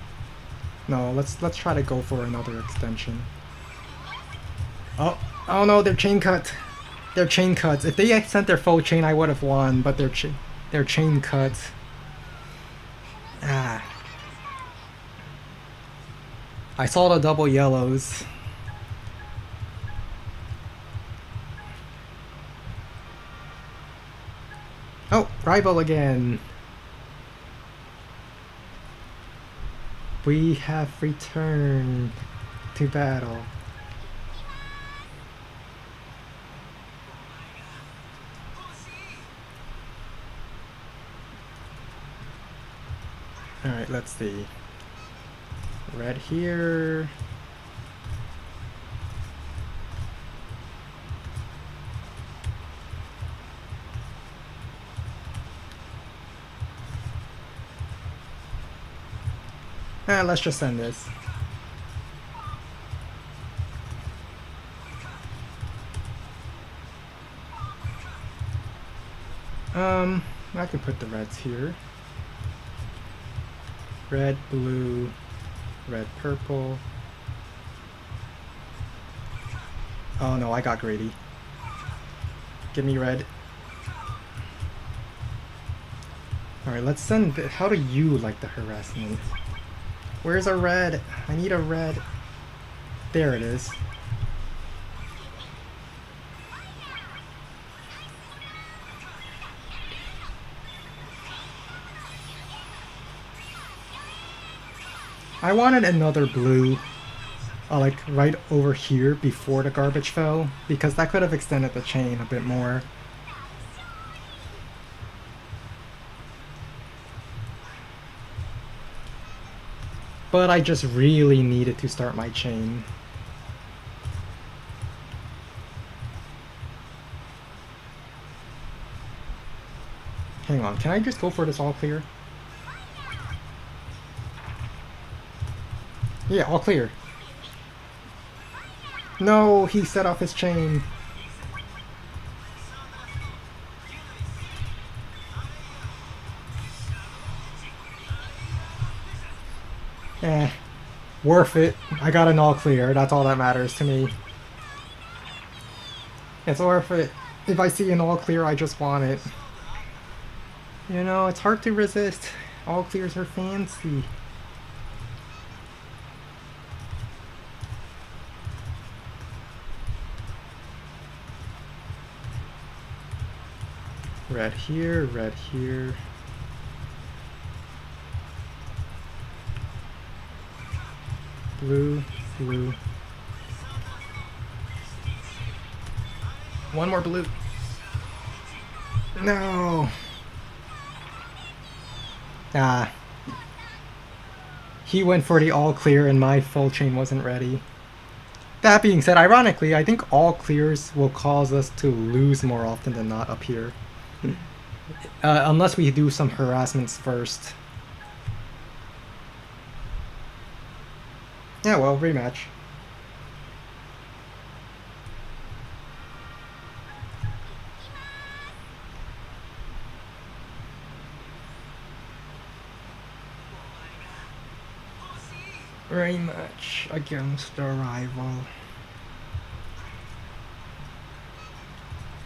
No, let's try to go for another extension. Oh no, they're chain cut. They're chain cuts. If they had sent their full chain, I would have won, but they're chain cuts. I saw the double yellows. Oh, rival again. We have returned to battle. Alright, let's see. Red here. Let's just send this. I could put the reds here. Red, blue, red, purple. Oh no, I got greedy. Give me red. Alright, let's send... How do you like the harassment? Where's a red? I need a red. There it is. I wanted another blue, like right over here before the garbage fell, because that could have extended the chain a bit more. But I just really needed to start my chain. Hang on, can I just go for this all clear? Yeah, all clear. No, he set off his chain. Worth it. I got an all clear. That's all that matters to me. It's worth it. If I see an all clear, I just want it. You know, it's hard to resist. All clears are fancy. Red here, red here. Blue, blue. One more blue. No. He went for the all clear and my full chain wasn't ready. That being said, ironically, I think all clears will cause us to lose more often than not up here. Unless we do some harassments first. Yeah, well, rematch. Rematch against the rival.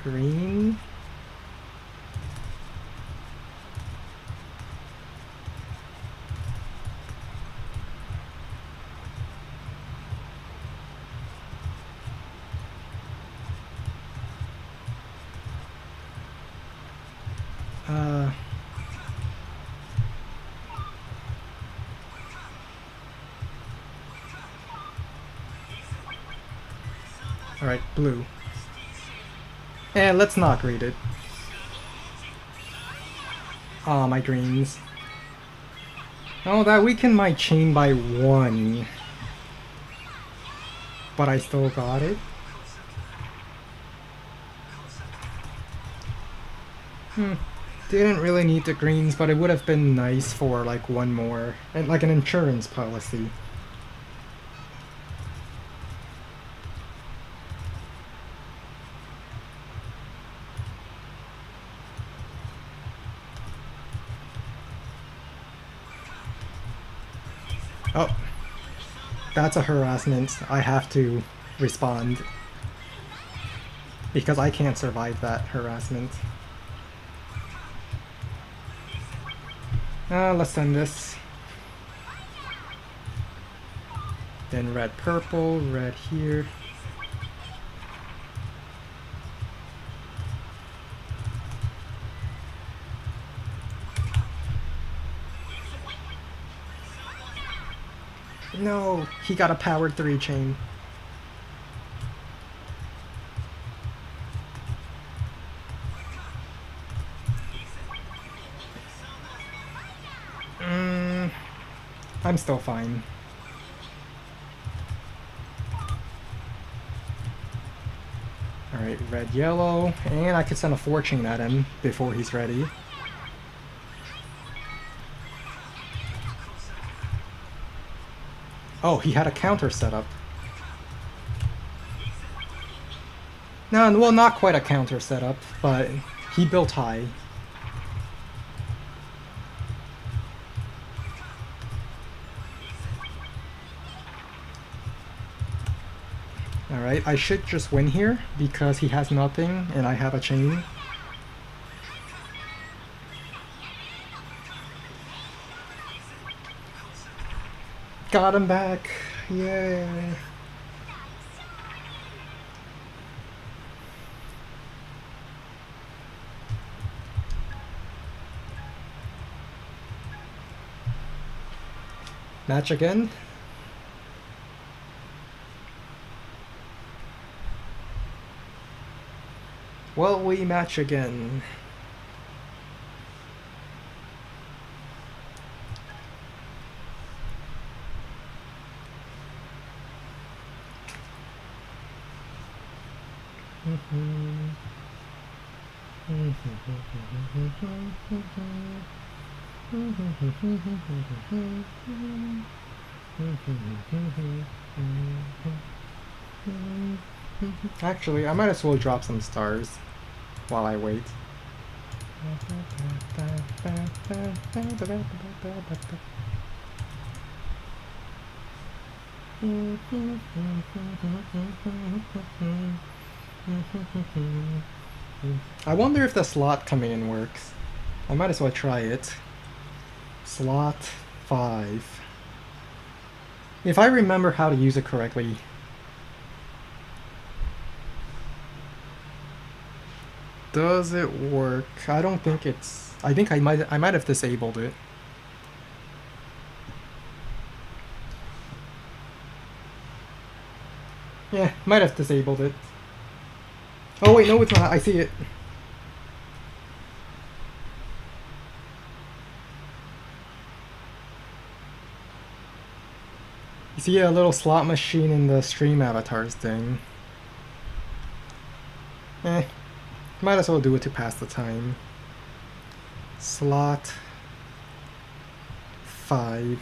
Green. Alright, blue. And let's not read it. Ah, my greens. Oh, that weakened my chain by 1. But I still got it. Didn't really need the greens, but it would have been nice for like one more. And like an insurance policy. Oh. That's a harassment. I have to respond. Because I can't survive that harassment. Let's send this. Then red, purple, red here. No, he got a powered 3 chain. I'm still fine. Alright, red, yellow, and I could send a 4 chain at him before he's ready. Oh, he had a counter set up. No, well, not quite a counter setup, but he built high. Alright, I should just win here because he has nothing and I have a chain. Got him back! Yay! Match again? Well, we match again. Actually, I might as well drop some stars while I wait. I wonder if the slot coming in works. I might as well try it. Slot 5. If I remember how to use it correctly. Does it work? I don't think it's... I think I might have disabled it. Yeah, might have disabled it. Oh wait, no it's not. I see it. You see a little slot machine in the stream avatars thing. Might as well do it to pass the time. Slot 5.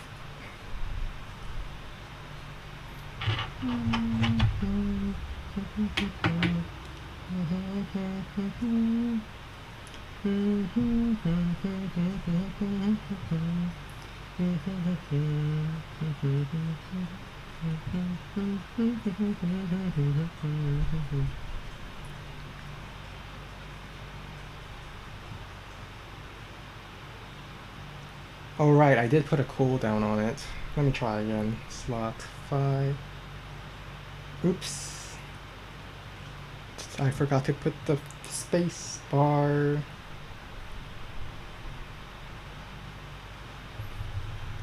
Oh right, I did put a cooldown on it. Let me try again. Slot 5. Oops. I forgot to put the space bar.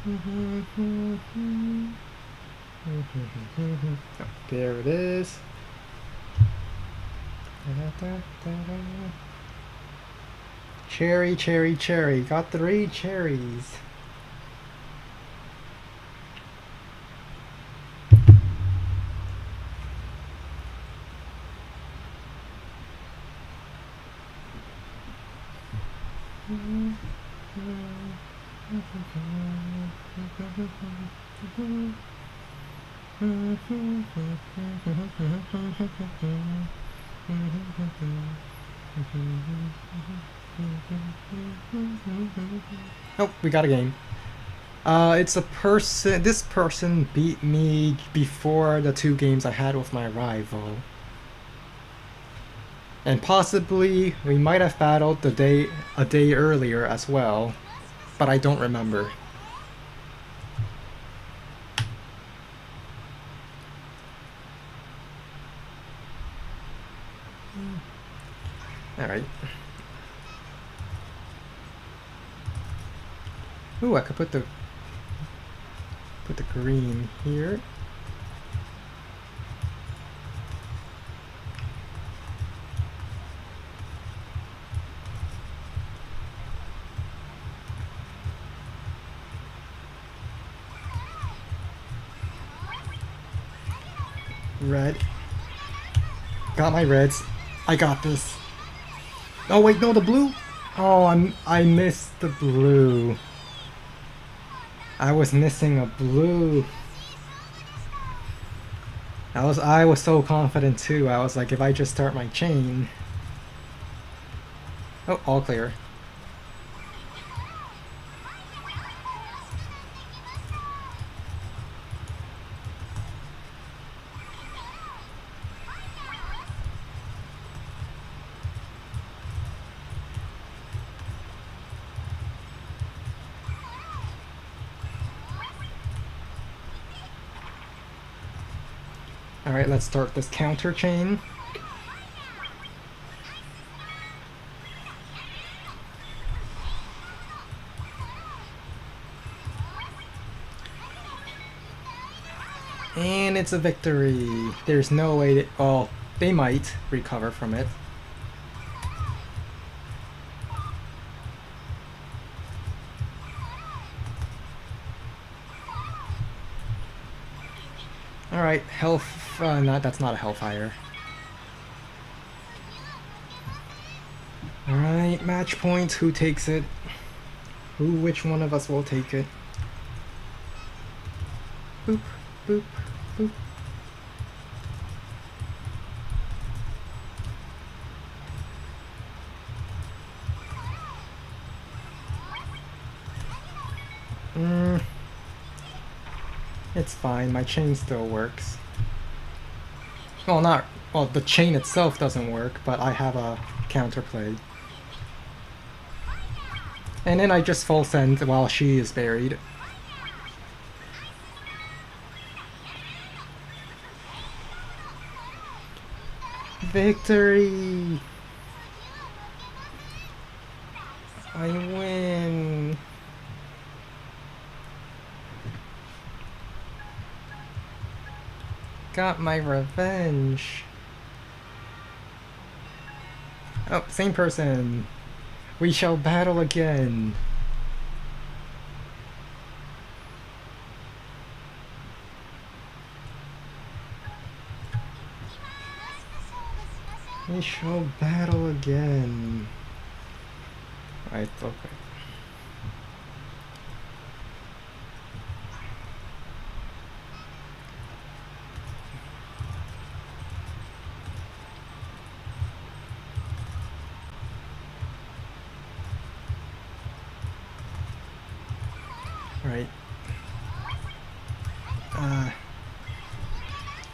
Oh, there it is. Cherry, cherry, cherry. Got 3 cherries. Oh, we got a game. It's a person. This person beat me before the 2 games I had with my rival. And possibly we might have battled a day earlier as well, but I don't remember. Alright. Ooh, I could put the green here. Red. Got my reds. I got this. Oh wait, no, the blue. Oh, I missed the blue. I was missing a blue. I was so confident too. I was like, if I just start my chain. Oh, all clear. Alright, let's start this counter chain. And it's a victory. There's no way that, well, they might recover from it. Alright, health, that's not a hellfire. Alright, match point, who takes it? Which one of us will take it? Boop, boop, boop. It's fine, my chain still works. Well, the chain itself doesn't work, but I have a counterplay. And then I just full send while she is buried. Victory! I win! Got my revenge! Oh, same person! We shall battle again! We shall battle again. Right, okay.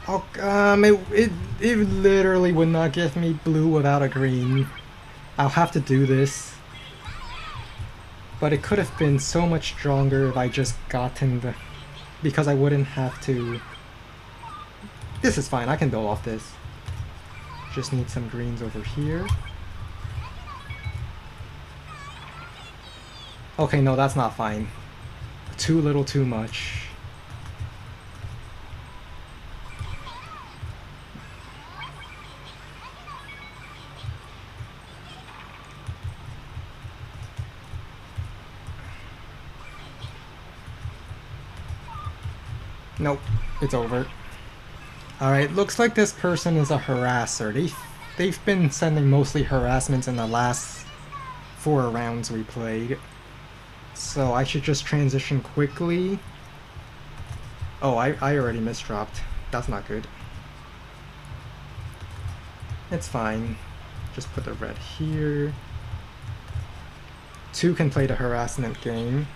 Oh, it literally would not give me blue without a green. I'll have to do this. But it could have been so much stronger if I just gotten the... Because I wouldn't have to... This is fine, I can build off this. Just need some greens over here. Okay, no, that's not fine. Too little, too much. Nope, it's over. Alright, looks like this person is a harasser. They've been sending mostly harassments in the last 4 rounds we played. So I should just transition quickly. Oh, I already misdropped. That's not good. It's fine. Just put the red here. 2 can play the harassment game.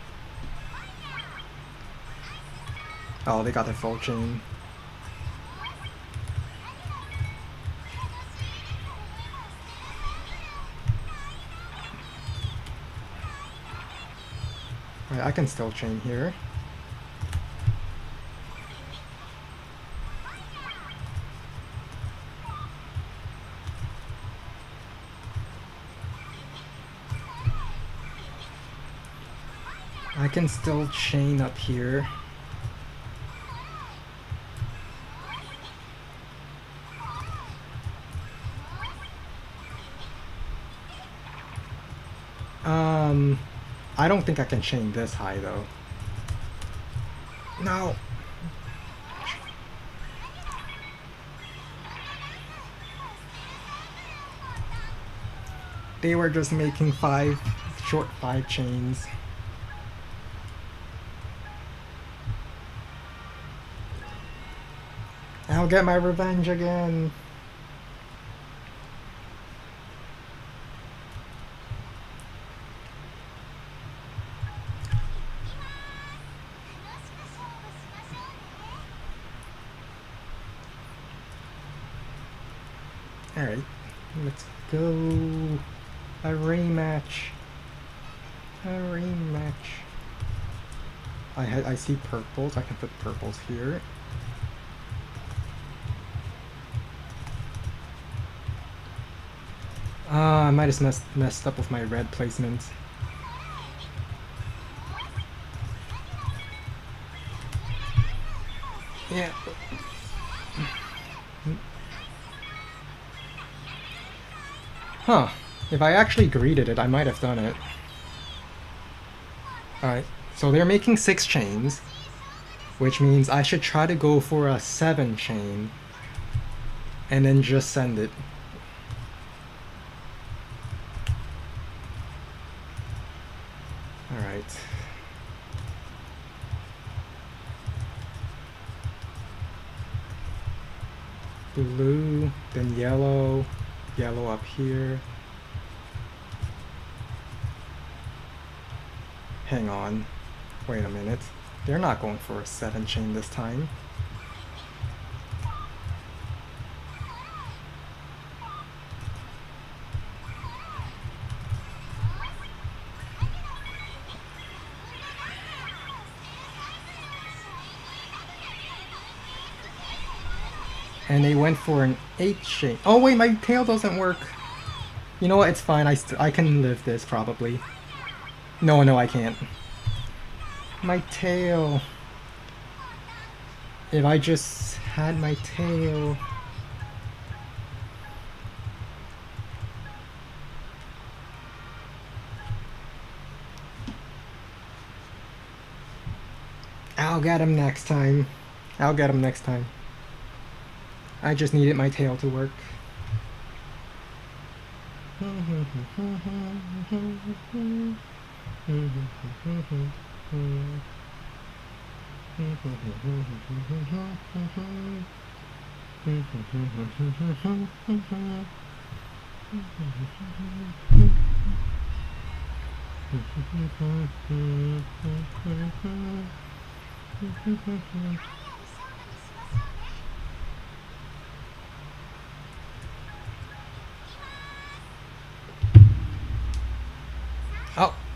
Oh, they got their full chain. Right, I can still chain here. I can still chain up here. I don't think I can chain this high though. No! They were just making short 5 chains. I'll get my revenge again. Alright, let's go. A rematch. A rematch. I see purples. I can put purples here. I might have messed up with my red placement. Yeah. Huh. If I actually greeted it, I might have done it. Alright, so they're making 6 chains, which means I should try to go for a 7 chain, and then just send it. Alright. Blue, then yellow, yellow up here. Hang on. Wait a minute. They're not going for a 7 chain this time. And they went for an 8 chain. Oh wait, my tail doesn't work. You know what? It's fine. I can live this probably. No, I can't. My tail. If I just had my tail. I'll get him next time. I'll get him next time. I just needed my tail to work.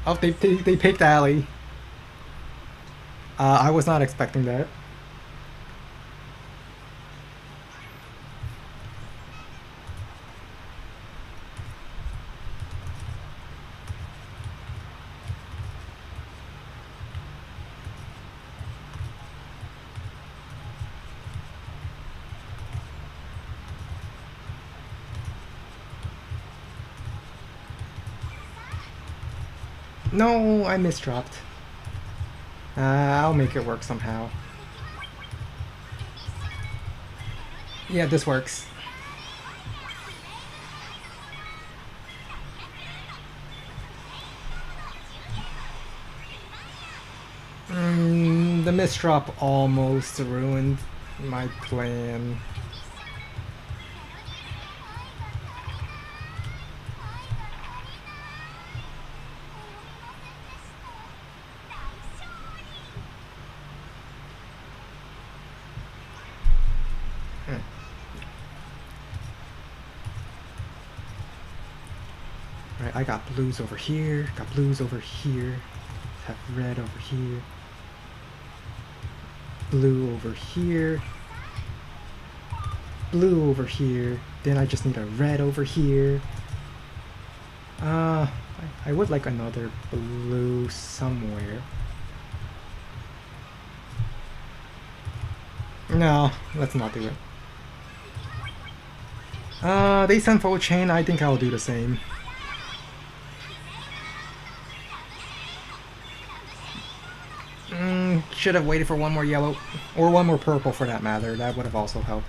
Oh, they picked Ali. I was not expecting that. No, I misdropped. I'll make it work somehow. Yeah, this works. The misdrop almost ruined my plan. Alright, I got blues over here, got blues over here, have red over here, blue over here, blue over here, then I just need a red over here. I would like another blue somewhere. No, let's not do it. They sent full chain, I think I'll do the same. Should have waited for one more yellow, or one more purple for that matter, that would have also helped.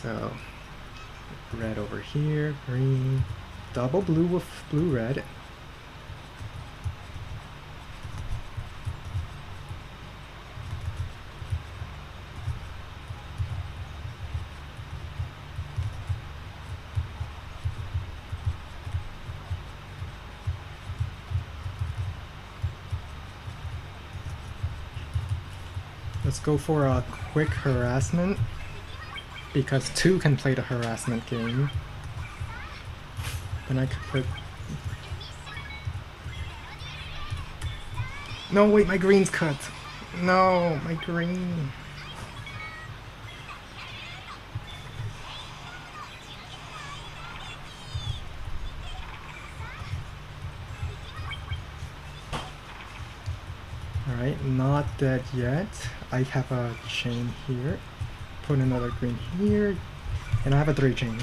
So, red over here, green, double blue with blue red. Let's go for a quick harassment, because two can play the harassment game. Then I could put... No, wait, my green's cut. No, my green. Alright, not dead yet. I have a chain here. Put another green here. And I have a 3 chain.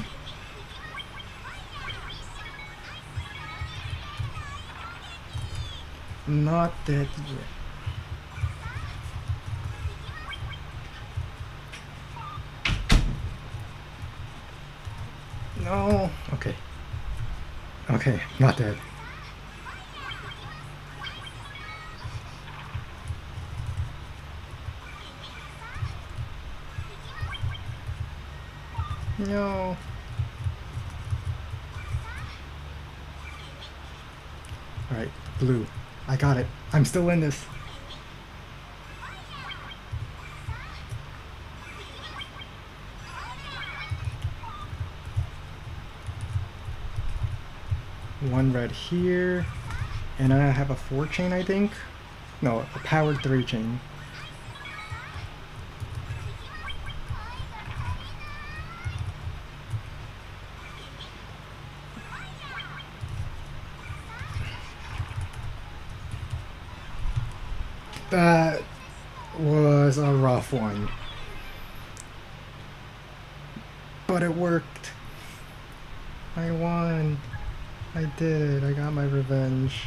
Not dead yet. No. Okay. Okay, not dead. No. Alright, blue. I got it. I'm still in this. One red here. And I have a 4 chain, I think. No, a powered 3 chain. That was a rough one. But it worked. I won. I did. I got my revenge.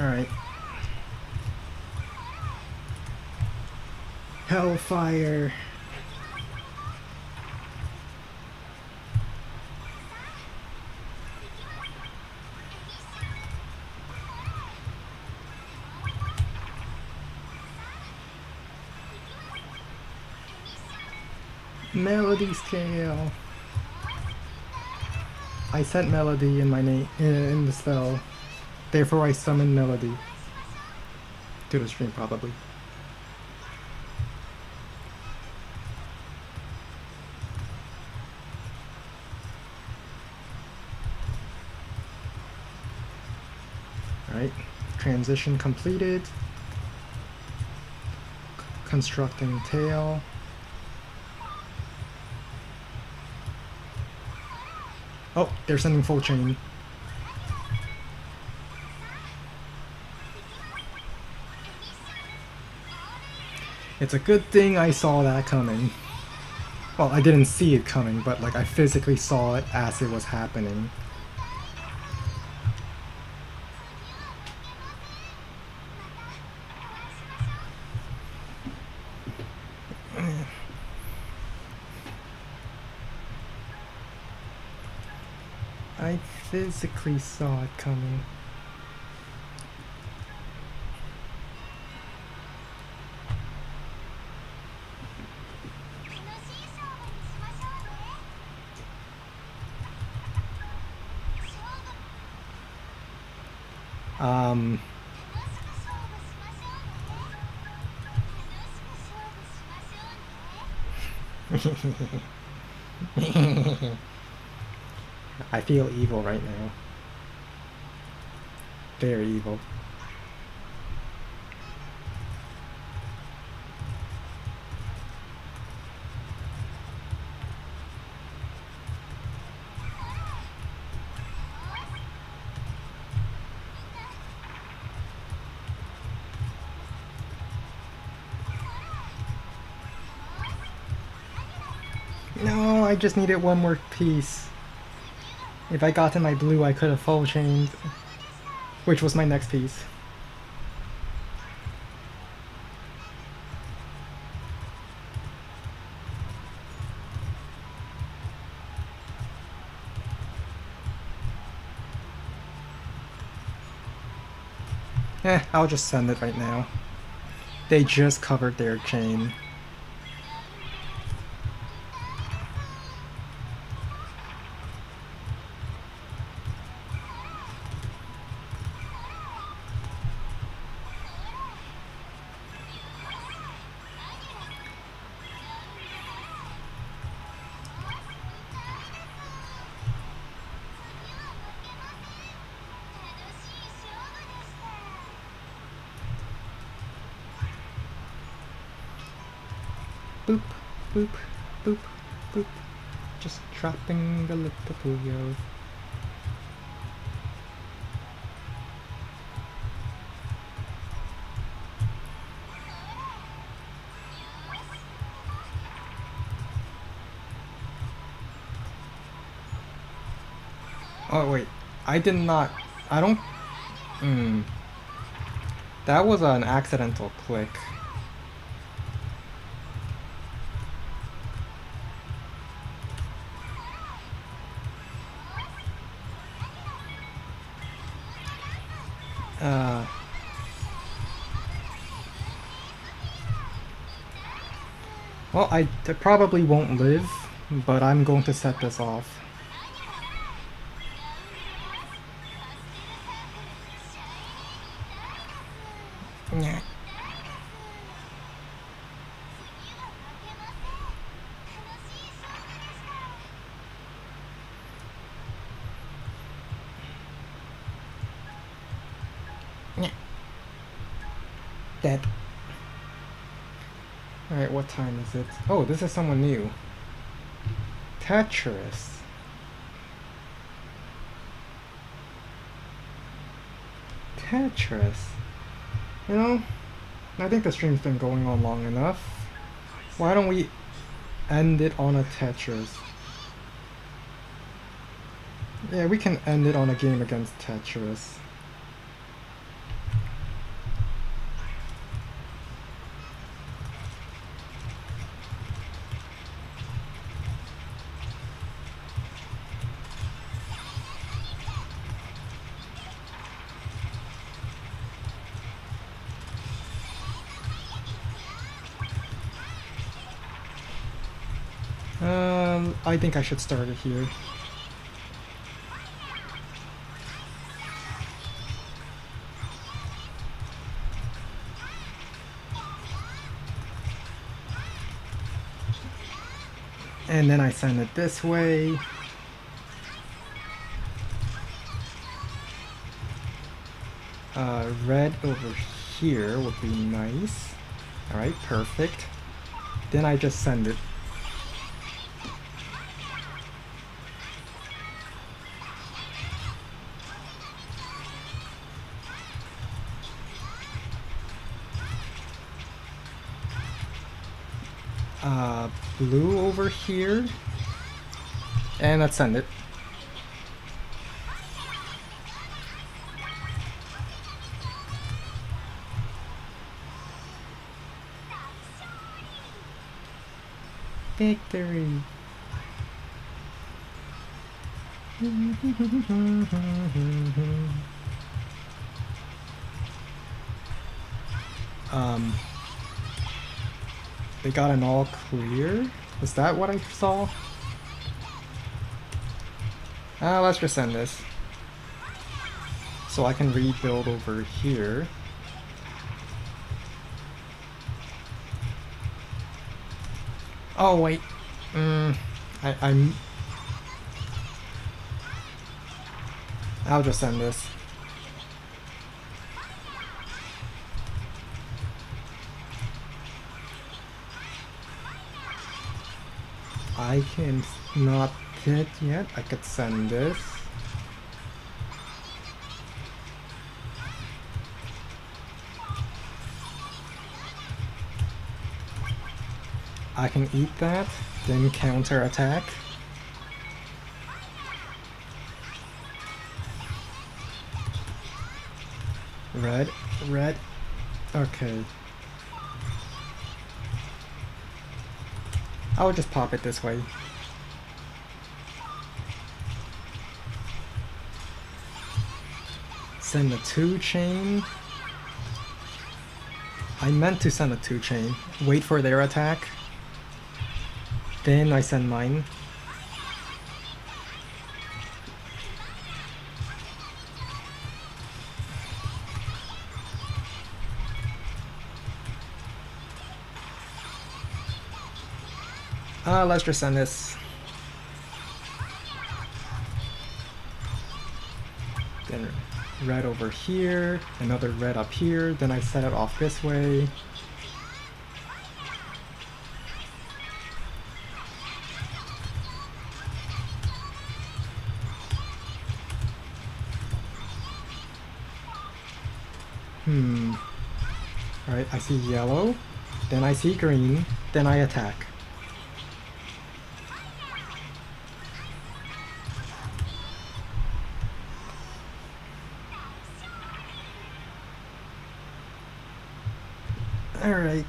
Alright. Hellfire. Melody scale. I sent Melody in my name in the spell. Therefore I summoned Melody. To the stream probably. Alright. Transition completed. Constructing tail. Oh, they're sending full chain. It's a good thing I saw that coming. Well, I didn't see it coming, but like I physically saw it as it was happening. I physically saw it coming. I feel evil right now. Very evil. No, I just needed one more piece. If I got to my blue, I could have full chained, which was my next piece. I'll just send it right now. They just covered their chain. Boop, boop, boop, boop. Just dropping the little Puyo. Oh wait, I did not. I don't. That was an accidental click. Well, I probably won't live, but I'm going to set this off. Yeah. Dead. Alright, what time is it? Oh, this is someone new. Tetris. Tetris. You know, I think the stream's been going on long enough. Why don't we end it on a Tetris? Yeah, we can end it on a game against Tetris. I think I should start it here. And then I send it this way. Red over here would be nice. Alright, perfect. Then I just send it. Blue over here. And let's send it. Victory! They got an all clear? Is that what I saw? Let's just send this. So I can rebuild over here. Oh wait, I'll just send this. I can not hit yet. I could send this. I can eat that, then counter attack. Red, red. Okay. I'll just pop it this way. Send a 2-chain. I meant to send a 2-chain. Wait for their attack. Then I send mine. Let's just send this. Then red over here, another red up here, then I set it off this way. Alright, I see yellow, then I see green, then I attack. Alright,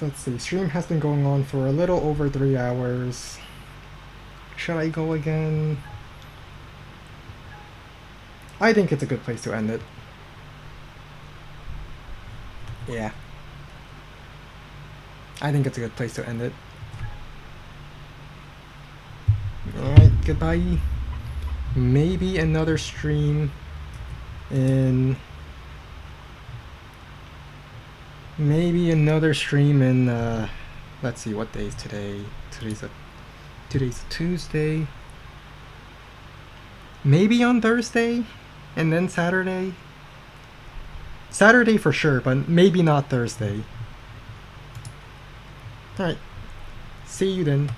let's see, stream has been going on for a little over 3 hours. Should I go again? I think it's a good place to end it. Yeah. I think it's a good place to end it. Alright, goodbye. Maybe another stream in... let's see, what day is today? Today's Tuesday. Maybe on Thursday? And then Saturday? Saturday for sure, but maybe not Thursday. Alright. See you then.